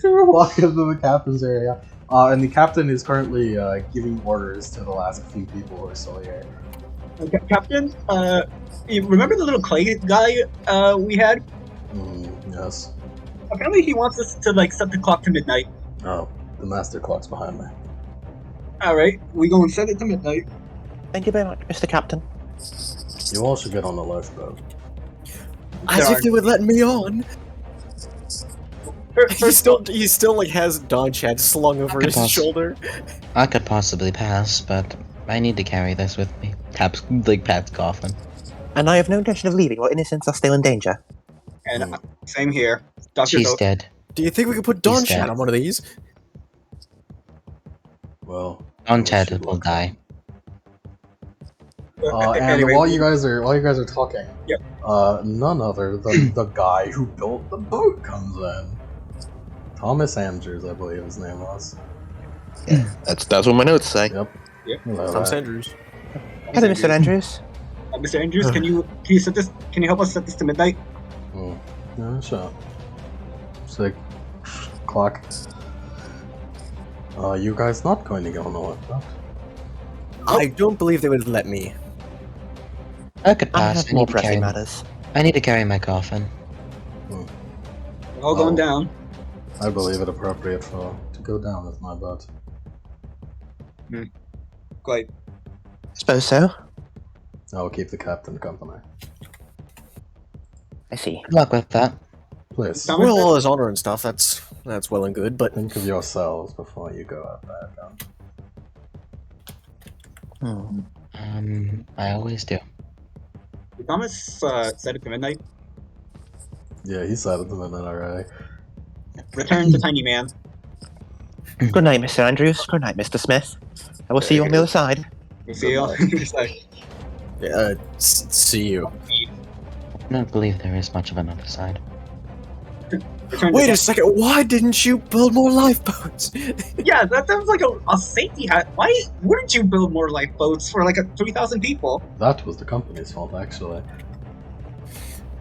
walk into the captain's area, and the captain is currently giving orders to the last few people who are still here. Captain, you remember the little clay guy we had? Yes. Apparently he wants us to like set the clock to midnight. Oh, the master clock's behind me. Alright, we go and set it to midnight. Thank you very much, Mr. Captain. You all should get on the lifeboat. As if they would let me on. He still like has Don Chad slung over his boss. shoulder. I could possibly pass, but I need to carry this with me. Pat's coffin. And I have no intention of leaving. Your innocents are still in danger. And same here. Dr. She's Oak. dead. Do you think we could put Don He's Chad dead. on one of these? Well, On wish Ted you will luck. die. And Anyway, while you guys are talking, Yep. none other than the guy who built the boat comes in. Thomas Andrews, I believe his name was. That's what my notes say. Yep. Yep. Hello, Thomas there. Andrews. Hello, Mr. Andrews. Mr. Andrews, can you help us set this to midnight? Yeah, sure. Sick. Clock. You guys not going to go on the what? I don't believe they would let me. I could I pass. have I more need to carry. pressing matters. I need to carry my coffin. We're all going down. I believe it appropriate to go down with my boat. Quite. Suppose so. I will keep the captain company. I see. Good luck with that. Please, Thomas? Well, all his honor and stuff, that's well and good, but think of yourselves before you go out there, John. I always do. Did Thomas set it to midnight? Yeah, he said it to midnight already. Return to Tiny Man. Good night, Mr. Andrews. Good night, Mr. Smith. I will see you on the other side. We'll see you on the other side. see you. I don't believe there is much of another side. Return Wait to a second, why didn't you build more lifeboats? Yeah, that sounds like a safety hat. Why wouldn't you build more lifeboats for like 3,000 people? That was the company's fault, actually.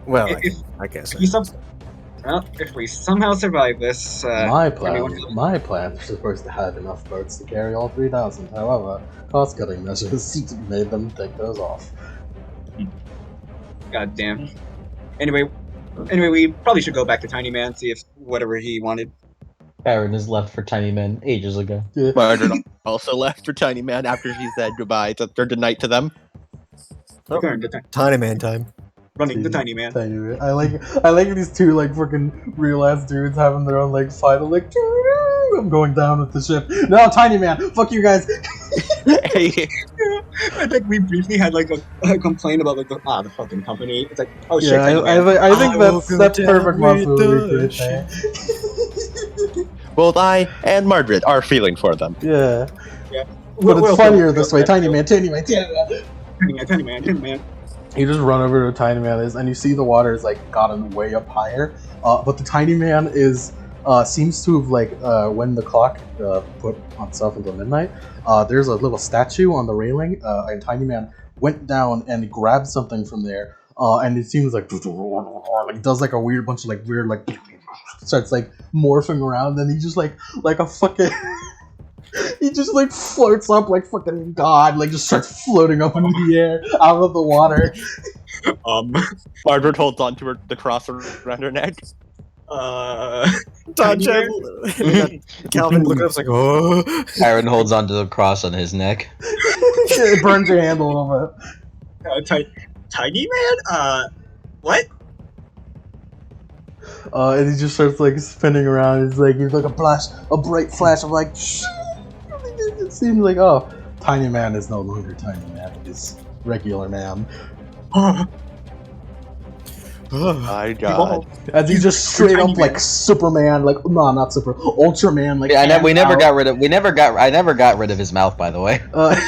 Well, If I guess. if we somehow survive this, My plan everyone- was supposed to have enough boats to carry all 3,000. However, cost-cutting measures made them take those off. God damn. Anyway, we probably should go back to Tiny Man, see if whatever he wanted. Aaron is left for Tiny Men ages ago. Yeah. Margaret also left for Tiny Man after she said goodbye or good night to them. Return to Tiny man time. running the Tiny Man. Tiny Man. I like these two like freaking real ass dudes having their own like final like. I'm going down with the ship. No, Tiny Man. Fuck you guys. I think we briefly had like a complaint about like the fucking company. It's like, oh shit, Yeah, Tiny Man. I think will that's go perfect down muscle with the right ship. there. Both I and Margaret are feeling for them. Yeah. We'll- But we'll- it's funnier we'll- this way. Tiny Man, Tiny Man, Tiny Man. Tiny Man. You just run over to Tiny Man is, and you see the water is like gotten way up higher. But the Tiny Man is seems to have like when the clock put on itself until midnight. There's a little statue on the railing, and Tiny Man went down and grabbed something from there. And it seems like does like a weird bunch of like weird like starts like morphing around. And he just like a fucking. He just like floats up like fucking god, like just starts floating up into the air out of the water. Margaret holds on to the cross around her neck. Todd Tiny Chen- Calvin looked up, like, oh. Aaron holds onto the cross on his neck. It burns your hand a little bit. Tiny Man? What? And he just starts like spinning around. It's like he's like a bright flash of like. It seems like Tiny Man is no longer Tiny Man. He's regular man. My God. As he just straight Tiny up like Man. Superman, like no, not Super, Ultraman, like. Yeah, we never out. got rid of. I never got rid of his mouth, by the way.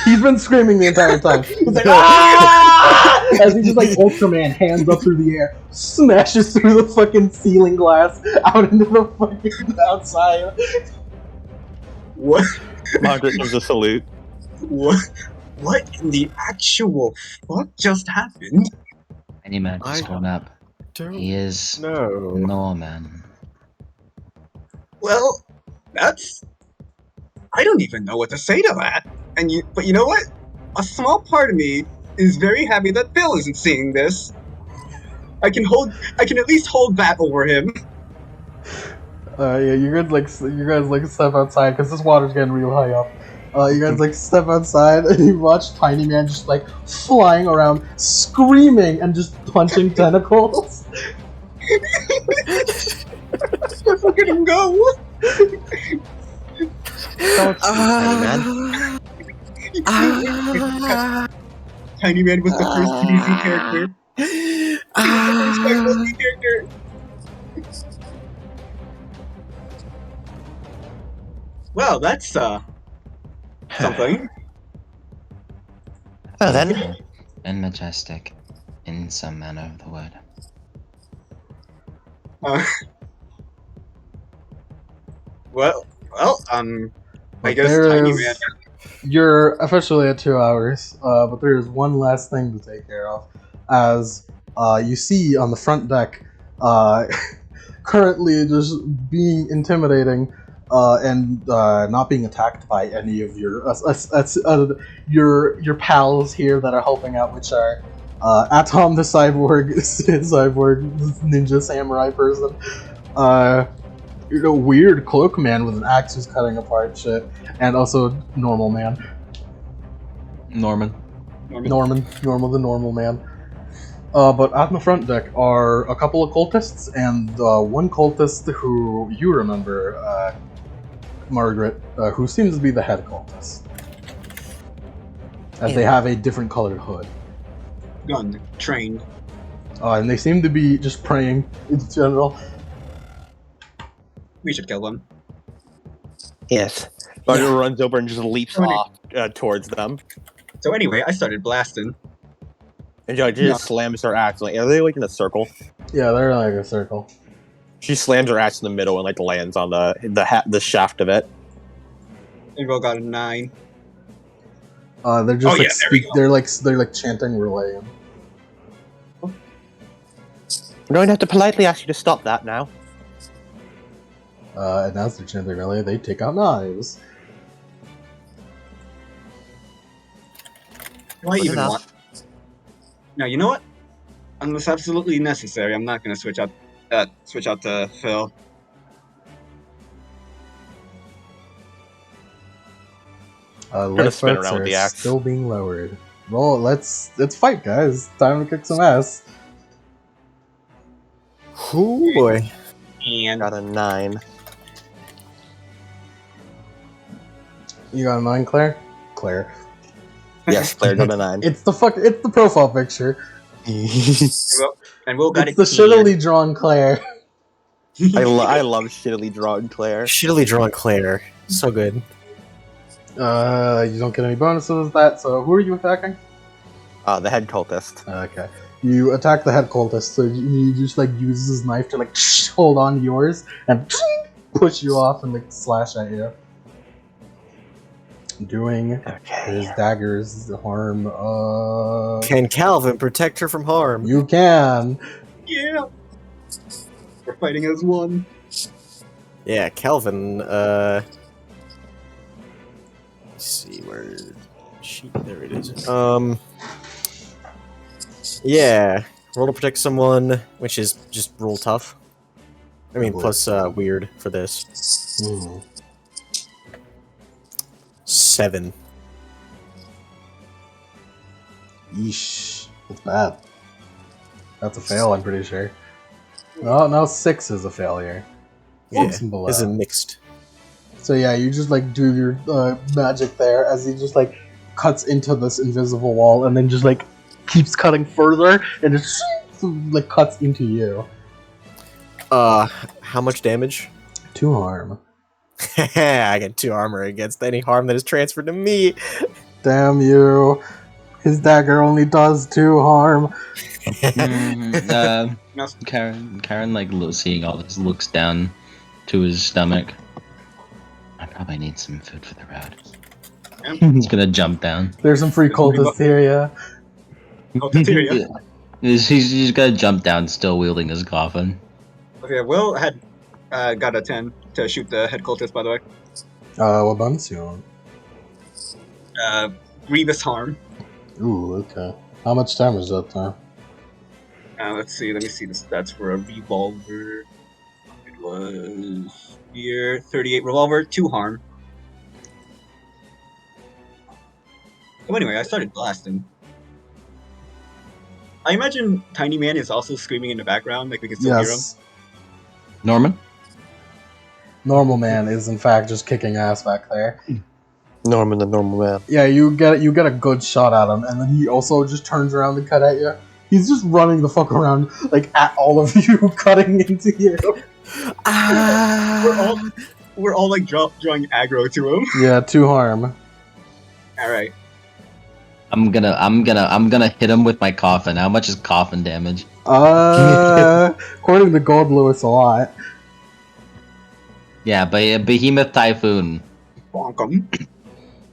He's been screaming the entire time. He's like, ah! As he just like Ultraman, hands up through the air, smashes through the fucking ceiling glass out into the fucking outside. What? Margaret gives a salute. What in the actual fuck just happened? Tiny Man just grown up. He is No. Norman. Well, that's... I don't even know what to say to that. But you know what? A small part of me is very happy that Bill isn't seeing this. I can at least hold that over him. Yeah, you guys like step outside because this water's getting real high up. You guys like step outside and you watch Tiny Man just like flying around, screaming and just punching tentacles. Look at him go! Tiny Man. Tiny Man was the first PvZ character. He was the first PvZ character. Well, that's something. Well then, And majestic, in some manner of the word. I guess Tiny Man. You're officially at 2 hours, but there is one last thing to take care of. As you see on the front deck, currently just being intimidating and not being attacked by any of your pals here that are helping out, which are Atom the cyborg, cyborg ninja samurai person, weird cloak man with an axe who's cutting apart shit, and also normal man. Norman. Norman the normal man. But on the front deck are a couple of cultists and one cultist who you remember, Margaret, who seems to be the head cultist, as they have a different colored hood. Gun, trained. And they seem to be just praying in general. We should kill them. Yes. Margaret runs over and just leaps How many- off towards them. So anyway, I started blasting. And she just slams her axe. Like, are they like in a circle? Yeah, they're like a circle. She slams her axe in the middle and like lands on the shaft of it. Invo got a 9. They're just Oh, yeah, there we go. they're like chanting Relayan. I'm going to have to politely ask you to stop that now. And as they're chanting Relayan, they take out knives. Do I even enough. want? Now you know what? Unless absolutely necessary, I'm not gonna switch out to Phil. Life spin threats around with are the axe. still being lowered. Well, let's fight, guys. Time to kick some ass. Oh boy. And Got a 9. You got a 9, Claire? Claire. Yes, Claire got a 9. It's the profile picture. and Will got It's the shittily drawn Claire. I love shittily drawn Claire. Shittily drawn Claire. So good. You don't get any bonuses with that, so who are you attacking? The head cultist. Okay. You attack the head cultist, so you just like use his knife to like hold on to yours and push you off and like slash at you. Doing his daggers harm. Can Calvin protect her from harm? You can. Yeah. We're fighting as one. Yeah, Calvin, let's see where there it is. Yeah. Roll to protect someone, which is just roll tough. I mean, plus weird for this. Hmm. 7. Yeesh. That's bad. That's a fail, I'm pretty sure. Oh, no, 6 is a failure. Yeah, Six and below. this is mixed. So yeah, you just like do your magic there as he just like cuts into this invisible wall and then just like keeps cutting further and just like cuts into you. How much damage? 2 harm. I get 2 armor against any harm that is transferred to me. Damn you. His dagger only does 2 harm. Karen, like seeing all this, looks down to his stomach. I probably need some food for the road. He's gonna jump down. There's some free cultists here, yeah. Cafeteria. He's gonna jump down, still wielding his coffin. Okay, Will had got a 10 to shoot the head cultist, by the way. What bonus you on? Grievous harm. Ooh, okay. How much damage is that time? Let's see, let me see the stats for a revolver. It was here, 38 revolver, 2 harm. So anyway, I started blasting. I imagine Tiny Man is also screaming in the background, like we can still hear him. Yes. Norman? Normal man is in fact just kicking ass back there. Norman, the normal man. Yeah, you get a good shot at him, and then he also just turns around and cut at you. He's just running the fuck around, like, at all of you, cutting into you. We're all like drawing aggro to him. Yeah, 2 harm. Alright. I'm gonna hit him with my coffin. How much is coffin damage? According to Gold Lewis, a lot. Yeah, but Behemoth Typhoon. Bonk 'em.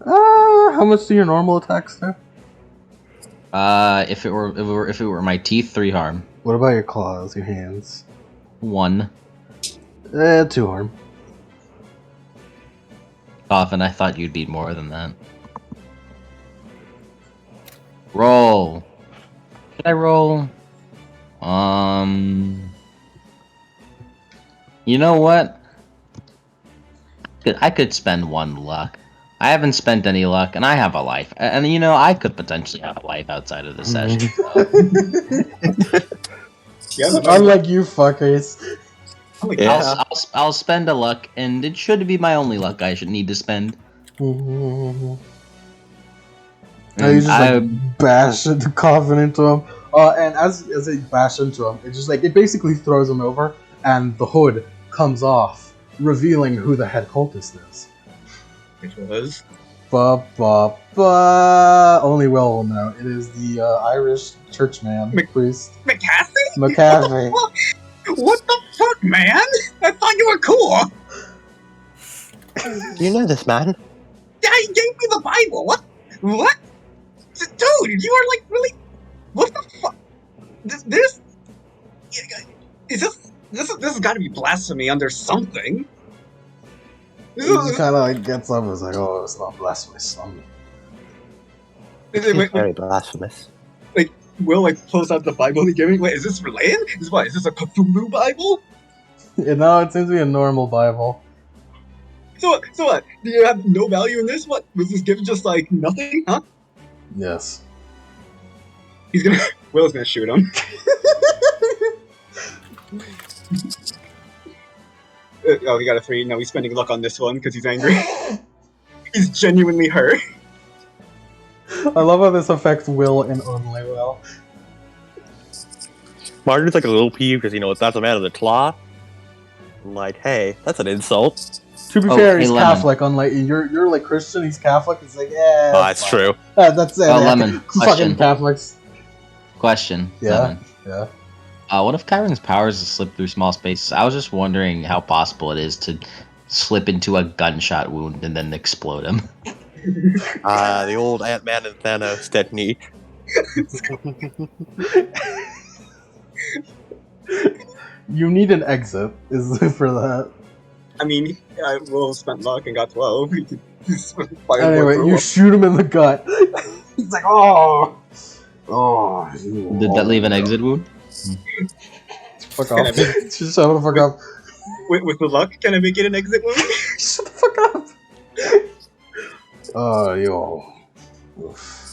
How much do your normal attacks do? If it were my teeth, 3 harm. What about your claws, your hands? 1. 2 harm. Coffin, I thought you'd be more than that. Roll. Should I roll? You know what? I could spend 1 luck. I haven't spent any luck, and I have a life. And you know, I could potentially have a life outside of this session. Yeah, no, Unlike you fuckers. I'm like, Yeah. I'll spend a luck, and it should be my only luck I should need to spend. You And just like bash the coffin into him. And as they bash into him, it just like it basically throws him over, and the hood comes off, revealing who the head cultist is. which was Only Will know. It is the Irish churchman priest McCaffrey? McCaffrey. What the fuck, man? I thought you were cool. Do you know this man? Yeah, he gave me the Bible. What? Dude, you are like really. What the fuck? This has got to be blasphemy under something. He just kind of like gets up and is like, "Oh, it's not blasphemous, son." Very blasphemous. Will like pulls out the Bible he gave me. Wait, is this related? Is this a Cthulhu Bible? No, it seems to be a normal Bible. So what? Do you have no value in this? What was this given? Just like nothing, huh? Yes. Will's gonna shoot him. Oh, he got a 3. No, he's spending luck on this one because he's angry. He's genuinely hurt. I love how this affects Will and only Will. Margaret's like a little peeved because, you know, that's a man of the cloth. I'm like, hey, that's an insult. To be Oh, fair, hey, he's Lemon. Catholic. Unlike you're like Christian, he's Catholic. It's like, yeah. Oh, that's true. That's it. Oh, yeah. Lemon, Fucking question. Catholics. Question. Yeah. Lemon. Yeah. What if Kyron's powers to slip through small spaces? I was just wondering how possible it is to slip into a gunshot wound and then explode him. The old Ant-Man and Thanos technique. You need an exit, is for that. I mean, Will spent luck and got 12. Anyway, you shoot him in the gut. He's like, oh. Did that leave an exit wound? Fuck off. Just shut the fuck up. With the luck, can I make it an exit wound? Shut the fuck up. Oh, yo. Oof.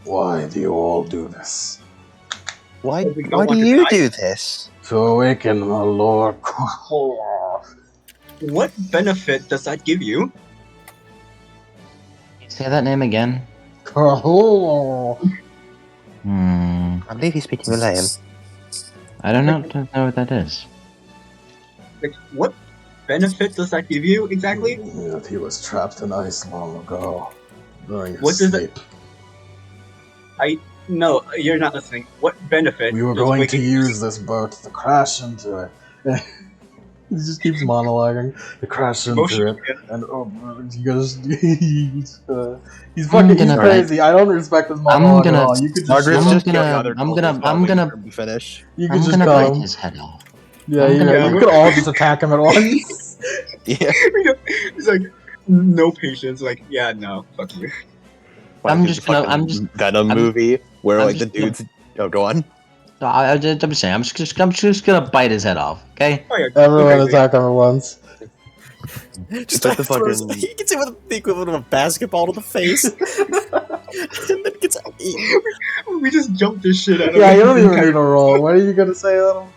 Why do you all do this? Why We don't do want to you die. do this? To awaken the Lord. What benefit does that give you? Say that name again. I believe he's speaking Malayan. I don't know what that is. Like, what benefit does that give you exactly? That he was trapped in ice long ago. During his What does it- sleep. No, you're not listening. What benefit? We were does going to waking- use this boat to crash into it. He just keeps monologuing. To crash into it. And he goes, he's crazy. I don't respect his monologue at all. You could just Margaret's shoot him. just killing other I'm cultists gonna- while waiting for him to finish. You could I'm just gonna go. bite his head off. Yeah, I'm gonna- you could all just attack him at once. Yeah. He's like, no patience. Like, yeah, no, fuck you. I'm Like, just the gonna- fucking I'm just- Venom I'm- movie where I'm like the just gonna- dudes. Oh, go on. So I'm just saying. I'm just gonna bite his head off. Okay. Oh, yeah, Everyone crazy. attack him at once. Just like the throws- fucking. He gets hit with the equivalent of a basketball to the face. And then gets eaten. We just jumped this shit out of Yeah, it. you don't even need a roll. What are you gonna say, Adam?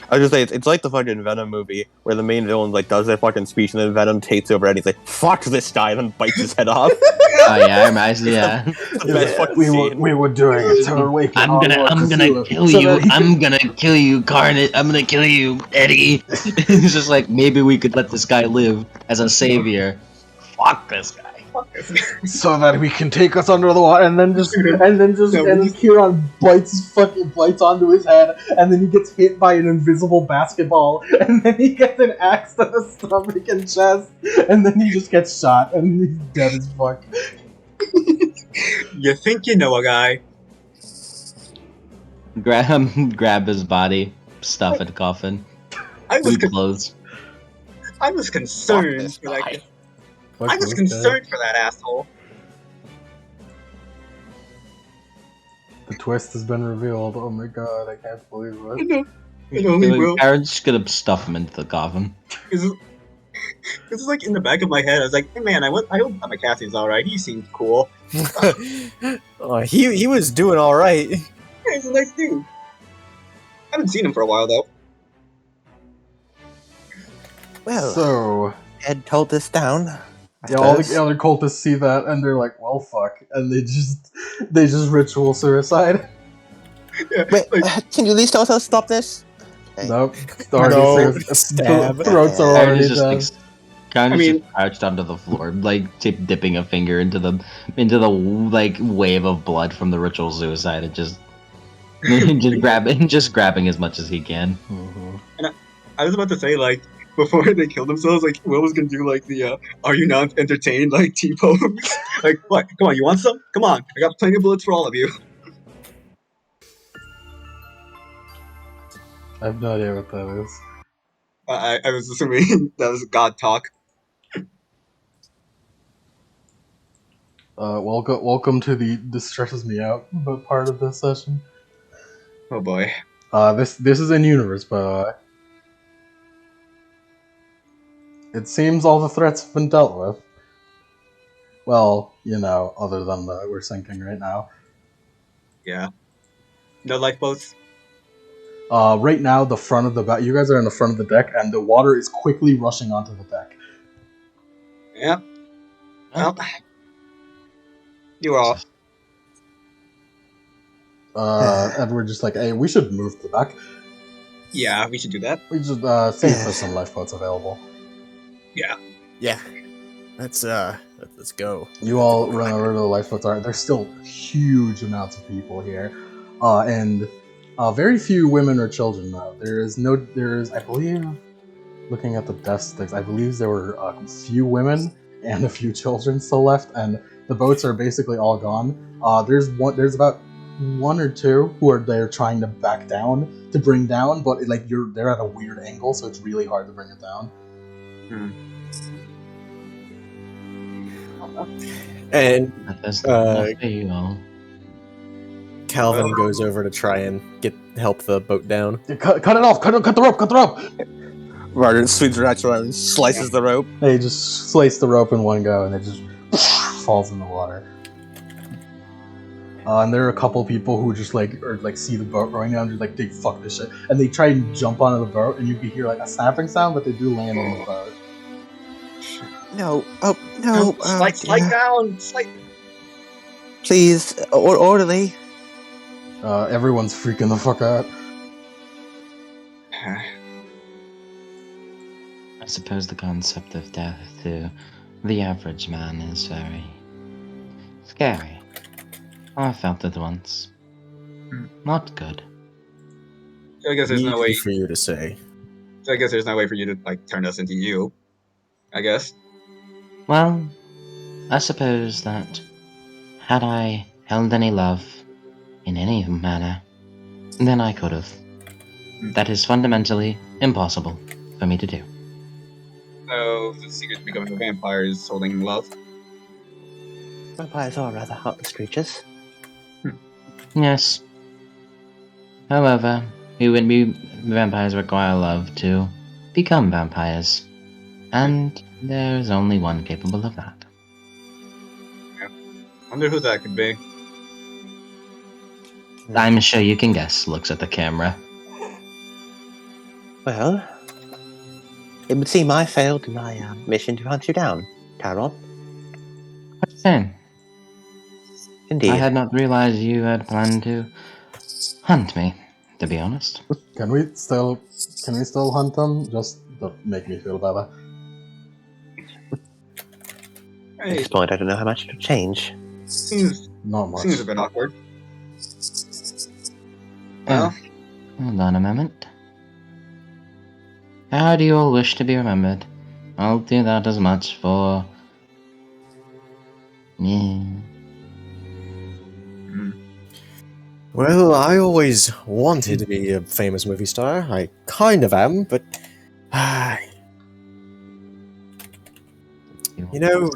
I was just saying, it's like the fucking Venom movie where the main villain like does their fucking speech and then Venom takes over and he's like, "Fuck this guy," and then bites his head off. Oh yeah, I remember. Yeah. It's the best fucking we scene. were doing it to awaken I'm our gonna Lord Cthulhu, kill so you. that he can- I'm gonna kill you, Carnage. I'm gonna kill you, Eddie. It's just like maybe we could let this guy live as a savior. Fuck this guy. so that we can take us under the water, and then Kieran bites onto his head, and then he gets hit by an invisible basketball, and then he gets an axe to the stomach and chest, and then he just gets shot, and he's dead as fuck. You think you know a guy? grab his body, stuff in the coffin, I was new clothes. I was Fuck concerned this for like guy. Fuck I was this concerned guy. for that asshole. The twist has been revealed. Oh my god, I can't believe I it. know. I know he will. Aaron's just gonna stuff him into the coffin. This is like in the back of my head. I was like, hey man, I hope my Cassie's alright. He seemed cool. He was doing all right. He's a nice dude. I haven't seen him for a while though. Well, So, Ed told this down. yeah, all the other cultists see that and they're like, well, fuck. And they just ritual suicide. Yeah, Wait, like, can you at least also stop this? Okay. Nope. Already No, safe. stab. Throats are Aaron already is just done. like kind I of mean- just crouched onto the floor, like dipping a finger into the like wave of blood from the ritual suicide, and just grabbing as much as he can. I was about to say like before they killed themselves, like Will was gonna do like the "Are you not entertained?" like T pose. Like what? Come on, you want some? Come on, I got plenty of bullets for all of you. I have no idea what that is. I was assuming that was God talk. Welcome to the "this stresses me out" but part of this session. Oh boy. This is in universe, but it seems all the threats have been dealt with. Well, other than we're sinking right now. Yeah. No lifeboats. Right now, the front of the you guys are in the front of the deck, and the water is quickly rushing onto the deck. Yeah. Well, you all. And we're just like, hey, we should move to the back. Yeah, we should do that. We should see if there's some lifeboats available. Yeah. Yeah. Let's go. You all remember where the lifeboats are. There's still huge amounts of people here, and very few women or children. Though I believe, looking at the death sticks, I believe there were a few women and a few children still left, and the boats are basically all gone. There's about one or two who are there trying to back down to bring down, but they're at a weird angle, so it's really hard to bring it down. And That's enough for you all. Calvin goes over to try and help the boat down. Cut it off! Cut the rope! Cut the rope! Martin swings her axe around and slices the rope. They just slice the rope in one go, and it just falls in the water. And there are a couple people who just see the boat going down, just they fuck this shit, and they try and jump onto the boat, and you can hear a snapping sound, but they do land on the boat. No. Oh, no. Slide down. Slide. Please, orderly. Everyone's freaking the fuck out. I suppose the concept of death to the average man is very scary. I felt it once. Not good. I guess there's no way. Easy for you to say. I guess there's no way for you to turn us into you. I guess. Well, I suppose that had I held any love in any manner, then I could have. That is fundamentally impossible for me to do. So the secret to becoming a vampire is holding love. Vampires are rather heartless creatures. Yes. However, vampires require love to become vampires. And there is only one capable of that. Wonder who that could be. I'm sure you can guess, looks at the camera. Well, it would seem I failed in my mission to hunt you down, Taron. Shame. Indeed. I had not realized you had planned to hunt me, to be honest. Can we still hunt them? Just to make me feel better. At this point, I don't know how much to change. Seems Not much. a bit awkward. Oh, hold on a moment. How do you all wish to be remembered? I'll do that as much for me. Well, I always wanted to be a famous movie star. I kind of am, but you know,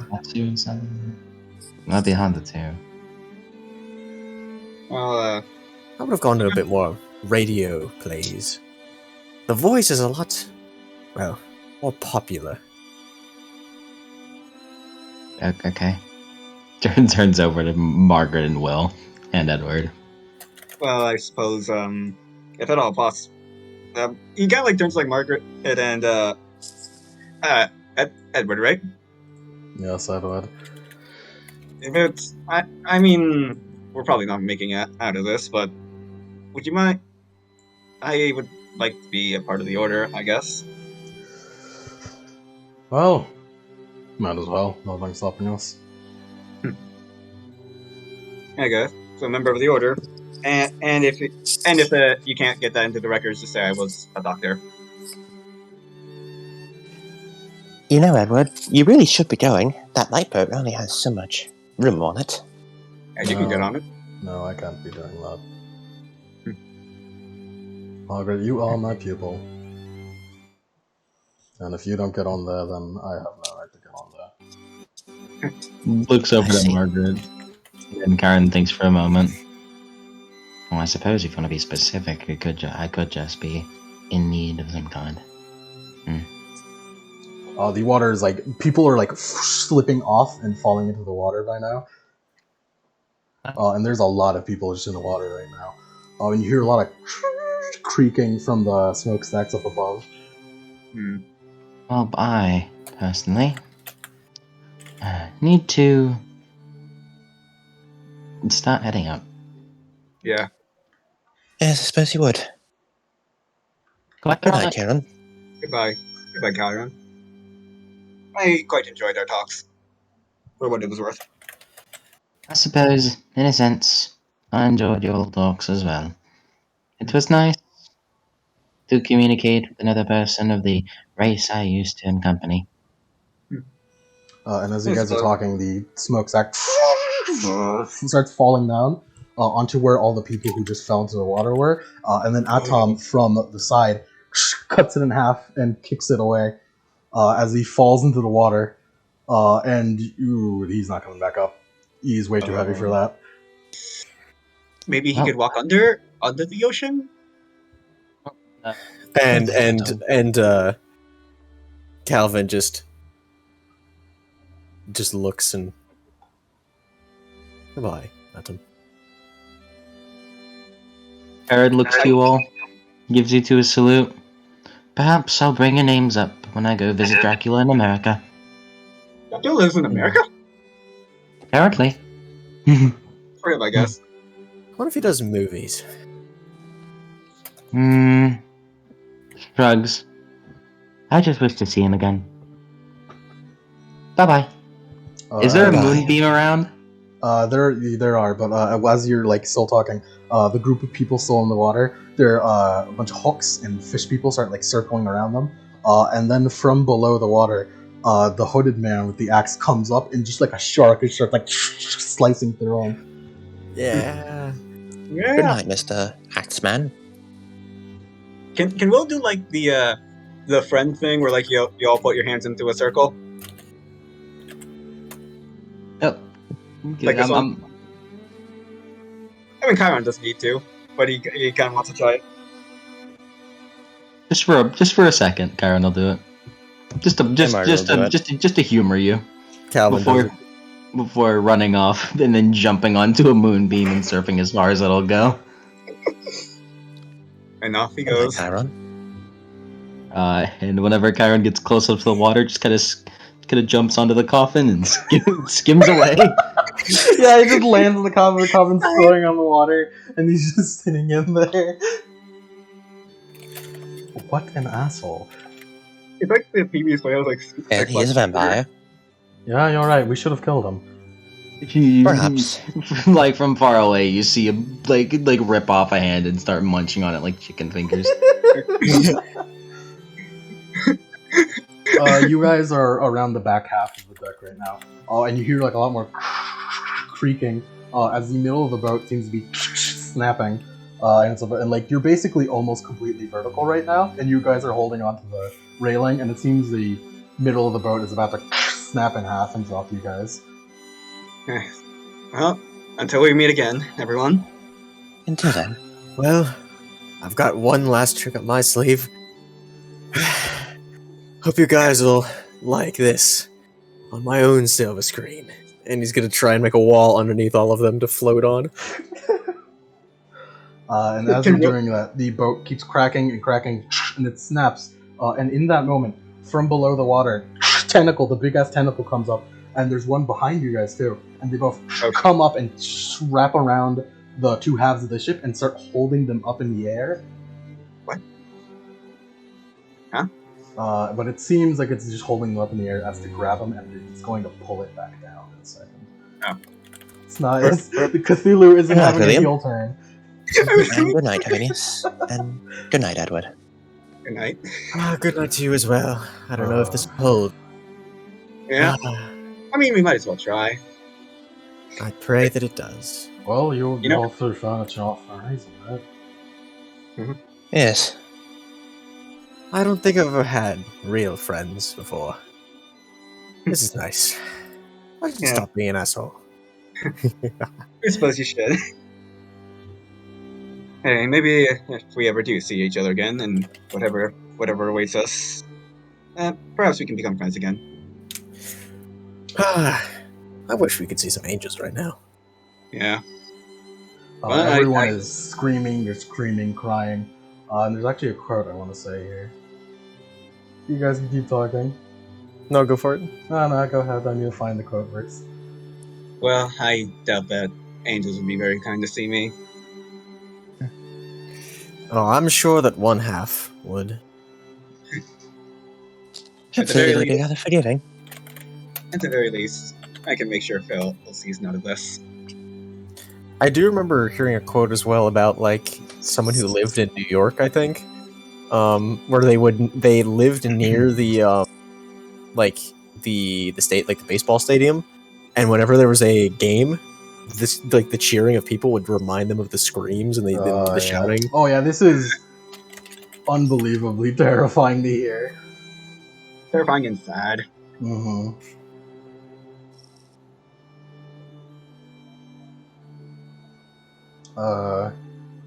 Might be handed to. Well, I would have gone to a bit more radio plays. The voice is a lot, well, more popular. Okay. Turns over to Margaret and Will and Edward. I suppose, if at all possible, you got like turns like Margaret and Edward, right? Yes, Edward. If it's, I mean, we're probably not making it out of this, but would you mind? I would like to be a part of the order, I guess. Well, might as well. Nothing's stopping us. I guess. So, a member of the order, and if you can't get that into the records, just say I was a doctor. You know, Edward, you really should be going. That lifeboat only has so much room on it. And you can get on it. No, I can't be doing that. Margaret, you are my pupil. And if you don't get on there, then I have no right to get on there. Looks over I to see. Margaret, and Karen thinks for a moment. Well, I suppose if you want to be specific, I could just be in need of some kind. The water is like, people are like slipping off and falling into the water by now. And there's a lot of people just in the water right now. And you hear a lot of creaking from the smokestacks up above. Well, I, personally, need to start heading up. Yeah. Yes, I suppose you would. Good night, Karen. Goodbye, Kyron. I quite enjoyed our talks, for what it was worth. I suppose, in a sense, I enjoyed your talks as well. It was nice to communicate with another person of the race I used to accompany. And as you I guys are suppose. talking, the smokestack starts falling down onto where all the people who just fell into the water were. And then Atom from the side cuts it in half and kicks it away as he falls into the water. And he's not coming back up. He's way too heavy for that. Maybe he Well- could walk under the ocean. And Calvin just looks and goodbye, Atom. Jared looks to you all, gives you two a salute. Perhaps I'll bring your names up when I go visit Dracula in America. Dracula lives in America. Apparently. For him, I guess. What if he does movies? Shrugs. I just wish to see him again. Bye-bye. Is there a Bye. moonbeam around? There are, but as you're like still talking, the group of people still in the water, there are a bunch of hooks and fish people start like circling around them, and then from below the water, the hooded man with the axe comes up and just like a shark, it starts like slicing through him. Yeah. Yeah. Good night, Mr. Axeman. Can Will do like the friend thing where like you all put your hands into a circle? Yep. Like this one? I mean, Chiron doesn't need to, but he kind of wants to try it. Just for a second, Karen will do it. Just to humor you Calvin does it. before running off and then jumping onto a moonbeam and surfing as far as it'll go. And off he Good night, goes. Chiron. And whenever Chiron gets close up to the water, just kind of jumps onto the coffin and skims away. Yeah, he just lands on the coffin's floating on the water, and he's just sitting in there. What an asshole. It's like the previous one. I was like, And he is a vampire. Yeah, you're right. We should have killed him. Perhaps. Like from far away, you see him like rip off a hand and start munching on it like chicken fingers. You guys are around the back half of the deck right now, and you hear like a lot more creaking as the middle of the boat seems to be snapping, and like you're basically almost completely vertical right now, and you guys are holding onto the railing, and it seems the middle of the boat is about to snap in half and drop you guys. Well, until we meet again, everyone. Until then. Well, I've got one last trick up my sleeve. Hope you guys will like this on my own silver screen. And he's gonna try and make a wall underneath all of them to float on. And as you're doing that, the boat keeps cracking and cracking, and it snaps. And in that moment, from below the water, the big ass tentacle comes up, and there's one behind you guys too. And they both come up and wrap around the two halves of the ship and start holding them up in the air. What? Huh? But it seems like it's just holding them up in the air as to grab them, and it's going to pull it back down in a second. Oh. It's not. The Cthulhu isn't Good night, having a William. heel turn. And good night, Hevinius. And good night, Edward. Good night. Good night to you as well. I don't know if this will hold. Yeah. I mean, we might as well try. I pray that it does. Well, you know- also found a job for a reason, right? Yes. I don't think I've ever had real friends before. This is nice. Why don't you Yeah. stop being an asshole? I suppose you should. Hey, maybe if we ever do see each other again, and whatever awaits us, perhaps we can become friends again. I wish we could see some angels right now. Yeah. Well, Everyone I- is screaming, they're screaming, crying. And there's actually a quote I want to say here. You guys can keep talking. No, go for it. No, go ahead. I need to find the quote first. Well, I doubt that angels would be very kind to see me. Oh, I'm sure that one half would. At the very Hopefully they'll be least- rather forgiving. At the very least, I can make sure Phil sees none of this. I do remember hearing a quote as well about like someone who lived in New York, I think, where they lived near the like the state, like the baseball stadium, and whenever there was a game, this like the cheering of people would remind them of the screams and the Yeah. shouting. Oh yeah, this is unbelievably terrifying to hear. Terrifying and sad. Mm-hmm.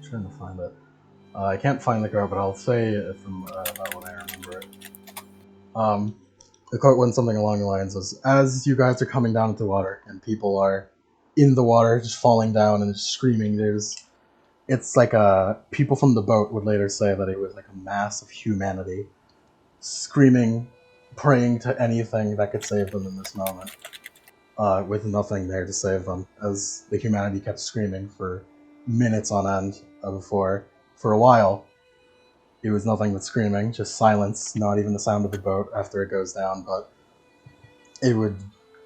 Trying to find it. I can't find the quote, but I'll say it from about what I remember it. The quote went something along the lines of, as you guys are coming down into the water and people are in the water just falling down and screaming, it's like people from the boat would later say that it was like a mass of humanity screaming, praying to anything that could save them in this moment, with nothing there to save them, as the humanity kept screaming for minutes on end before, for a while, it was nothing but screaming, just silence, not even the sound of the boat after it goes down, but it would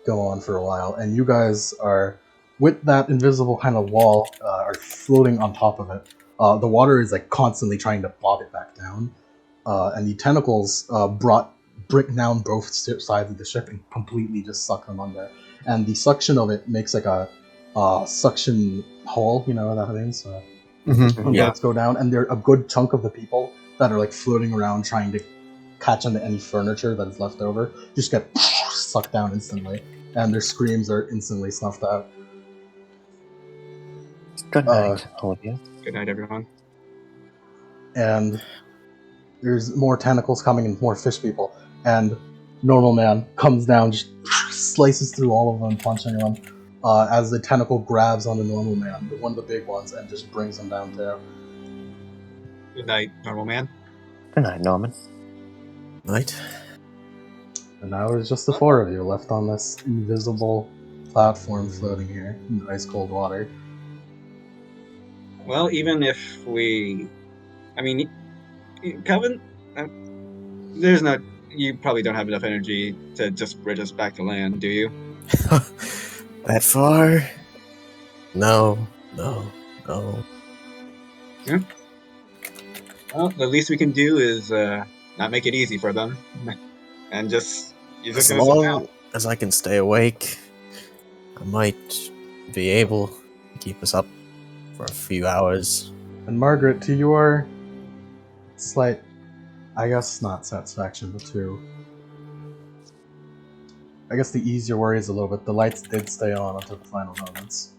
go on for a while. And you guys are, with that invisible kind of wall, are floating on top of it. The water is like constantly trying to bob it back down, and the tentacles break down both sides of the ship and completely just suck them under. And the suction of it makes like a suction hole, you know what that means? When Yeah. boats go down, and there a good chunk of the people that are like floating around trying to catch onto any furniture that is left over just get sucked down instantly, and their screams are instantly snuffed out. Good night, all of you. Good night, everyone. And there's more tentacles coming and more fish people, and normal man comes down, just slices through all of them, punching them, as the tentacle grabs on the normal man, one of the big ones, and just brings him down too. Good night, normal man. Good night, Norman. Right. And now there's just the four of you left on this invisible platform floating here in the ice cold water. Well, even if we... I mean, Calvin, there's not... You probably don't have enough energy to just bridge us back to land, do you? That far? No. Well, the least we can do is not make it easy for them. And just... You're just As gonna sit long down. as I can stay awake, I might be able to keep us up. for a few hours. And Margaret, to your slight, I guess not satisfaction, but to, I guess, the ease your worries a little bit, the lights did stay on until the final moments.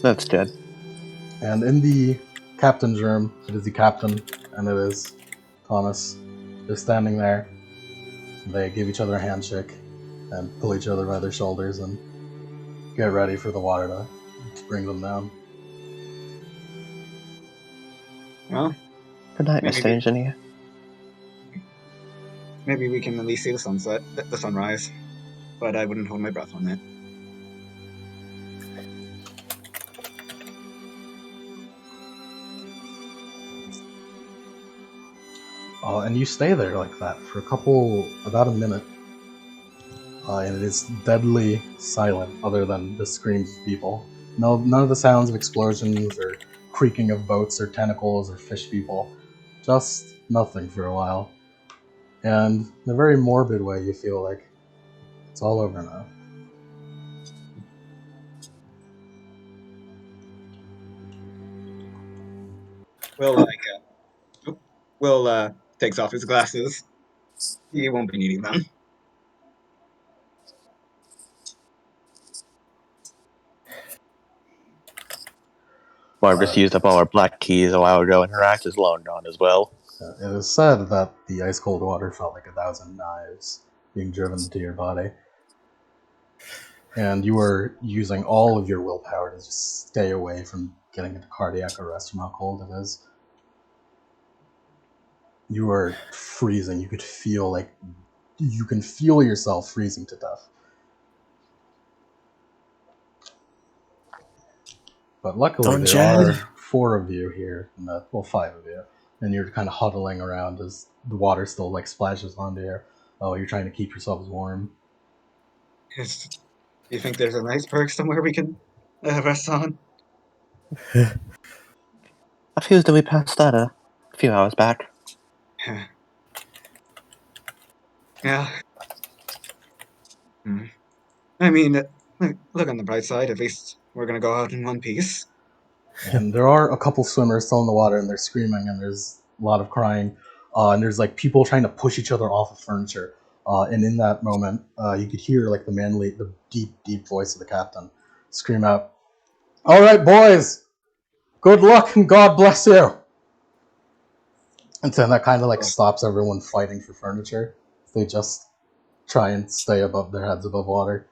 That's good. And in the captain's room, it is the captain, and it is Thomas. They're standing there. They give each other a handshake and pull each other by their shoulders and get ready for the water to bring them down. Well, Good night, Maybe Mr. we- Engineer. maybe we can at least see the sunset, the sunrise. But I wouldn't hold my breath on that. And you stay there like that for about a minute. And it is deadly silent, other than the screams of people. No, none of the sounds of explosions or creaking of boats or tentacles or fish people. Just nothing for a while. And in a very morbid way, you feel like it's all over now. Will takes off his glasses. He won't be needing them. Margaret's used up all our black keys a while ago, and her axe is long gone as well. It is said that the ice cold water felt like 1,000 knives being driven into your body. And you were using all of your willpower to just stay away from getting into cardiac arrest from how cold it is. You were freezing. You could feel you can feel yourself freezing to death. But luckily, Don't there Chad. are 4 of you here, well, 5 of you, and you're kind of huddling around as the water still like splashes onto you. Oh, you're trying to keep yourselves warm. You think there's an iceberg somewhere we can rest on? I feel that we passed that a few hours back. Yeah. I mean, look on the bright side. At least we're gonna go out in one piece. And there are a couple swimmers still in the water, and they're screaming, and there's a lot of crying, and there's like people trying to push each other off of furniture. And in that moment, you could hear like the deep, deep voice of the captain scream out, "All right, boys, good luck and God bless you." And then that kind of like stops everyone fighting for furniture. They just try and stay above their heads above water.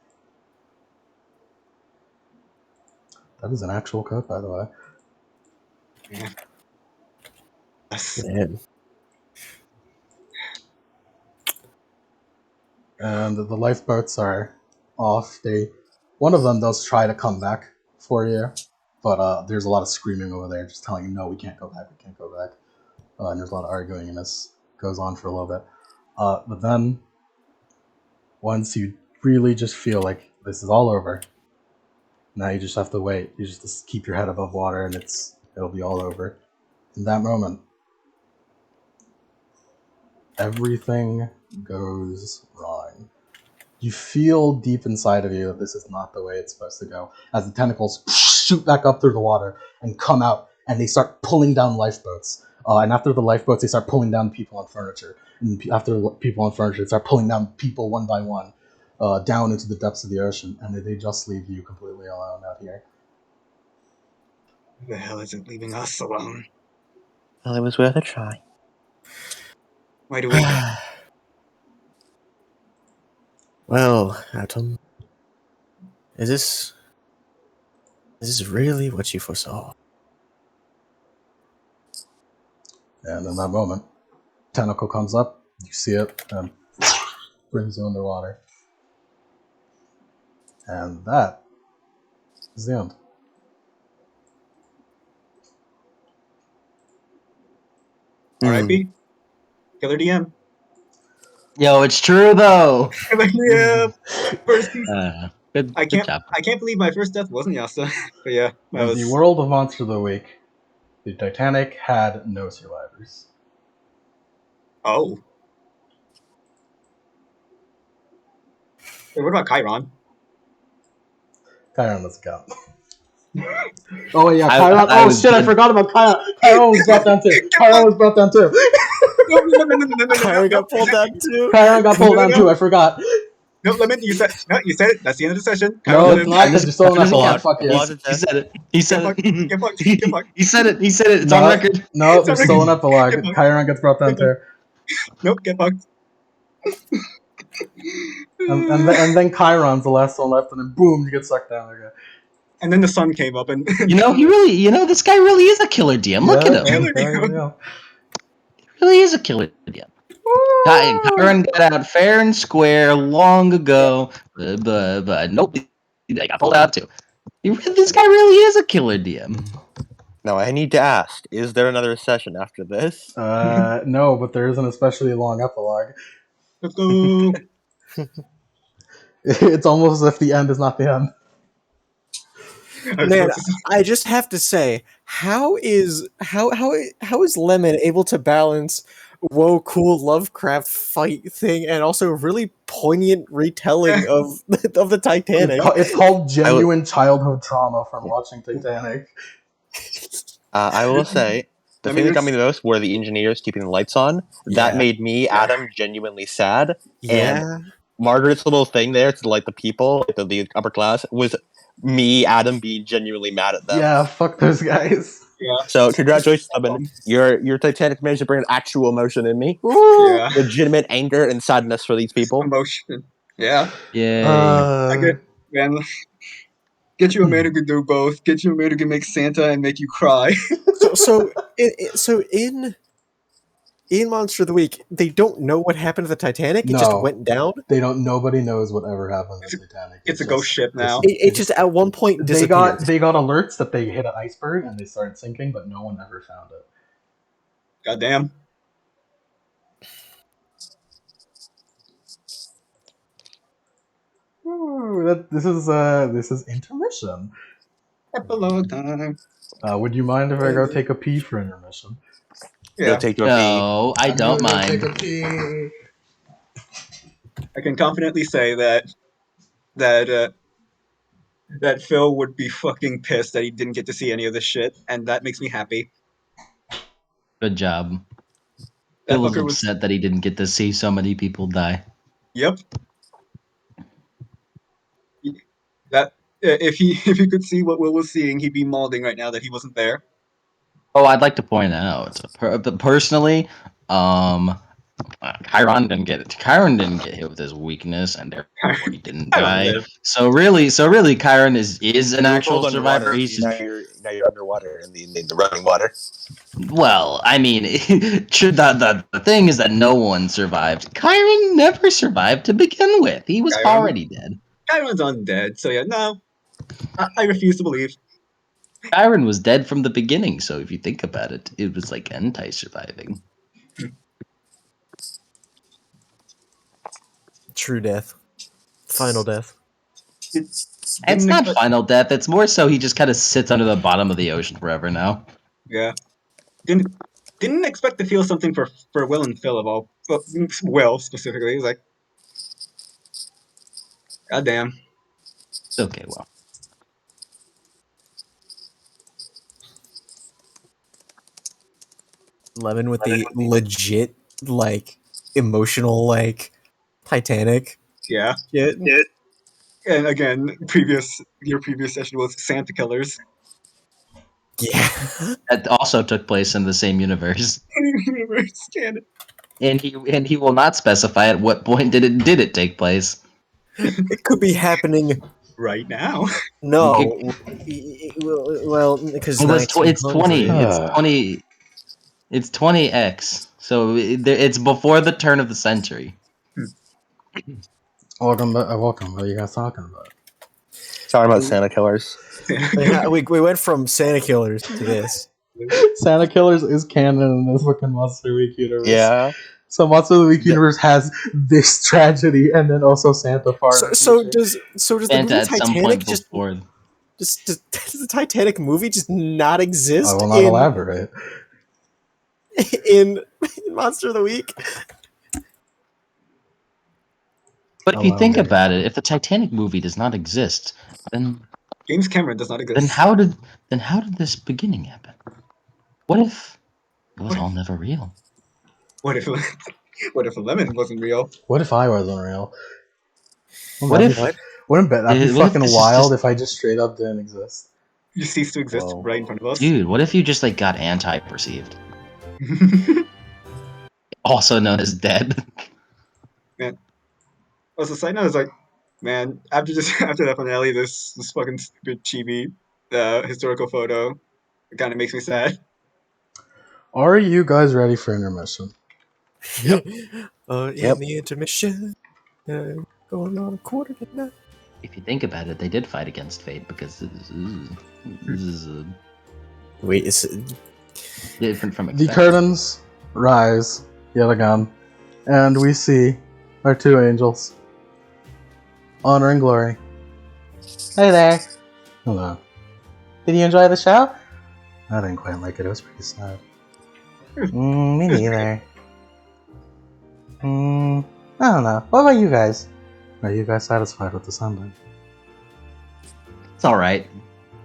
That is an actual coat, by the way. Yeah. Yes. Man. And the lifeboats are off. One of them does try to come back for you, but there's a lot of screaming over there, just telling you, "No, we can't go back. We can't go back." And there's a lot of arguing, and this goes on for a little bit. But then, once you really just feel like this is all over, now you just have to wait. You just keep your head above water, and it'll be all over. In that moment, everything goes wrong. You feel deep inside of you that this is not the way it's supposed to go, as the tentacles shoot back up through the water and come out, and they start pulling down lifeboats. And after the lifeboats, they start pulling down people and furniture. And after people and furniture, they start pulling down people one by one down into the depths of the ocean, and they just leave you completely alone out here. Who the hell is it leaving us alone? Well, it was worth a try. Why do we? Well, Atom, is this really what you foresaw? And in that moment, tentacle comes up, you see it, and brings you underwater. And that is the end. R.I.P. Killer DM. Yo, it's true though. Killer DM. First piece. Good I can't. job. I can't believe my first death wasn't Yasta. But yeah, that In was. the world of Monster of the Week, the Titanic had no survivors. Oh. Wait, what about Chiron? Chiron doesn't count. Oh wait, yeah, Chiron. Oh shit, I forgot about Chiron. Chiron was brought down too. Chiron was brought down too. No. Kyra got pulled down too. Chiron got pulled down too. I forgot. No, Lemon, you said it. That's the end of the session. No, Chiron it's wins. not because you're still in There's a epilogue. lot. Fuck you. He said it. He said Get it. fucked. Get fucked. He said it. He said it. It's on record. No, It's you're not still in like- epilogue. Get fucked. Chiron gets brought down too. Nope, get fucked. And then Chiron's the last one left, and then boom, you get sucked down. Okay. And then the sun came up, and He really, this guy really is a killer DM. Look at him. Killer There you DM. go. He really is a killer DM. Chiron got out fair and square long ago, but nope, they got pulled out too. This guy really is a killer DM. Now I need to ask: is there another session after this? No, but there is an especially long epilogue. Let's go. It's almost as if the end is not the end. Man, I just have to say, how is Lemon able to balance whoa cool Lovecraft fight thing and also really poignant retelling of the Titanic? It's called genuine childhood trauma from watching Titanic. I will say the thing that got me the most were the engineers keeping the lights on. That Yeah. made me, Adam, genuinely sad. Yeah. Margaret's little thing there to like the people, like the upper class, was me, Adam, being genuinely mad at them. Yeah, fuck those guys. So congratulations, Evan. Your Titanic managed to bring an actual emotion in me. Yeah. Legitimate anger and sadness for these people. Emotion. Yeah. Yeah. I get, man. Get you a man who can do both. Get you a man who can make Santa and make you cry. So in Monster of the Week, they don't know what happened to the Titanic. It just No. went down. They don't. Nobody knows whatever happened to Titanic. It's a ghost ship now. It just at one point They disappeared. got alerts that they hit an iceberg and they started sinking, but no one ever found it. Goddamn. Ooh, this is intermission. Epilogue time. Would you mind if I go take a pee for intermission? Go Yeah. take your pee. No, I don't I'm gonna mind. Take a pee. I can confidently say that Phil would be fucking pissed that he didn't get to see any of this shit, and that makes me happy. Good job. That Phil was fucker was. upset that he didn't get to see so many people die. Yep. That if he could see what Will was seeing, he'd be mauling right now that he wasn't there. Oh, I'd like to point out, personally, Chiron didn't get hit with his weakness, and therefore he didn't Chiron die. lived. So really, Chiron is an actual Both survivor. underwater. He's just, Now you're underwater in the running water. well, I mean, the thing is that no one survived. Chiron never survived to begin with. He was Chiron? already dead. Chiron's undead, so yeah, no. I refuse to believe. Chiron was dead from the beginning, so if you think about it, it was like anti-surviving. True death. Final death. It's Didn't not expect- final death. It's more so he just kind of sits under the bottom of the ocean forever now. Yeah. Didn't expect to feel something for Will and Phil of all. Well, Will specifically. He was like, God damn. It's okay, well. Lemon with the legit, like, emotional, like, Titanic Yeah. shit. And again, your previous session was Santa Killers. Yeah. That also took place in the same universe. Scan And he will not specify at what point did it take place. It could be happening. right now. No. Well, because It was it's 20. 1900. It's 20x. So it's before the turn of the century. Welcome. What are you guys talking about? Sorry about Santa Killers. Yeah, we went from Santa Killers to this. Santa Killers is canon in this fucking Monster Week universe. Yeah. So Monster of the Week universe has this tragedy and then also Santa part. So does the Santa movie at some Titanic point just before. does the Titanic movie just not exist I will not elaborate. in Monster of the Week? But if you think Elaborate. about it, if the Titanic movie does not exist, then James Cameron does not exist. Then how did this beginning happen? What if it was all never real? What if what if a lemon wasn't real? What if I wasn't real? What if Wouldn't that be what if fucking this is wild just- if I just straight up didn't exist? You cease to exist Whoa. right in front of us. dude? What if you just like got anti-perceived, also known as dead? Man. Also, side note is like, man, after that finale, this fucking stupid chibi historical photo, it kind of makes me sad. Are you guys ready for intermission? Yep. Yep. In the intermission, going on a quarter to 9. If you think about it, they did fight against fate because this is Wait, is different from The expected. curtains rise yet again, and we see our two angels. Honor and glory. Hey there. Hello. Did you enjoy the show? I didn't quite like it. It was pretty sad. Me neither. I don't know. What about you guys? Are you guys satisfied with this ending? It's all right.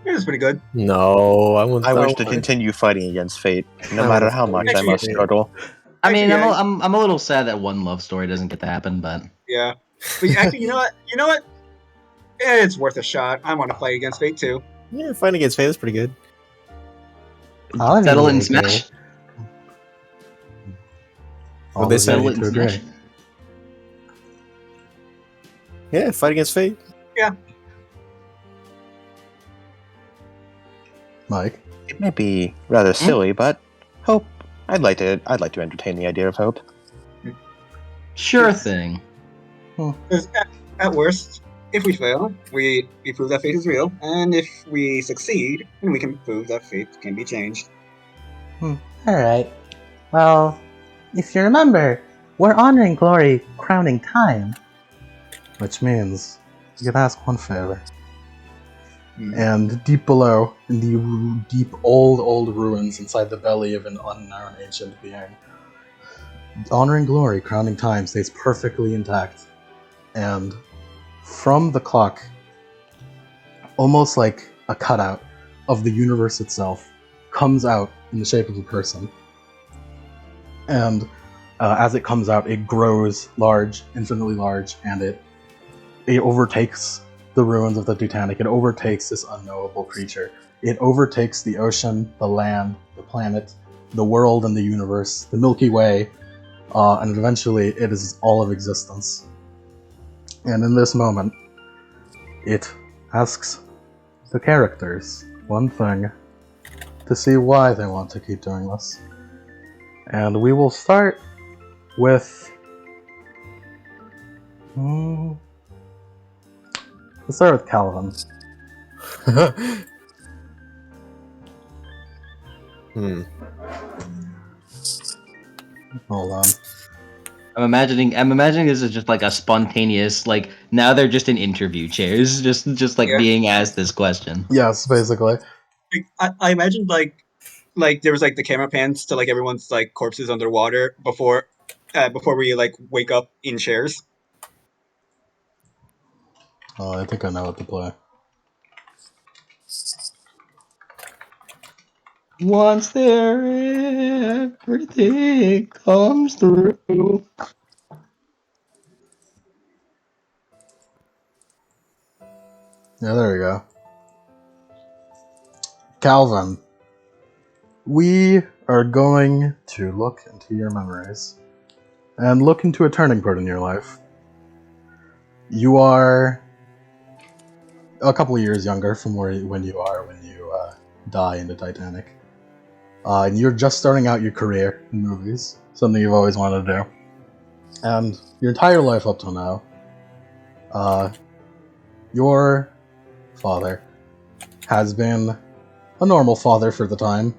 It was pretty good. no? I want. I wish to continue fighting against fate, no matter how much I must struggle. I mean, Actually, I'm a little sad that one love story doesn't get to happen, but Yeah. But actually, you know what? It's worth a shot. I want to play against Fate too. Yeah, fighting against fate is pretty good. I'll settle it in immediately Smash. All they is settle ready it in to Smash. agree. Yeah, fight against fate. Mike. It may be rather silly, but hope. I'd like to entertain the idea of hope. Sure thing. Because at worst, if we fail, we prove that fate is real, and if we succeed, then we can prove that fate can be changed. Alright. Well, if you remember, we're honoring glory, crowning time. Which means you can ask one favor. Hmm. And deep below, in the deep old ruins inside the belly of an unknown ancient being, honor and glory, crowning time stays perfectly intact. And from the clock, almost like a cutout of the universe itself, comes out in the shape of a person. And as it comes out, it grows large, infinitely large, and it overtakes the ruins of the Titanic. It overtakes this unknowable creature. It overtakes the ocean, the land, the planet, the world and the universe, the Milky Way, and eventually it is all of existence. And in this moment, it asks the characters one thing to see why they want to keep doing this. And we will start with... Let's start with Calvin. Hold on. I'm imagining this is just like a spontaneous, like now they're just in interview chairs, just like Yeah. being asked this question. Yes, basically. I imagined like there was like the camera pans to like everyone's like corpses underwater before we like wake up in chairs. Oh, I think I know what to play. Once there, everything comes through. Yeah, there we go. Calvin, we are going to look into your memories and look into a turning point in your life. You are a couple of years younger from when you die in the Titanic. And you're just starting out your career in movies, something you've always wanted to do. And your entire life up till now, your father has been a normal father for the time,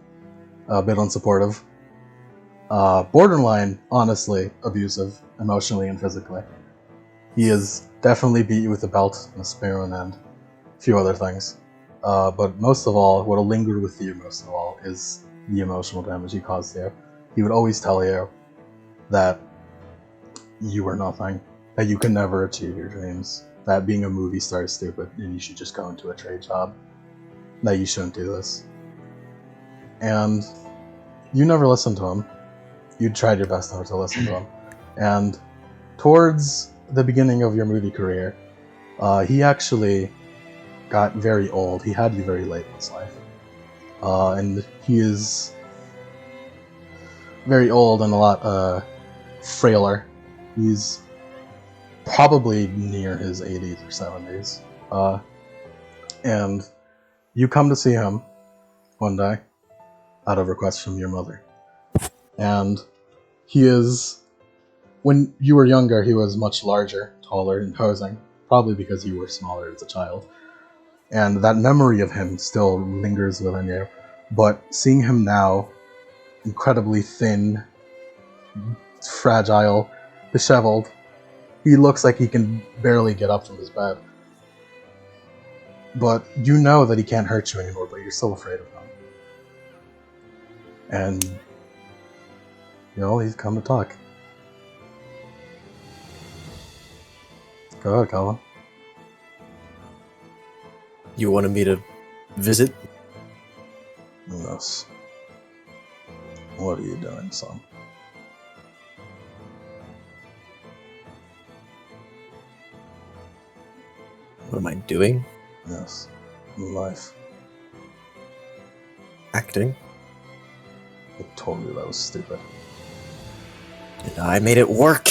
a bit unsupportive, borderline, honestly, abusive, emotionally and physically. He has definitely beat you with a belt and a spoon and a few other things. But most of all, what will linger with you most of all is the emotional damage he caused you. He would always tell you that you are nothing, that you can never achieve your dreams, that being a movie star is stupid and you should just go into a trade job. That you shouldn't do this. And you never listened to him. You tried your best never to listen to him. And towards the beginning of your movie career, he actually got very old. He had you very late in his life. And he is very old and a lot frailer. He's probably near his 80s or 70s. And you come to see him one day out of request from your mother. And he is, when you were younger, he was much larger, taller, imposing, probably because you were smaller as a child. And that memory of him still lingers within you. But seeing him now, incredibly thin, fragile, disheveled, he looks like he can barely get up from his bed. But you know that he can't hurt you anymore, but you're still afraid of him. And, he's come to talk. Go ahead, Calvin. You wanted me to visit? Yes. What are you doing, son? What am I doing? Yes. Life. Acting. I told you that was stupid. And I made it work.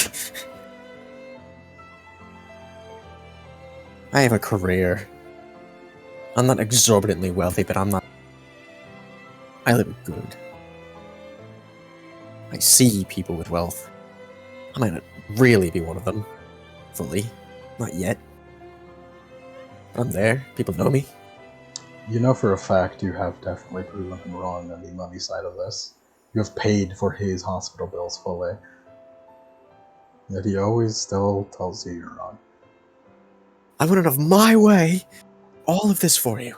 I have a career. I'm not exorbitantly wealthy, but I'm not... I live good. I see people with wealth. I might not really be one of them. Fully. Not yet. But I'm there. People know me. You know for a fact you have definitely proven him wrong on the money side of this. You have paid for his hospital bills fully. Yet he always still tells you you're wrong. I wouldn't have my way all of this for you.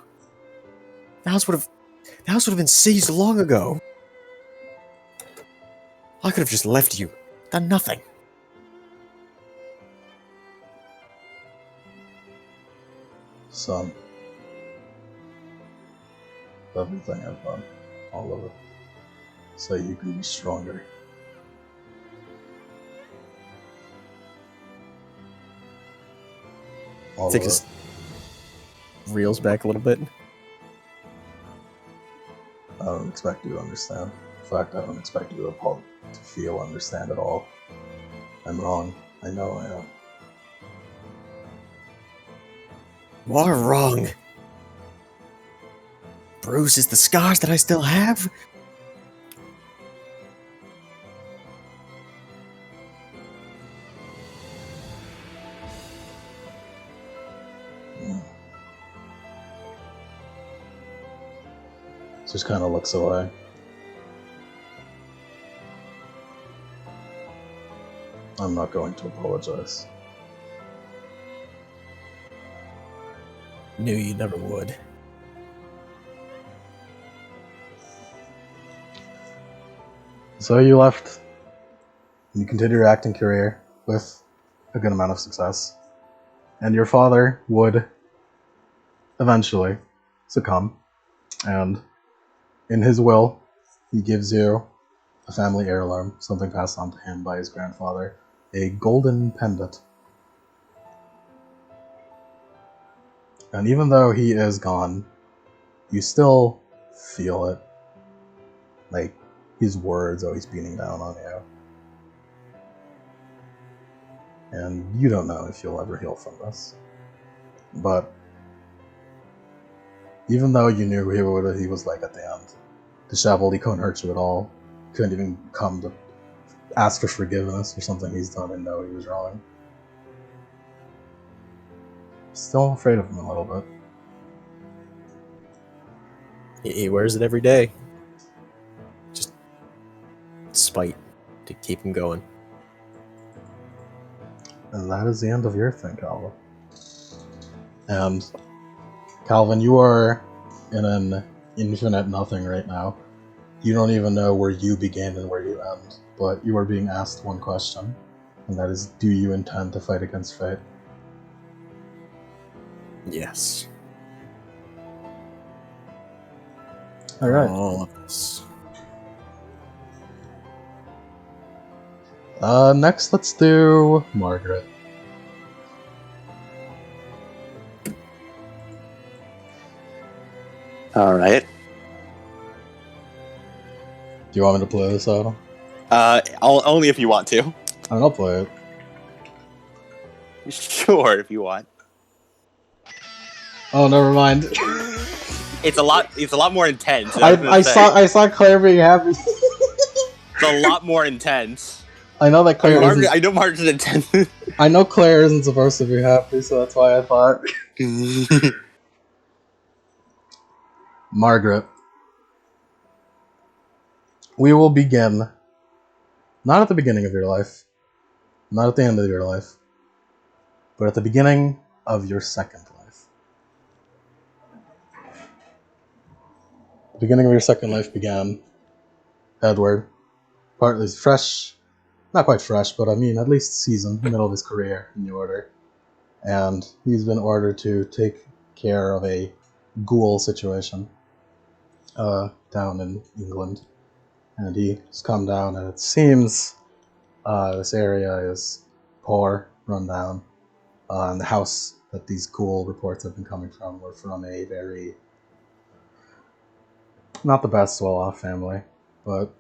The house would have been seized long ago. I could have just left you. Done nothing. Son. Everything I've done. All of it. So you can be stronger. All Take of his it. reels back a little bit. I don't expect you to understand. In fact, I don't expect you to feel understand at all. I'm wrong. I know I am. You are wrong. Bruises, the scars that I still have. Just kind of looks away. I'm not going to apologize. Knew you never would. So you left. You continued your acting career with a good amount of success. And your father would eventually succumb. And in his will, he gives you a family heirloom, something passed on to him by his grandfather, a golden pendant. And even though he is gone, you still feel it. Like, his words always beating down on you. And you don't know if you'll ever heal from this. But even though you knew he was like at the end, disheveled, he couldn't hurt you at all. Couldn't even come to ask for forgiveness for something he's done and know he was wrong. Still afraid of him a little bit. He wears it every day. Just spite to keep him going. And that is the end of your thing, Calvin. And Calvin, you are in an infinite nothing right now. You don't even know where you begin and where you end, but you are being asked one question, and that is, do you intend to fight against fate? Yes. All right. All of this. Next, let's do Margaret. All right. Do you want me to play this, Adam? Only if you want to. I mean, I'll play it. Sure, if you want. Oh, never mind. It's a lot more intense. I saw Claire being happy. It's a lot more intense. I know that Claire isn't. I know Margaret's intense. I know Claire isn't supposed to be happy, so that's why I thought. Margaret. We will begin. Not at the beginning of your life. Not at the end of your life. But at the beginning of your second life. The beginning of your second life began. Edward. Partly fresh. Not quite fresh, but I mean at least seasoned, middle of his career in the Order. And he's been ordered to take care of a ghoul situation down in England. And he's come down, and it seems this area is poor, run down. And the house that these ghoul reports have been coming from were from a very, not the best well-off family, but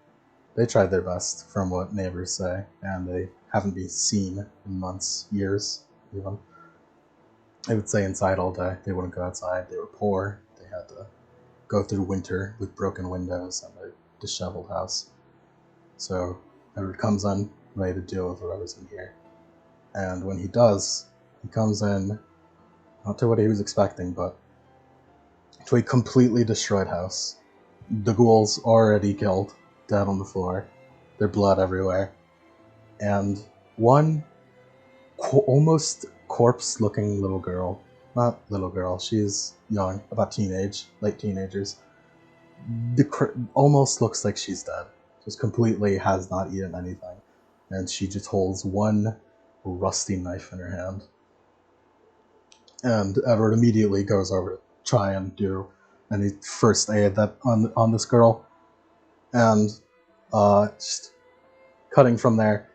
they tried their best from what neighbors say, and they haven't been seen in months, years, even. They would stay inside all day. They wouldn't go outside. They were poor. They had to go through winter with broken windows and a disheveled house. So Edward comes in, ready to deal with whatever's in here. And when he does, he comes in, not to what he was expecting, but to a completely destroyed house. The ghouls already killed, dead on the floor. There's blood everywhere. And one almost corpse-looking little girl. Not little girl, she's young, about teenage, late teenagers. Almost looks like she's dead. Just completely has not eaten anything. And she just holds one rusty knife in her hand. And Edward immediately goes over to try and do any first aid that on this girl. And just cutting from there,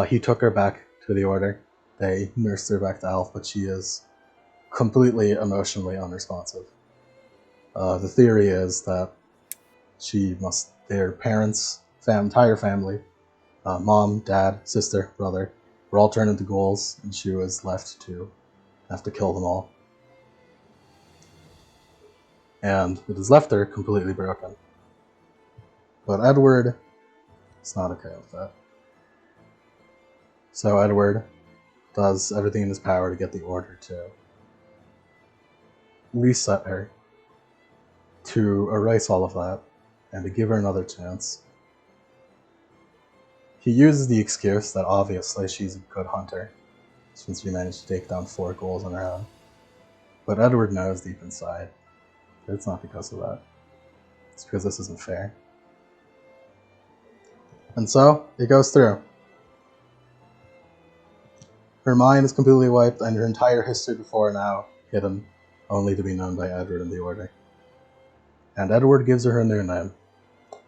he took her back to the Order. They nursed her back to health, but she is completely emotionally unresponsive. The theory is that their parents, entire family, mom, dad, sister, brother, were all turned into ghouls, and she was left to have to kill them all. And it has left her completely broken. But Edward is not okay with that. So Edward does everything in his power to get the Order to reset her, to erase all of that, and to give her another chance. He uses the excuse that obviously she's a good hunter, since she managed to take down 4 ghouls on her own. But Edward knows deep inside that it's not because of that. It's because this isn't fair. And so, it goes through. Her mind is completely wiped, and her entire history before now hidden, only to be known by Edward and the Order. And Edward gives her new name,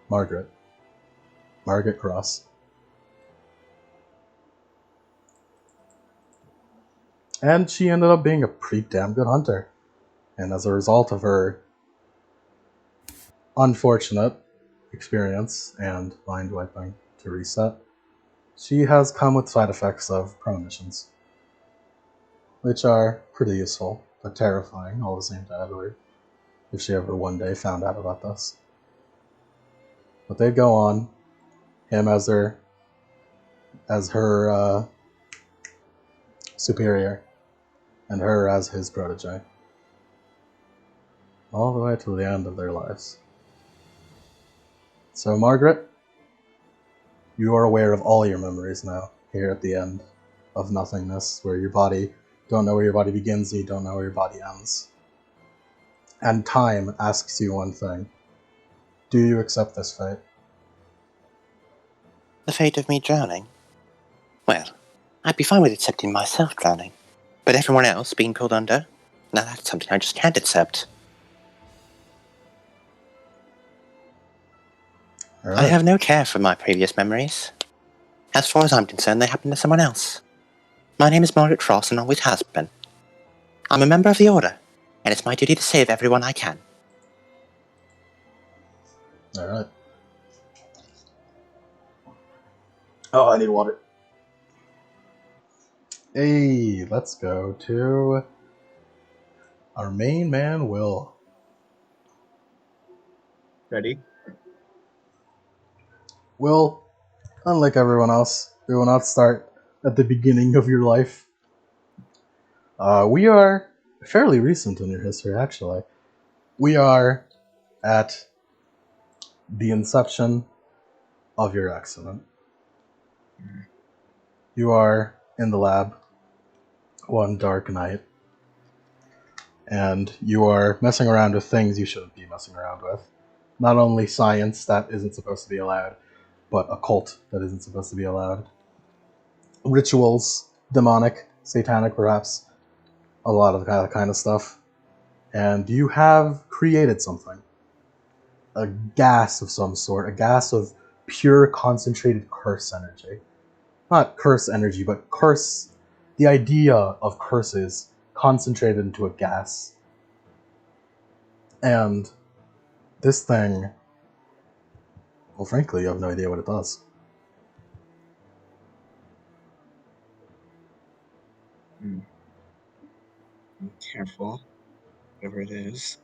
Margaret. Margaret Cross. And she ended up being a pretty damn good hunter. And as a result of her unfortunate experience and mind wiping to reset, she has come with side effects of premonitions, which are pretty useful, but terrifying all the same to Edward, if she ever one day found out about this. But they'd go on, him as her superior, and her as his protege, all the way to the end of their lives. So Margaret, you are aware of all your memories now, here at the end of nothingness, where you don't know where your body begins and you don't know where your body ends. And time asks you one thing. Do you accept this fate? The fate of me drowning? Well, I'd be fine with accepting myself drowning. But everyone else being pulled under? Now that's something I just can't accept. All I right. have no care for my previous memories. As far as I'm concerned, they happened to someone else. My name is Margaret Frost and always has been. I'm a member of the Order, and it's my duty to save everyone I can. All right. Oh, I need water. Hey, let's go to our main man, Will. Ready? Will, unlike everyone else, we will not start at the beginning of your life. We are fairly recent in your history, actually. We are at the inception of your accident. You are in the lab one dark night, and you are messing around with things you shouldn't be messing around with. Not only science that isn't supposed to be allowed, but occult that isn't supposed to be allowed. Rituals, demonic, satanic perhaps, a lot of that kind of stuff. And you have created something. A gas of some sort, a gas of pure concentrated curse energy. Not curse energy, but curse, the idea of curses concentrated into a gas. And this thing, well, frankly, you have no idea what it does. Be careful. Whatever it is,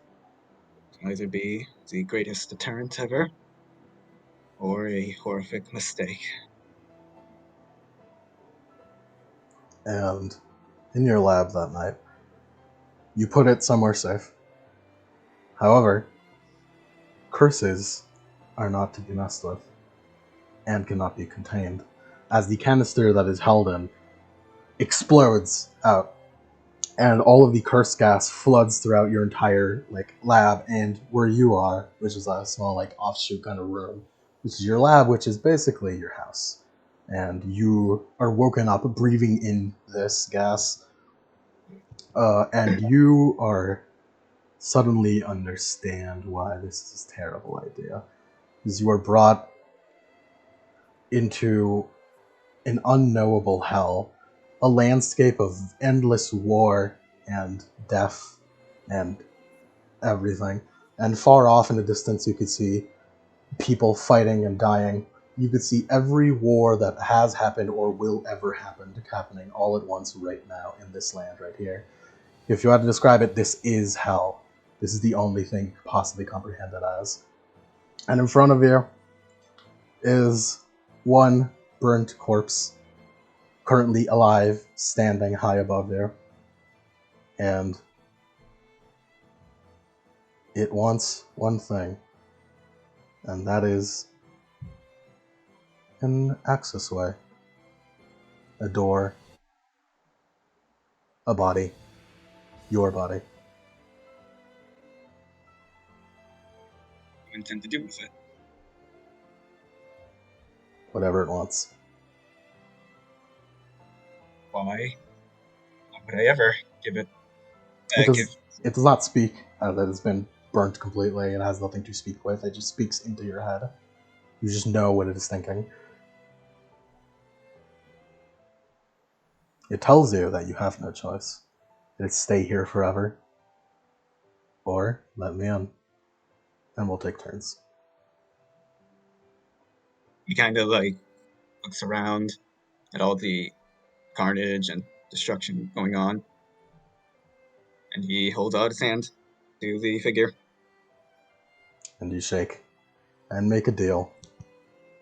it can either be the greatest deterrent ever, or a horrific mistake. And in your lab that night, you put it somewhere safe. However, curses are not to be messed with and cannot be contained, as the canister that is held in explodes out, and all of the curse gas floods throughout your entire lab and where you are, which is a small offshoot kind of room, which is your lab, which is basically your house. And you are woken up breathing in this gas, and you are suddenly understand why this is a terrible idea. Because you are brought into an unknowable hell, a landscape of endless war and death and everything. And far off in the distance, you could see people fighting and dying. You could see every war that has happened or will ever happen happening all at once right now in this land right here. If you had to describe it, this is hell. This is the only thing you could possibly comprehend it as. And in front of you is one burnt corpse, currently alive, standing high above there. And it wants one thing, and that is an accessway, a door, a body, your body. What do you intend to do with it? Whatever it wants. Why? Why would I ever give it? It does not speak, as it has been burnt completely and has nothing to speak with. It just speaks into your head. You just know what it is thinking. It tells you that you have no choice. It's stay here forever, or let me in, and we'll take turns. He kind of looks around at all the carnage and destruction going on, and he holds out his hand to the figure. And you shake, and make a deal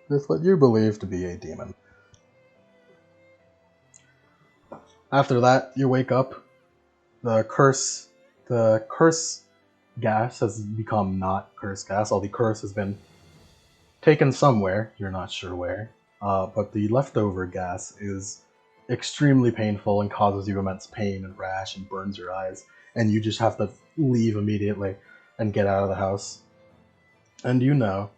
with what you believe to be a demon. After that, you wake up. The curse gas has become not curse gas. All the curse has been taken somewhere. You're not sure where. But the leftover gas is extremely painful and causes you immense pain and rash and burns your eyes. And you just have to leave immediately and get out of the house. And you know,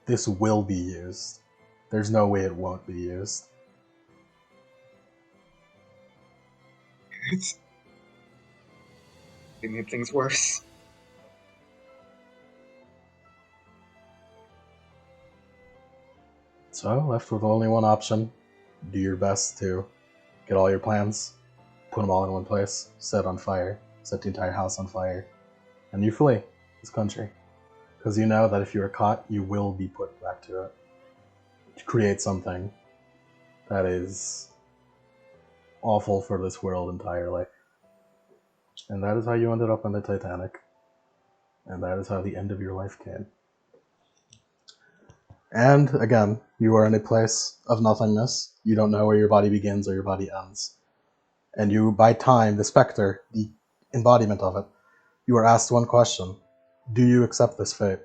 this will be used. There's no way it won't be used. They made things worse. So, left with only one option. Do your best to get all your plans, put them all in one place, set on fire, set the entire house on fire, and you flee this country. Because you know that if you are caught, you will be put back to it. To create something that is awful for this world entirely. And that is how you ended up on the Titanic. And that is how the end of your life came. And again, you are in a place of nothingness. You don't know where your body begins or your body ends. And you, by time, the specter, the embodiment of it, you are asked one question. Do you accept this fate?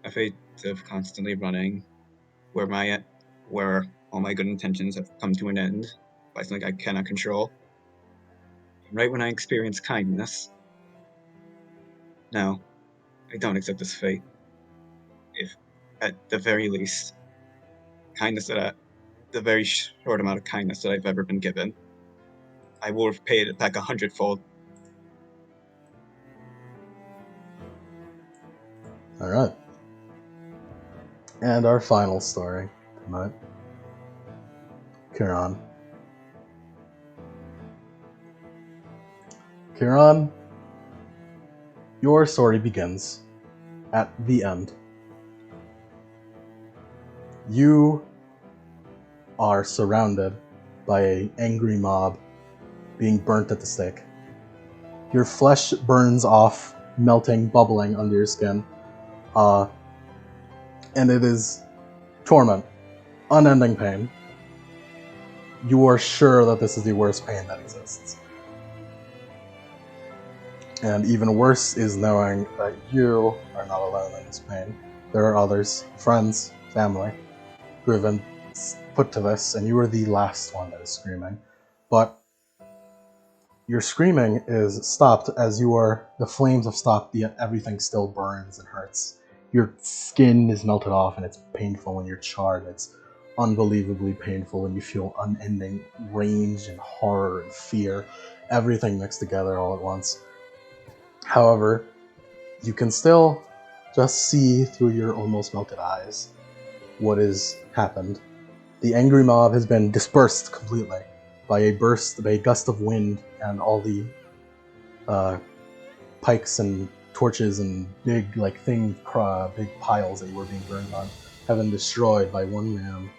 A fate of constantly running, where all my good intentions have come to an end by something I cannot control. Right when I experience kindness. No, I don't accept this fate. If, at the very least, the very short amount of kindness that I've ever been given, I will have paid it back 100-fold. Alright. And our final story tonight. Kieran. Kieran, your story begins at the end. You are surrounded by an angry mob being burnt at the stake. Your flesh burns off, melting, bubbling under your skin. And it is torment, unending pain. You are sure that this is the worst pain that exists. And even worse is knowing that you are not alone in this pain. There are others, friends, family, who have been put to this, and you are the last one that is screaming. But your screaming is stopped as the flames have stopped, yet everything still burns and hurts. Your skin is melted off and it's painful when you're charred. It's unbelievably painful and you feel unending rage and horror and fear, everything mixed together all at once. However, you can still just see through your almost melted eyes what has happened. The angry mob has been dispersed completely by a gust of wind, and all the pikes and torches and big piles that you were being burned on have been destroyed by one man.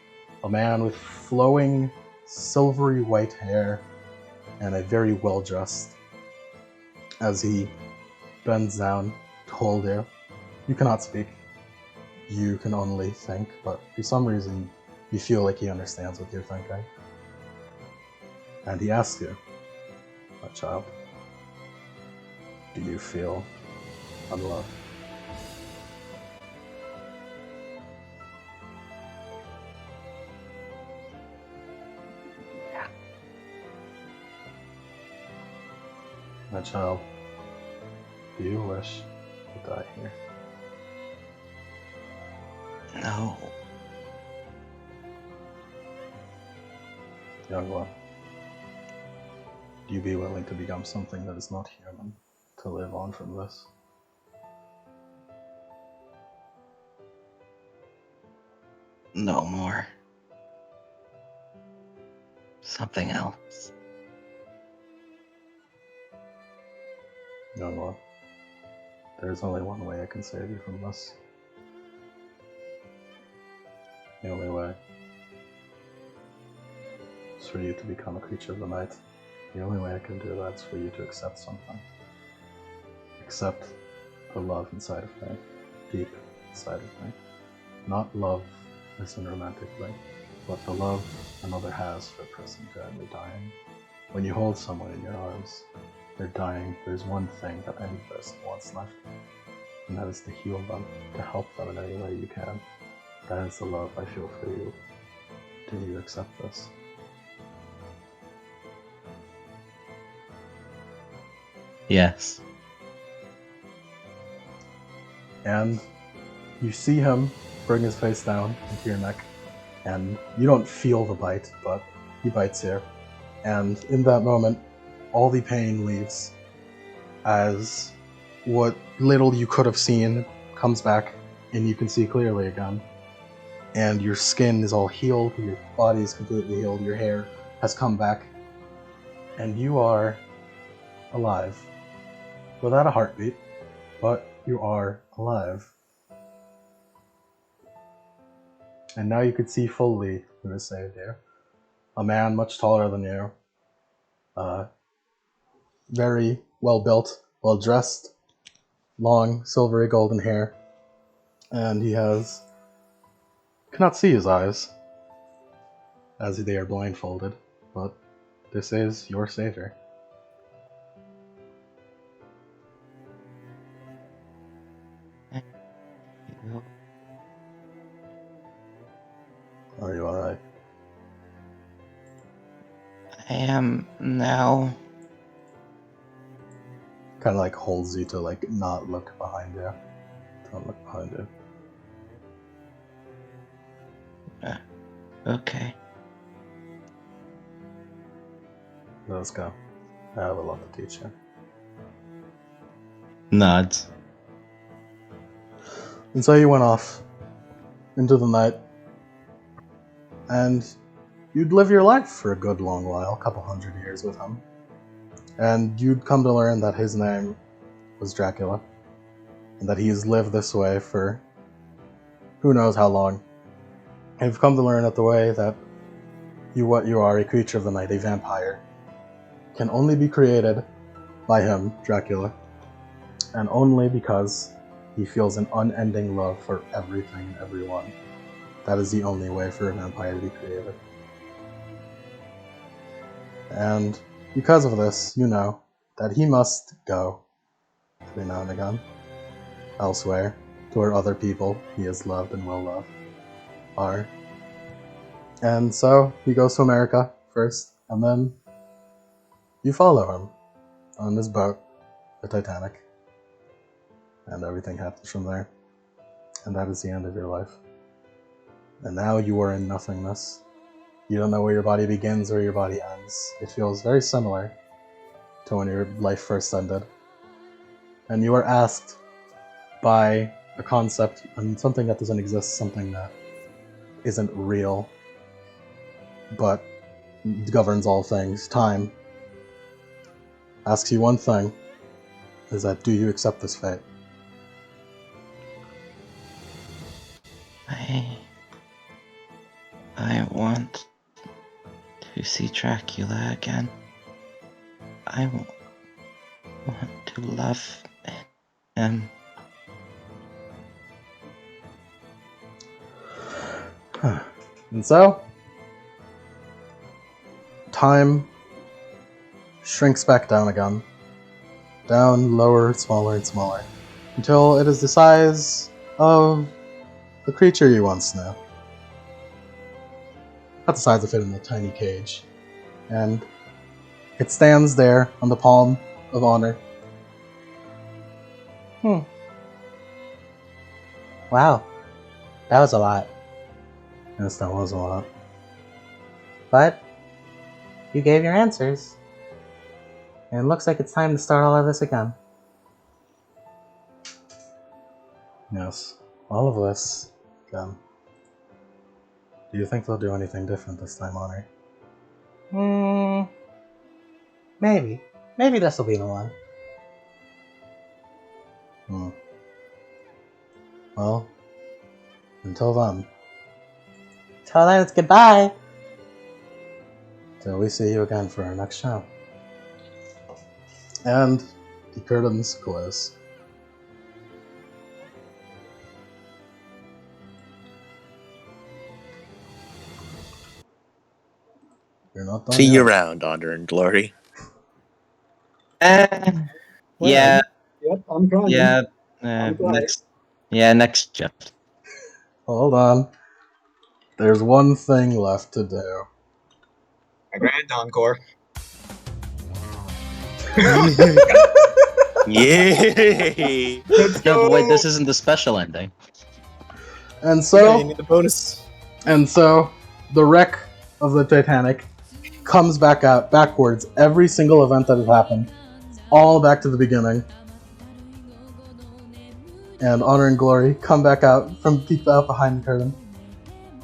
A man with flowing, silvery white hair and a very well-dressed. As he bends down to hold you. You cannot speak. You can only think, but for some reason you feel like he understands what you're thinking. And he asks you, my child, do you feel unloved? Yeah. My child, do you wish to die here? No. Young one, do you be willing to become something that is not human, to live on from this? No more. Something else. Young one, there's only one way I can save you from this. The only way is for you to become a creature of the night. The only way I can do that is for you to accept something. Accept the love inside of me, deep inside of me. Not love as in romantic way, but the love another has for a person currently dying. When you hold someone in your arms, they're dying, there's one thing that any person wants left, and that is to heal them, to help them in any way you can. That is the love I feel for you. Do you accept this? Yes. And you see him bring his face down into your neck, and you don't feel the bite, but he bites you. And in that moment, all the pain leaves as what little you could have seen comes back, and you can see clearly again. And your skin is all healed, your body is completely healed, your hair has come back, and you are alive. Without a heartbeat, but you are alive. And now you could see fully who has saved you. A man much taller than you. Very well built, well dressed, long, silvery golden hair. And he cannot see his eyes, as they are blindfolded, but this is your savior. Are you alright? I am now. Kind of like holds you to like not look behind you. Don't look behind you. Okay. Let's go. I have a lot to teach you. Nods. And so you went off into the night, and you'd live your life for a good long while, a couple 100 years with him. And you'd come to learn that his name was Dracula, and that he's lived this way for who knows how long. And you've come to learn that the way that what you are, a creature of the night, a vampire, can only be created by him, Dracula, and only because he feels an unending love for everything and everyone. That is the only way for a vampire to be created. And because of this, you know that he must go every now and again, elsewhere, to where other people he has loved and will love are. And so he goes to America first, and then you follow him on his boat, the Titanic. And everything happens from there. And that is the end of your life. And now you are in nothingness. You don't know where your body begins or your body ends. It feels very similar to when your life first ended. And you are asked by a concept and something that doesn't exist, something that isn't real, but governs all things. Time asks you one thing, is that do you accept this fate? I want to see Dracula again. I want to love him. And so, time shrinks back down again. Down, lower, smaller, and smaller. Until it is the size of the creature you once knew. Not the size of it in a tiny cage. And it stands there on the palm of honor. Wow. That was a lot. Yes, that was a lot. But you gave your answers. And it looks like it's time to start all of this again. Yes, all of this again. Do you think they'll do anything different this time, Honor? Maybe. Maybe this will be the one. Well, until then. Till then, it's goodbye. Till we see you again for our next show. And the curtains close. You're not done See yet. you around, Honor and Glory. Yeah. Yep, I'm crying. Yeah. I'm crying. Next shift. Hold on. There's one thing left to do. A grand encore. Yay! Let's No, go. but wait, this isn't the special ending. And Yeah, so, you need the bonus. And so the wreck of the Titanic comes back out backwards. Every single event that has happened, all back to the beginning. And Honor and Glory come back out from deep out behind the curtain.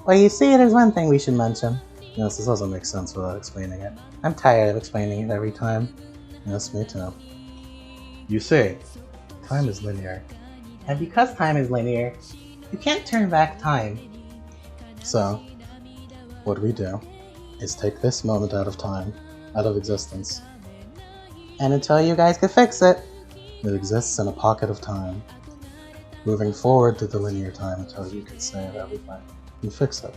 Well, you see, there's one thing we should mention. Yes, this doesn't make sense without explaining it. I'm tired of explaining it every time. Yes, me too. You see, time is linear. And because time is linear, you can't turn back time. So, what we do is take this moment out of time, out of existence. And until you guys can fix it, It exists in a pocket of time, moving forward to the linear time until you can save everything and fix it.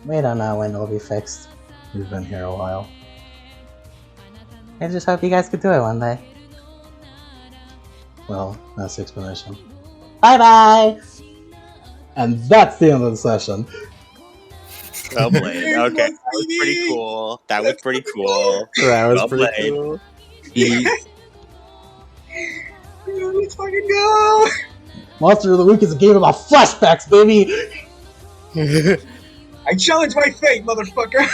we don't know when it'll be fixed. We've been here a while. I just hope you guys could do it one day. Well, that's the explanation. Bye bye! And that's the end of the session. Well played. Okay, that was pretty cool. That was pretty cool. That was Well pretty played. cool. Let's fucking go! Monster of the Week is a game about flashbacks, baby! I challenge my fate, motherfucker!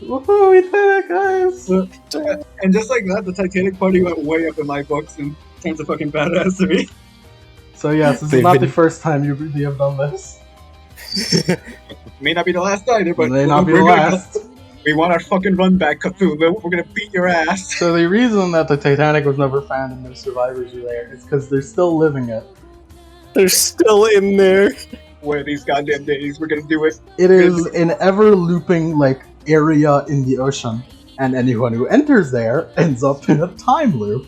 Woohoo, we did it, guys! And just like that, the Titanic party went way up in my books in terms of fucking badassery. So yes, this is not the first time you have done this. May not be the last either, but It may not be the we're gonna last. go- we want our fucking run back, Cthulhu. We're gonna beat your ass. So the reason that the Titanic was never found and no survivors are there is because they're still living it. They're still in there. One of these goddamn days, we're gonna do it. It is an ever-looping, area in the ocean, and anyone who enters there ends up in a time loop.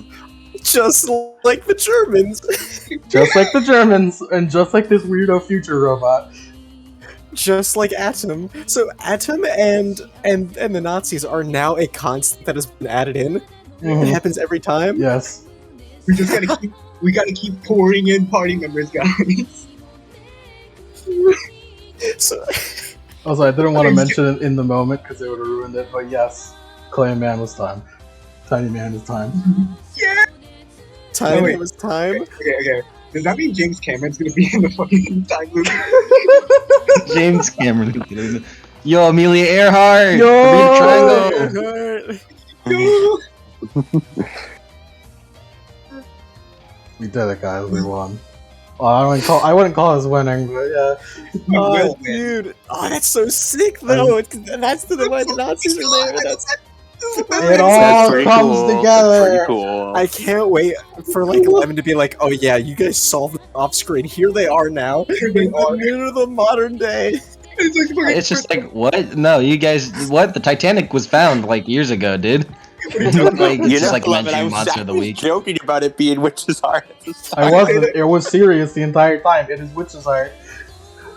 Just like the Germans. Just like the Germans, and just like this weirdo future robot. Just like Atom. So Atom and the Nazis are now a constant that has been added in. It Mhm. happens every time. Yes. We just gotta keep pouring in party members, guys. So Also, I didn't want to mention it in the moment because it would have ruined it, but yes, Clay Man was time. Tiny Man is time. Yeah. time Oh, wait. was time. Okay. Does that mean James Cameron's gonna be in the fucking time loop? James Cameron. Yo, Amelia Earhart. Yo! Bermuda Triangle. No. We did it, guys. We won. Well, I wouldn't call us winning, but yeah. We Oh, will win. dude. Oh, that's so sick, though. That's the why the Nazis are there. That's, It all comes together. cool. I can't wait for 11 to be like, oh yeah, you guys solved it off screen. Here they are now. Here they are. Into the modern day. It's just like, what? No, you guys, what? The Titanic was found years ago, dude. It's just like mentioning Monster of the Week. joking about it being Witch's Heart. I wasn't. It was serious the entire time. It is Witch's Heart.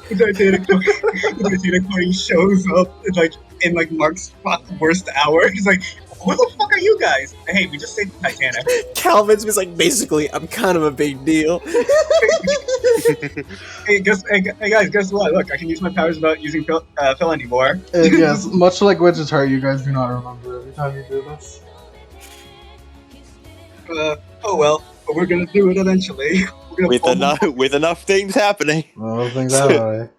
The Titanic party shows up in Mark's worst hour. He's like, "Who the fuck are you guys?" Hey, we just saved the Titanic. Calvin's was like, basically, I'm kind of a big deal. Hey guys, guess what? Look, I can use my powers without using Phil anymore. And yes, much like Witch's Heart, you guys do not remember every time you do this. Oh well, but we're gonna do it eventually. We're gonna with enough things happening. Well, those things out of the way.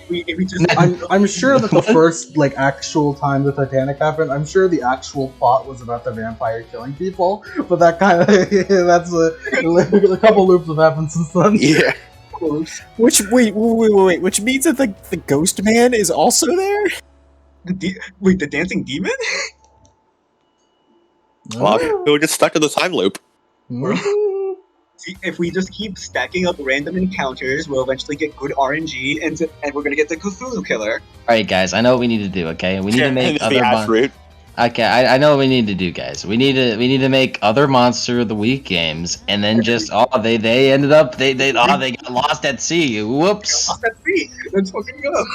if we just I'm sure that the first actual time the Titanic happened, I'm sure the actual plot was about the vampire killing people, but that kind of that's a couple loops have happened since then. Yeah. Which, wait, which means that the Ghost Man is also there? wait, the dancing demon? Well, we're just stuck in the time loop. See, if we just keep stacking up random encounters, we'll eventually get good RNG, and we're gonna get the Cthulhu killer. Alright, guys, I know what we need to do, okay? We need to make the other ash route. Okay, I know what we need to do, guys. We need to make other Monster of the Week games, and then just they ended up they got lost at sea. Whoops. Let's see. Let's fucking go.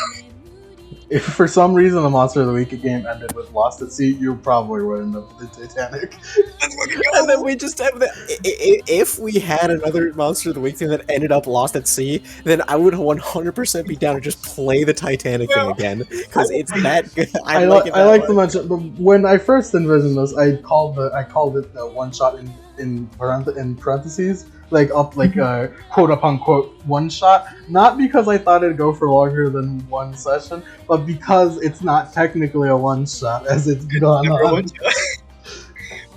if for some reason the Monster of the Week game ended with Lost at Sea, you probably would end up with the Titanic. Let's fucking And then go. we just have the. If we had another Monster of the Week thing that ended up Lost at Sea, then I would 100% be down to just play the Titanic thing again because it's that good. I like it that like to much. mention, but when I first envisioned this, I called it the one shot in parentheses, like quote unquote one shot, not because I thought it'd go for longer than one session, but because it's not technically a one shot as it's gone Number on. one.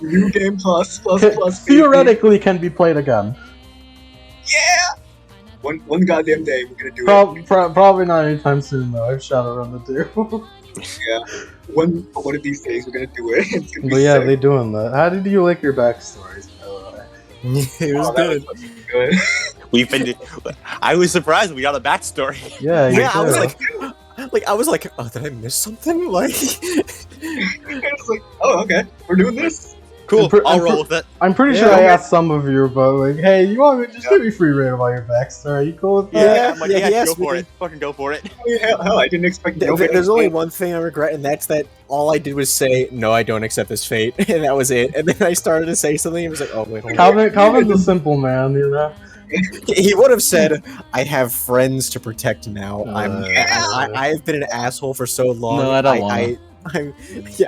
New game plus. Theoretically, can be played again. Yeah. One goddamn day we're gonna do it. Probably not anytime soon though. I've Shadowrun the two. Yeah. One of these days we're gonna do it. It's gonna be But yeah, sick. they doing that. How did you like your backstories, by the way? It was Oh, that good. was fucking good. We've been. I was surprised we got a backstory. Yeah, you Yeah, I was too. like, oh, did I miss something? Like, I was like, oh, okay, we're doing this. Cool. I'm I'll roll with it. I'm pretty Yeah, sure I okay. asked some of you about like, hey, you want me to just give me free reign about your backstory? You cool with that? Yeah, I'm like, yeah, yeah, he go asked me for to- it. Fucking go for it. I mean, hell, I didn't expect. there's only one thing I regret, and that's that all I did was say, no, I don't accept this fate, and that was it. And then I started to say something, and he was like, oh, wait, hold on. Calvin's a simple man, you know. He would have said, I have friends to protect now. Yeah. I've been an asshole for so long. No, I don't wanna.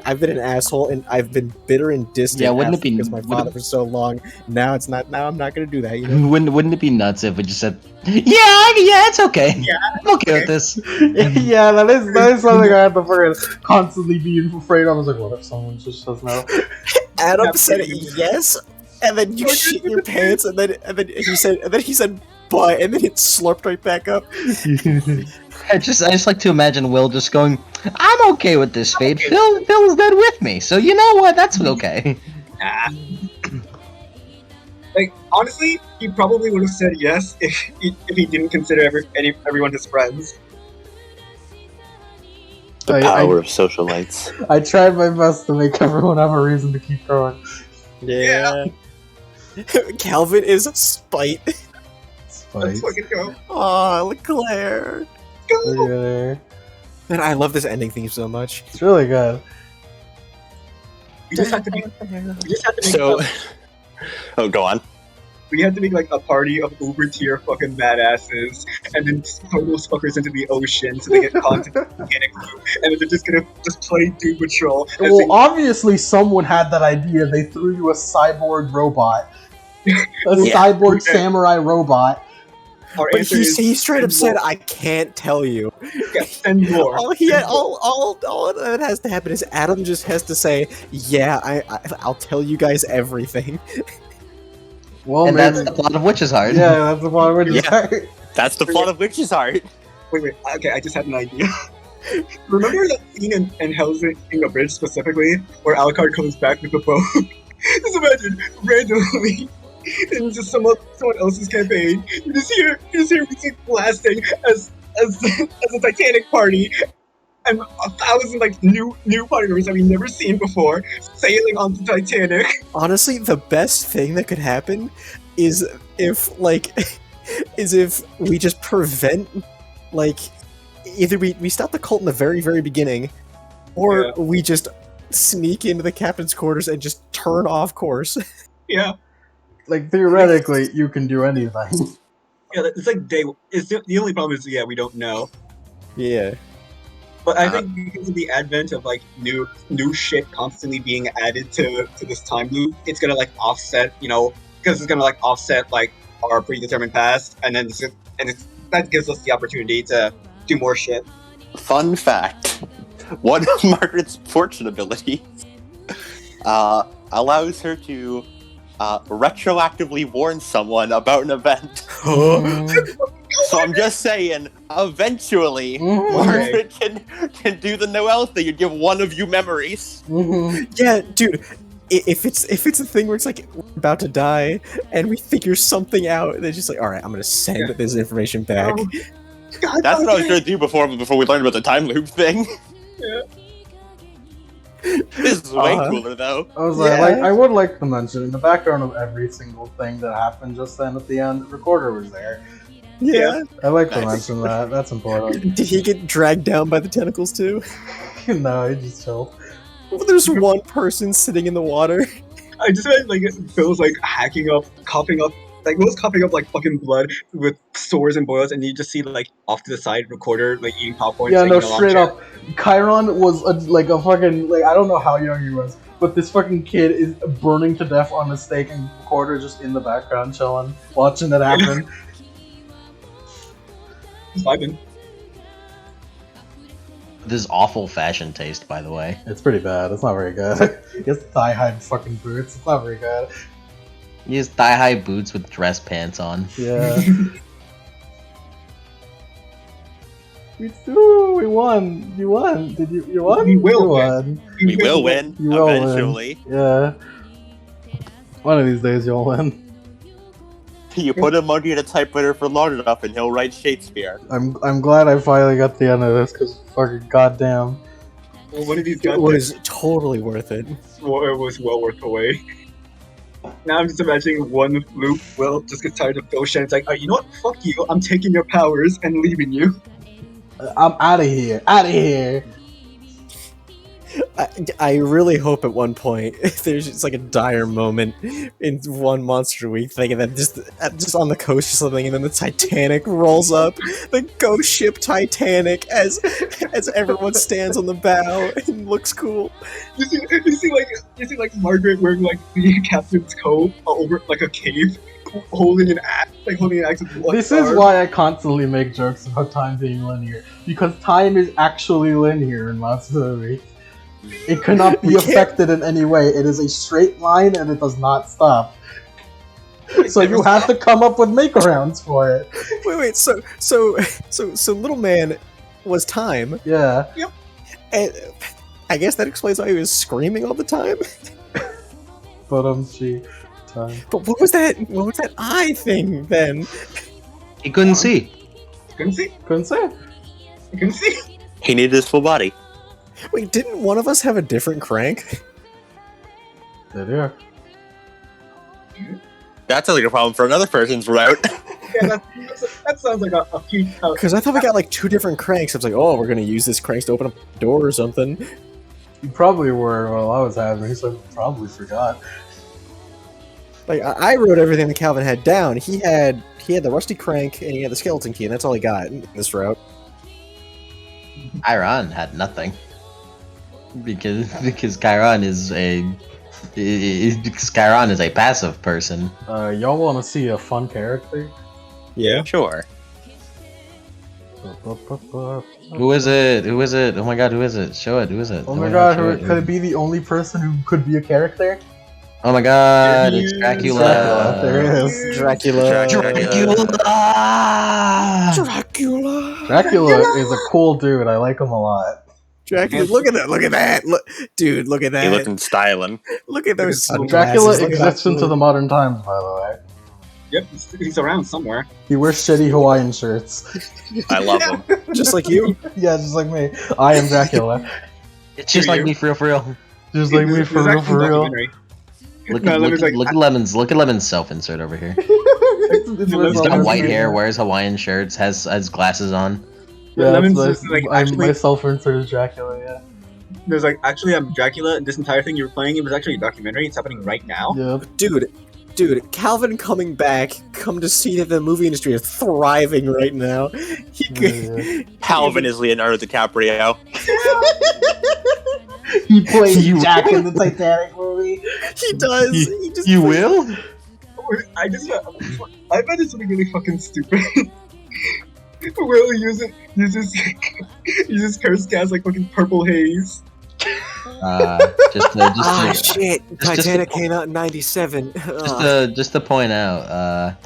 I've been an asshole, and I've been bitter and distant. Yeah, wouldn't it be- because my would father it- for so long? Now it's not. Now I'm not gonna do that. You know. Wouldn't it be nuts if we just said, yeah, it's okay. Yeah, I'm okay with this. Yeah, that is something I have to fucking constantly be afraid of. I was like, what if someone just says no? Adam said yes, and then you shit your pants, and then he said but, and then it slurped right back up. I just like to imagine Will just going, I'm okay with this fate. Phil's dead with me, so you know what? That's okay. Nah. Like honestly, he probably would have said yes if he didn't consider everyone his friends. Of socialites. I tried my best to make everyone have a reason to keep going. Yeah. Calvin is spite. Let's fucking go. Aw, Leclerc. Look at her. Man, I love this ending theme so much. It's really good. We just have to make. So, oh, go on. We had to make like a party of uber tier fucking badasses, and then just throw those fuckers into the ocean so they get caught in the Titanic loop, and then they're just gonna just play Doom Patrol. as they- Well, obviously someone had that idea. They threw you a cyborg robot. A cyborg Okay. samurai robot. Our But answer is he straight up send said, more. I can't tell you. Yeah, send more. All that has to happen is Adam just has to say, yeah, I'll tell you guys everything. Well, And maybe. that's the plot of Witch's Heart. Yeah, that's the one we're just That's the plot of Witch's Heart. Wait, okay, I just had an idea. Remember that scene in Hellsing a Bridge specifically, where Alucard comes back with the boat? Just imagine, randomly, in just someone else's campaign, you just hear music blasting as a Titanic party, and 1,000 like new party members that we've never seen before sailing on the Titanic. Honestly, the best thing that could happen is if we just prevent, like, either we stop the cult in the very, very beginning, or Yeah. we just sneak into the captain's quarters and just turn off course. Yeah, Like, theoretically, you can do anything. yeah, it's like it's the only problem is we don't know. Yeah. But I think because of the advent of like new shit constantly being added to this time loop, it's gonna like offset, because it's gonna like offset like our predetermined past, and then that gives us the opportunity to do more shit. Fun fact: one of Margaret's fortune abilities allows her to retroactively warn someone about an event. So I'm just saying, eventually, Mhm. Margaret can do the Noel thing and give one of you memories. Yeah, dude. If it's a thing where it's like we're about to die and we figure something out, and they're just like, all right, I'm gonna send this information back. Oh, God, That's what I was okay. gonna do before we learned about the time loop thing. Yeah. This is way Uh-huh. cooler though. I was Yeah. like, I would like to mention in the background of every single thing that happened just then at the end, the recorder was there. Yeah. I like to Nice. mention that. That's important. Did he get dragged down by the tentacles too? No, he just chilled. Well, there's one person sitting in the water. I just imagine like Phil's like hacking up, coughing up, like Will's coughing up like fucking blood with sores and boils, and you just see like off to the side Recorder like eating popcorn. Yeah, sitting no, in a straight lawn chair. up. Chiron was like a fucking, like, I don't know how young he was, but this fucking kid is burning to death on a stake and Recorder just in the background chilling, watching it happen. He's vibing. This awful fashion taste, by the way. It's pretty bad. It's not very good. He has thigh-high fucking boots. It's not very good. He has thigh-high boots with dress pants on. Yeah. We won. You won. Did you? You won. We will You win. won. We will win You will win. eventually. Yeah. One of these days you'll win. You put a monkey in a typewriter for long enough, and he'll write Shakespeare. I'm glad I finally got to the end of this because fucking goddamn. Well, one of these It guys was totally worth it. was well worth the wait. Now I'm just imagining one loop. Will just gets tired of Phil Shen. It's like, you know what? Fuck you. I'm taking your powers and leaving you. I'm out of here. Out of here. I really hope at one point there's just like a dire moment in one Monster Week thinking that just on the coast or something, and then the Titanic rolls up, the ghost ship Titanic, as everyone stands on the bow and looks cool. You see like Margaret wearing like the captain's coat over like a cave, holding an axe, with one This is arm. why I constantly make jokes about time being linear, because time is actually linear in Monster Week. It cannot be We can't- affected in any way. It is a straight line and it does not stop. So you have to come up with make-arounds for it. Wait, so little man was time, Yeah. and I guess that explains why he was screaming all the time. But she time. But what was that eye thing then? He couldn't see. Couldn't see. Couldn't say. Couldn't see. He needed his full body. Wait, didn't one of us have a different crank? Yeah. That sounds like a problem for another person's route. Yeah, that sounds like a peak. Because I thought we got like two different cranks. I was like, oh, we're gonna use this crank to open up a door or something. You probably were while I was having it, so I probably forgot. Like I wrote everything that Calvin had down. He had the rusty crank and he had the skeleton key, and that's all he got in this route. Chiron had nothing. Because Chiron is a passive person. Y'all want to see a fun character? Yeah. Sure. Who is it? Who is it? Oh my god, who is it? Show it. Who is it? Oh my god, show it. could it be the only person who could be a character? Oh my god, it's Dracula. Dracula, there it is. Dracula. Dracula is a cool dude. I like him a lot. Dracula. Look at that! Dude, look at He that! looking styling. Look at those sunglasses. Dracula Look at exists that into the modern times, by the way. Yep, he's around somewhere. He wears shitty Hawaiian shirts. I love him. just like you. Yeah, just like me. I am Dracula. It's just like me, for real. Just like me, There's for real, actually for a real. documentary. Look No, at Lemon's like, Lemon's self-insert over here. It's He's got white Lemon's- hair, wears Hawaiian shirts, has glasses on. Yeah, Lemon's that's just, like, I'm actually- myself insert as Dracula, yeah. There's like, actually, I'm Dracula, and this entire thing you were playing, it was actually a documentary. It's happening right now. Yep. Dude, Calvin coming back, come to see that the movie industry is thriving right now. He could, Yeah. Calvin is Leonardo DiCaprio. He plays Jack in the Titanic movie. he does. He just You will? I bet it's something really fucking stupid. Will uses curse gas like fucking purple haze. shit! just Titanic to- came out in '97. Just to point out,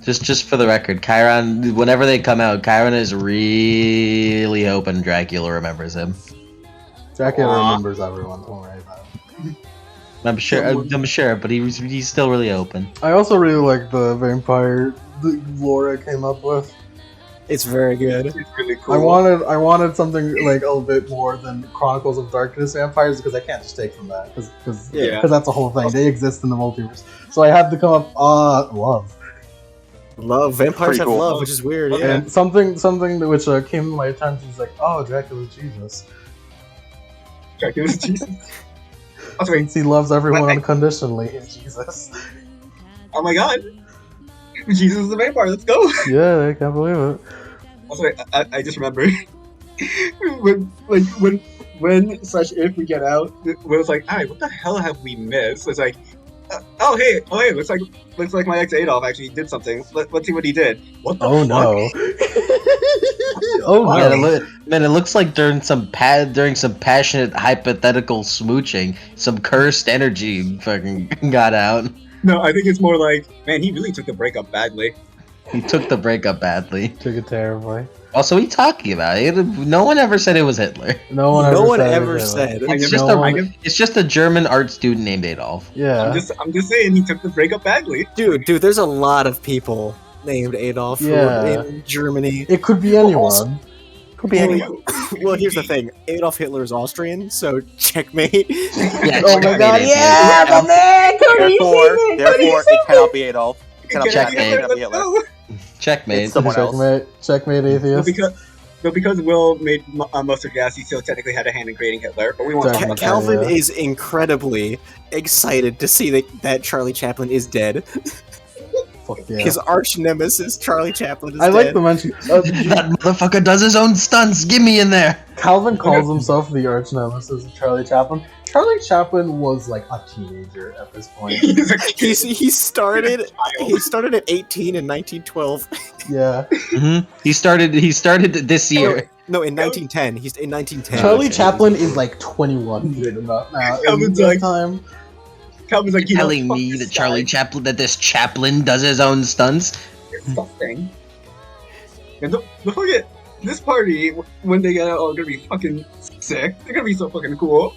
just for the record, Chiron, whenever they come out, Chiron is really hoping Dracula remembers him. Dracula remembers everyone, don't worry about it. I'm sure, but he's still really open. I also really like the vampire Laura came up with. It's very good. It's really cool. I wanted something like a little bit more than Chronicles of Darkness vampires, because I can't just take from that, because Yeah. that's a whole thing. They exist in the multiverse, so I had to come up love. Love. Vampires Pretty have cool. love, which is weird. Okay. Yeah. And something that which came to my attention is like, oh, Dracula's Jesus. Dracula's Jesus. Oh, wait. Since he loves everyone What? unconditionally, he's Jesus. Oh my god. Jesus is a vampire. Let's go. Yeah, I can't believe it. Also, I just remember when slash if we get out, when it's like, alright, what the hell have we missed? It's like, oh hey, looks like my ex Adolf actually did something. Let's see what he did. What the Oh fuck? no. Oh no. Man, it looks like during some passionate hypothetical smooching, some cursed energy fucking got out. No, I think it's more like, man, he really took the breakup badly. He took the breakup badly. Took it terribly. Also, what are you talking about? No one ever said it was Hitler. No one ever said it. It's never just said it's just a German art student named Adolf. Yeah. I'm just saying he took the breakup badly. Dude, there's a lot of people named Adolf who are in Germany. It could be anyone. Could be anyone. Well, here's the thing. Adolf Hitler is Austrian, so checkmate. Yeah, Oh my god, yeah, the man! Therefore, it cannot be Adolf. It cannot Checkmate. be Hitler. Checkmate. It's someone else. Checkmate, atheist. But because Will made mustard gas, he still technically had a hand in creating Hitler. But we won't talk about that. Calvin Yeah. is incredibly excited to see that Charlie Chaplin is dead. Fuck yeah. His arch nemesis, Charlie Chaplin, is I dead. like to mention That motherfucker does his own stunts. Give me in there. Calvin calls himself the arch nemesis of Charlie Chaplin. Charlie Chaplin was like a teenager at this point. He's a kid. He started at 18 in 1912. Yeah. Mm-hmm. He started this year. No, in 1910. He's in 1910. Charlie Chaplin is like 21 big enough now. In Calvin's that like- time. Calvin's like, Telling me that this Chaplin does his own stunts. Disgusting. And don't forget, this party, when they get out, are gonna be fucking sick. They're gonna be so fucking cool.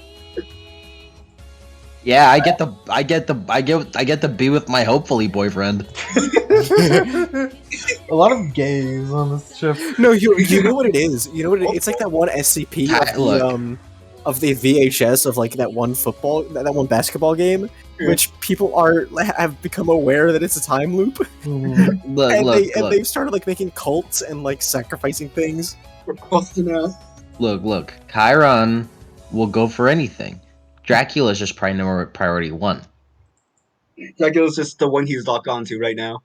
Yeah, I get to be with my hopefully boyfriend. A lot of gays on this ship. No, you know what it is. You know what it is? It's like that one SCP of the VHS of like that one that one basketball game, which people have become aware that it's a time loop, Look, they've started like making cults and like sacrificing things. We're busting out. look. Chiron will go for anything. Dracula's just priority one. Dracula's just the one he's locked onto right now.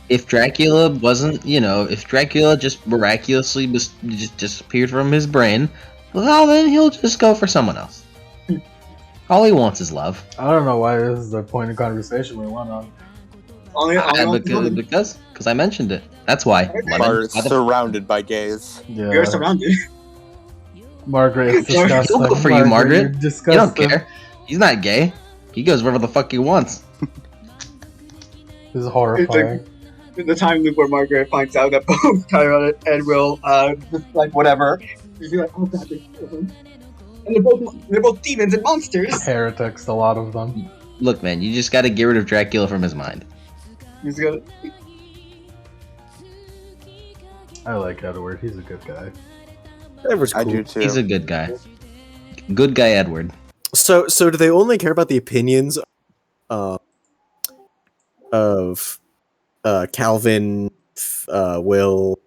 If Dracula wasn't, if Dracula just miraculously just disappeared from his brain, well, then he'll just go for someone else. All he wants is love. I don't know why this is the point of conversation we went on. Because I mentioned it. That's why. Are surrounded by gays. Yeah. We're surrounded. Margaret is He'll disgusting. go for you, Margaret. You're You disgusting. don't care. He's not gay. He goes wherever the fuck he wants. This is horrifying. The time loop where Margaret finds out that both Chiron and Will, just like whatever. She's like, oh god, they're children. And they're both demons and monsters. Heretics, a lot of them. Look, man, you just gotta get rid of Dracula from his mind. He's got. I like Edward. He's a good guy. Edward's cool. I do too. He's a good guy. Good guy, Edward. So do they only care about the opinions of Calvin, Will,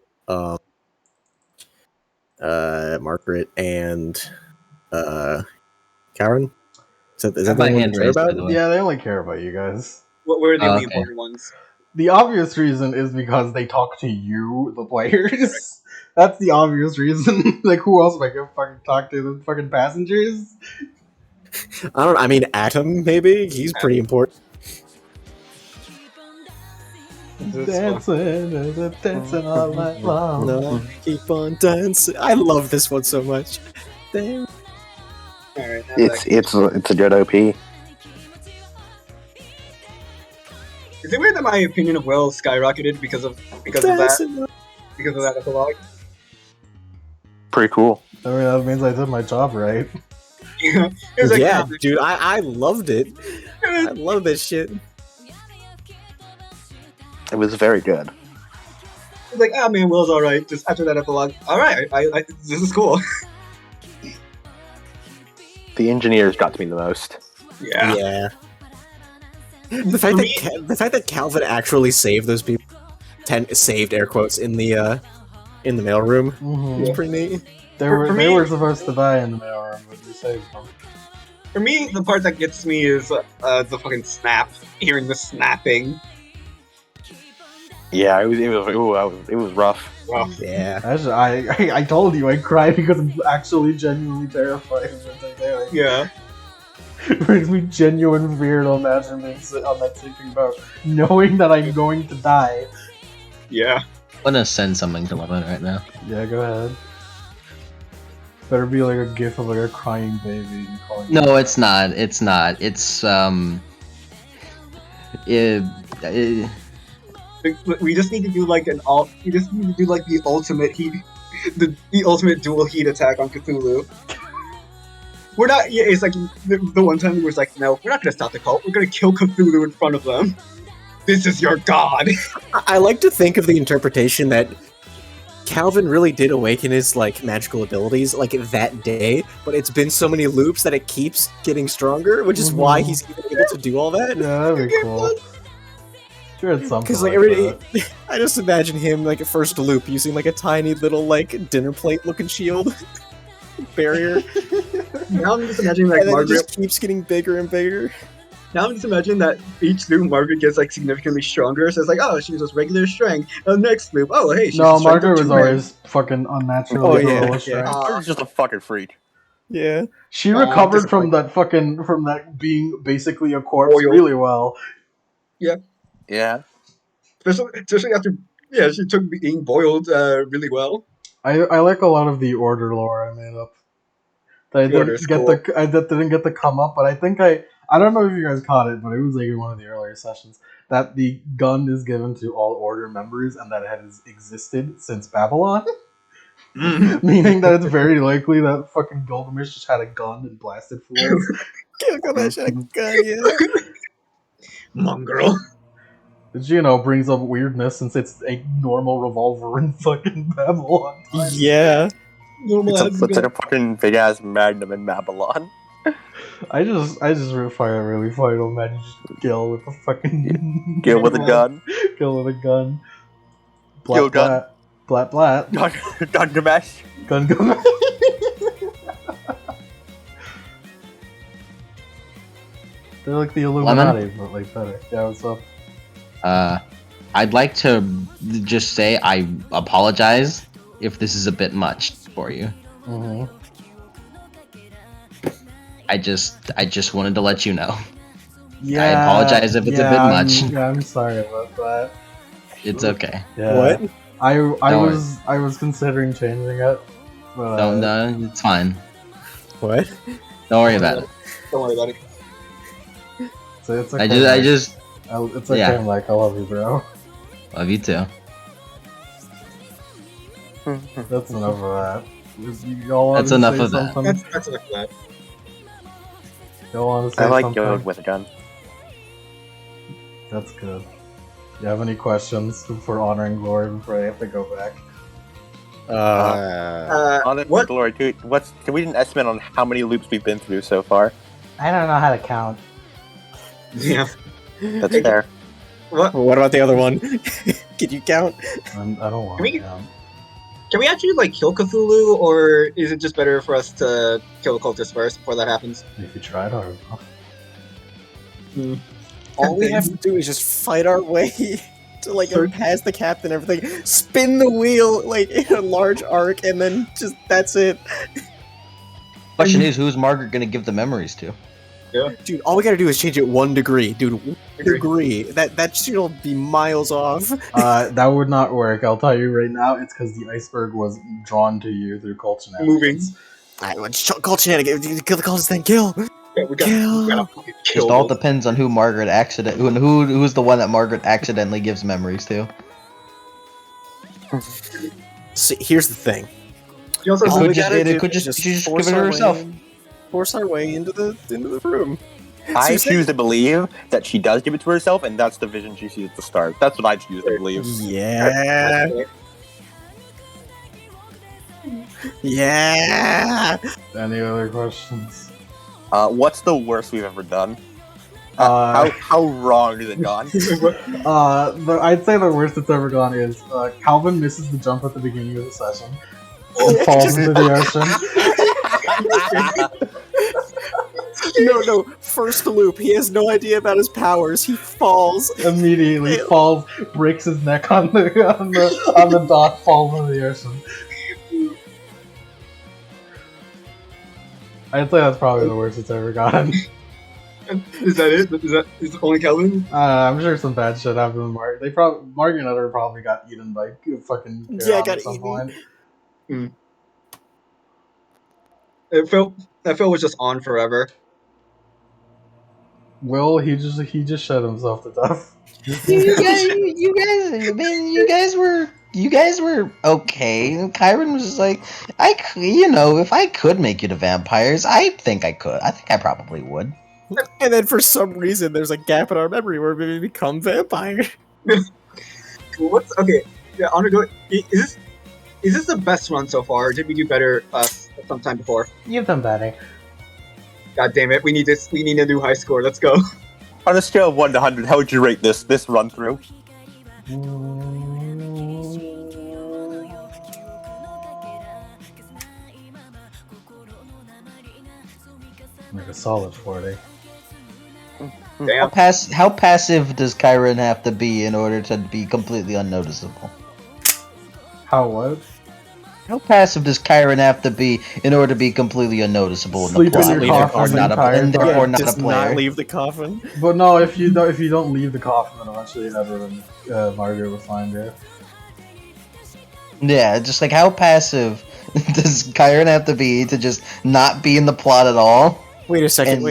Margaret, and Karen? Is that the My one hand you care raised, by about? the way. Yeah, they only care about you guys. What were the only Okay. important ones? The obvious reason is because they talk to you, the players. That's the obvious reason. Like, who else am I gonna fucking talk to? The fucking passengers? I mean, Atom, maybe? He's pretty important. Dancing all night long. No, keep on dancing. I love this one so much. There. Alright, It's a good OP. is it weird that my opinion of Will skyrocketed because of that? Because of that epilogue? Pretty cool. I mean, that means I did my job right. It was like, Yeah, dude, I loved it. I love this shit. It was very good. It's like, ah, man, Will's alright. Just after that epilogue, alright, I this is cool. The engineers got to me the most. Yeah. Yeah. The fact that Calvin actually saved those people, saved air quotes in the mailroom, was pretty neat. They For me- were supposed to die in the mailroom, but we saved them. For me, the part that gets me is the fucking snap. Hearing the snapping. Yeah, it was rough. Yeah. I told you I cried because I'm actually genuinely terrified of the Titanic. Yeah. It brings me genuine fear to imagine being on that sinking boat, knowing that I'm going to die. Yeah. I'm gonna send something to Lemon right now. Yeah, go ahead. Better be like a gif of like a crying baby and calling. No, it's not. It's not. It's We just need to do like we just need to do like the ultimate heat, the ultimate dual heat attack on Cthulhu. We're not. Yeah, it's like the one time we was like, no, we're not gonna stop the cult. We're gonna kill Cthulhu in front of them. This is your god. I like to think of the interpretation that Calvin really did awaken his like magical abilities like that day, but it's been so many loops that it keeps getting stronger, which is why he's even able to do all that. Yeah, that'd be cool. Sure, it's something. Because like that. I just imagine him like at first loop using like a tiny little like dinner plate looking shield barrier. Now I'm just imagining like And then it Margaret. just keeps getting bigger and bigger. Now I'm just imagining that each loop Margaret gets like significantly stronger. So it's like, oh, she was just regular strength. And the next loop, oh, hey, she's No, a strength Margaret of was 2. always fucking unnaturally Oh, yeah, heroic yeah. strength. She's just a fucking freak. Yeah. She Oh, recovered from disappointing. that being basically a corpse Oil. really well. Yeah. Especially after, yeah, she took being boiled really well. I like a lot of the order lore I made up. That I The order didn't is get cool. that didn't get to come up, but I think I don't know if you guys caught it, but it was like in one of the earlier sessions that the gun is given to all order members and that it has existed since Babylon. Meaning that it's very likely that fucking Gilgamesh just had a gun and blasted fools. Gilgamesh had a gun, yeah. Mongrel. Which, brings up weirdness since it's a normal revolver in fucking Babylon. Yeah. Normal It's like a fucking big ass magnum in Babylon. I just find it really funny to imagine just Gil with a fucking Gil with a gun. Gil with a gun. Gil gun. Blat blat. Gilgamesh. Gun gun. They're like the Illuminati, but like better. Yeah, what's up? I'd like to just say I apologize if this is a bit much for you. Mm-hmm. I just wanted to let you know. Yeah, I apologize if it's a bit much. I'm sorry about that. It's okay. Yeah. What? I worry. was considering changing it, but No, it's fine. What? Don't worry about it. Don't worry about it. it's okay. It's It's okay, yeah. Mike. I love you, bro. Love you too. That's enough of that. Y'all wanna That's enough say of that. something? That's enough of that. Y'all want to say I like something? Gil with a gun. That's good. You have any questions for Honor and Glory before I have to go back? Honor and What? glory, dude. Can we do an estimate on how many loops we've been through so far? I don't know how to count. Yeah. That's fair. What? What about the other one? Can you count? I don't want Can we- to count. Can we actually like kill Cthulhu, or is it just better for us to kill the cultists first before that happens? If you tried hard enough. All we have to do is just fight our way to like Sure. past the captain and everything, spin the wheel like in a large arc, and then just that's it. Question is, who's Margaret gonna give the memories to? Dude, all we gotta do is change it 1 degree, dude. 1 degree. That shit'll be miles off. That would not work. I'll tell you right now. It's because the iceberg was drawn to you through culture. Moving. Alright, let's call shenanigans. Kill the cultist, then kill. Yeah, we gotta fucking kill Just all them. depends on who Margaret who's the one that Margaret accidentally gives memories to. See, here's the thing. You also It All could we just- gotta it do could is just- she just force give it our herself. way force our way into the room. I Susan? choose to believe that she does give it to herself, and that's the vision she sees at the start. That's what I choose to believe. Yeah. Yeah. Any other questions? What's the worst we've ever done? How wrong is it gone? I'd say the worst it's ever gone is Calvin misses the jump at the beginning of the session and falls into the ocean. No. First loop. He has no idea about his powers. He falls. Immediately falls, breaks his neck on the dock, falls into the ocean. I'd say that's probably the worst it's ever gotten. Is that it? Is it only Calvin? I'm sure some bad shit happened with Mark. Mark and Utter probably got eaten by fucking Yeah, at got some eaten. point. That felt was just on forever. Will he just shut himself to death? You guys were okay. And Kyron was just like, if I could make you to vampires, I think I could. I think I probably would. And then for some reason, there's a gap in our memory where we become vampire. Okay? Yeah, Honor, go. Is this the best run so far? Or did we do better sometime before? You've done better. God damn it! We need this. We need a new high score. Let's go. On a scale of 1 to 100, how would you rate this run through? Like a solid 40. Damn. How passive does Kyron have to be in order to be completely unnoticeable? How what? How passive does Kyron have to be in order to be completely unnoticeable in the Sleep in plot? your coffin the entire and time. therefore not a Does player. not leave the coffin. But no, if you don't leave the coffin, then eventually everyone Margaret will find you. Yeah, just like how passive does Kyron have to be to just not be in the plot at all? Wait a second.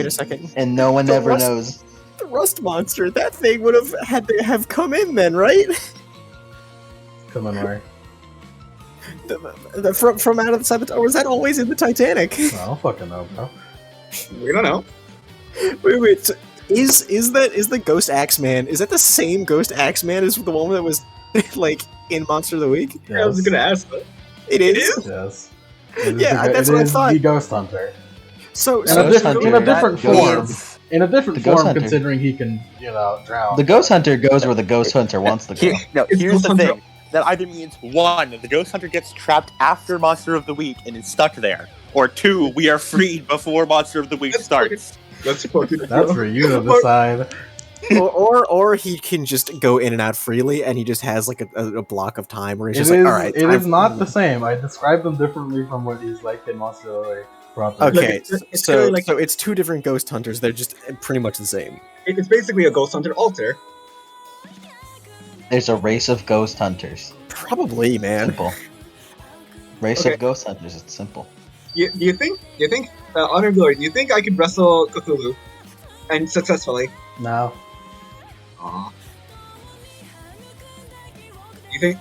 And no one The ever rust- knows. The rust monster. That thing would have had to have come in then, right? Come on, Mark. From out of the side, or was that always in the Titanic? I don't fucking know, bro. We don't know. Wait. So is the Ghost Axeman? Is that the same Ghost Axeman as the one that was like in Monster of the Week? Yes. I was gonna ask that. It is. Yes. It is Yeah, that's it what I is thought. the Ghost Hunter. So In a different form. In a different The Ghost form, Hunter. considering he can, drown. The Ghost Hunter goes where the Ghost Hunter wants to go. It's Here's Ghost the Hunter. thing. That either means 1, the Ghost Hunter gets trapped after Monster of the Week and is stuck there, or 2, we are freed before Monster of the Week starts. That's fucking. That's for you to decide. or he can just go in and out freely, and he just has like a block of time where he's It just is. like, all right, It is not the same. I described them differently from what he's like in Monster of the Week. Properly. Okay, It's so kinda like- so it's two different ghost hunters. They're just pretty much the same. It's basically a Ghost Hunter alter. There's a race of ghost hunters. Probably, man. Simple. Race Okay. of ghost hunters. It's simple. Do you think? Honor Glory, do you think I could wrestle Cthulhu, and successfully? No. Aw. You think?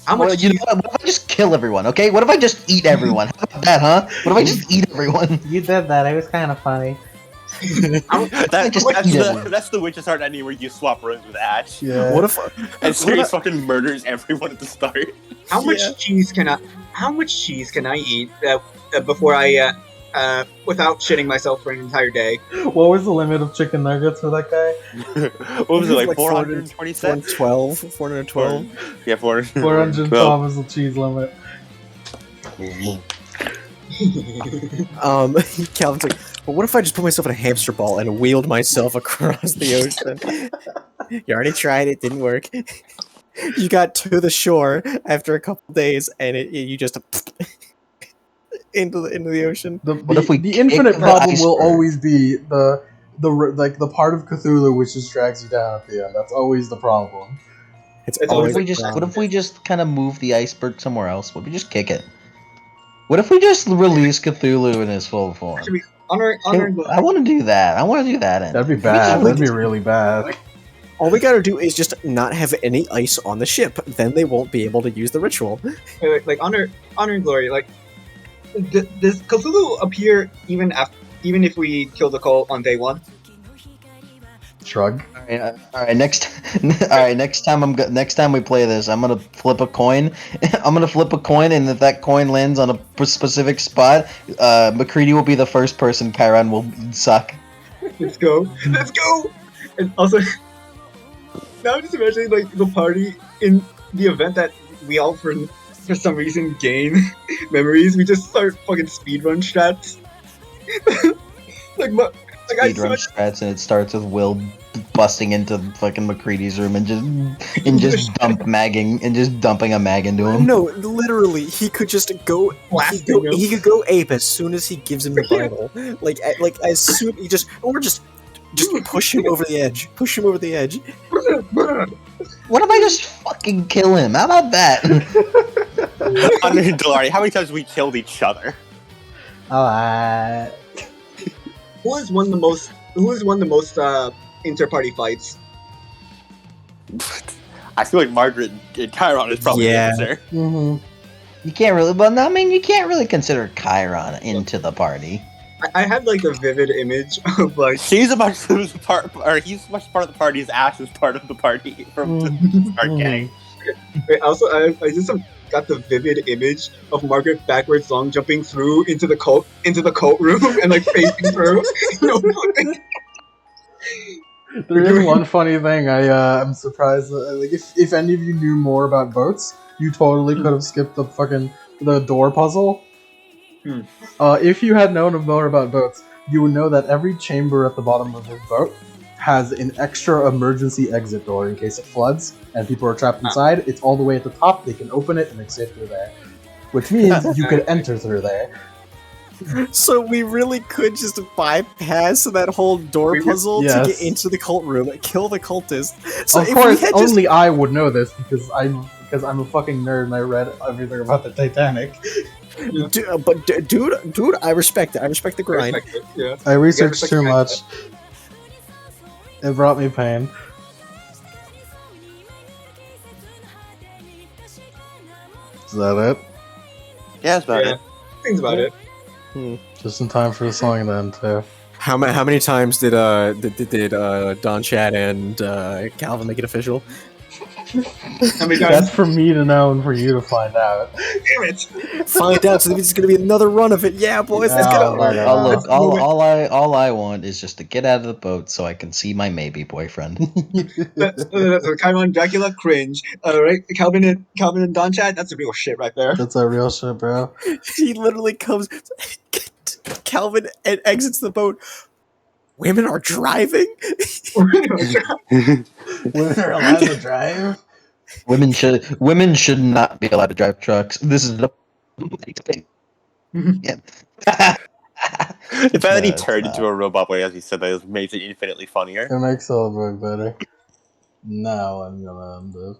How much? Well, you know what? What if I just kill everyone? Okay. What if I just eat everyone? How about that, huh? What if I just eat everyone? You did that. It was kind of funny. That's the Witch's Heart ending where you swap roles with Ash. Yeah. What if? And Sirius fucking murders everyone at the start. How much Yeah. cheese can I? How much cheese can I eat before I without shitting myself for an entire day? What was the limit of chicken nuggets for that guy? What was it, like Like 420 cents? 412. Yeah, 400. 412 is the cheese limit. Calvin's like, but what if I just put myself in a hamster ball and wheeled myself across the ocean? You already tried it, didn't work. You got to the shore after a couple days, and you just into the ocean. What if we the kick infinite the problem will iceberg? always be the part of Cthulhu which just drags you down at the end. That's always the problem. It's What What always if we a just problem. What if we just kind of move the iceberg somewhere else? What if we just kick it? What if we just release Cthulhu in his full form? Actually, Honor I want to do that. I want to do that. That'd be bad. That'd be really bad. All we gotta do is just not have any ice on the ship. Then they won't be able to use the ritual. like Honor and Glory. Like, does Cthulhu appear even if we kill the cult on day 1? Shrug. All right. Next time we play this, I'm gonna flip a coin. I'm gonna flip a coin, and if that coin lands on a specific spot, McCready will be the first person Chiron will suck. Let's go. Let's go. And also, now I'm just imagining like the party in the event that we all for some reason gain memories. We just start fucking speedrun strats. like, like I Speedrun strats, and it starts with Will busting into fucking McCready's room and just dumping a mag into him. No, literally, he could just go. He could go ape as soon as he gives him the Bible. like as soon he or just push him over the edge. Push him over the edge. What if I just fucking kill him? How about that? Under Delari, how many times have we killed each other? Oh, Who has won the most? Who has won the most inter-party fights? I feel like Margaret and Chiron is probably the answer. Mm-hmm. You can't really, but I mean, you can't really consider Chiron into the party. I had like a vivid image of like She's as much part, or he's as much part of the party as Ash is part of the party from the start gang. Also, I just got the vivid image of Margaret backwards long jumping through into the cult room and like facing through. There is one funny thing. I'm surprised. Like, if any of you knew more about boats, you totally could have skipped the door puzzle. If you had known more about boats, you would know that every chamber at the bottom of his boat has an extra emergency exit door in case it floods and people are trapped inside. It's all the way at the top. They can open it and exit through there, which means you could enter through there. So we really could just bypass that whole door puzzle to get into the cult room and kill the cultist. So of course, only I would know this because I'm a fucking nerd and I read everything about the Titanic. Dude, I respect it. I respect the grind. I researched too much. It brought me pain. Is that it? Yeah, that's about it. Things about it. Just in time for the song then, too. How many times did Don Chad and Calvin make it official? That's for me to know and for you to find out. Damn it! Find out, so there's gonna be another run of it. Yeah, boys, let's get over it. Look, all I want is just to get out of the boat so I can see my maybe boyfriend. Chiron, Dracula, cringe. Right, Calvin and Don Chad, that's the real shit right there. That's a real shit, bro. He literally comes, Calvin, and exits the boat. Women are driving? Women are allowed to drive? Women should not be allowed to drive trucks. This is the yeah. The fact that he turned into a robot way as he said that makes it infinitely funnier. It makes it all look better. Now I'm gonna end it.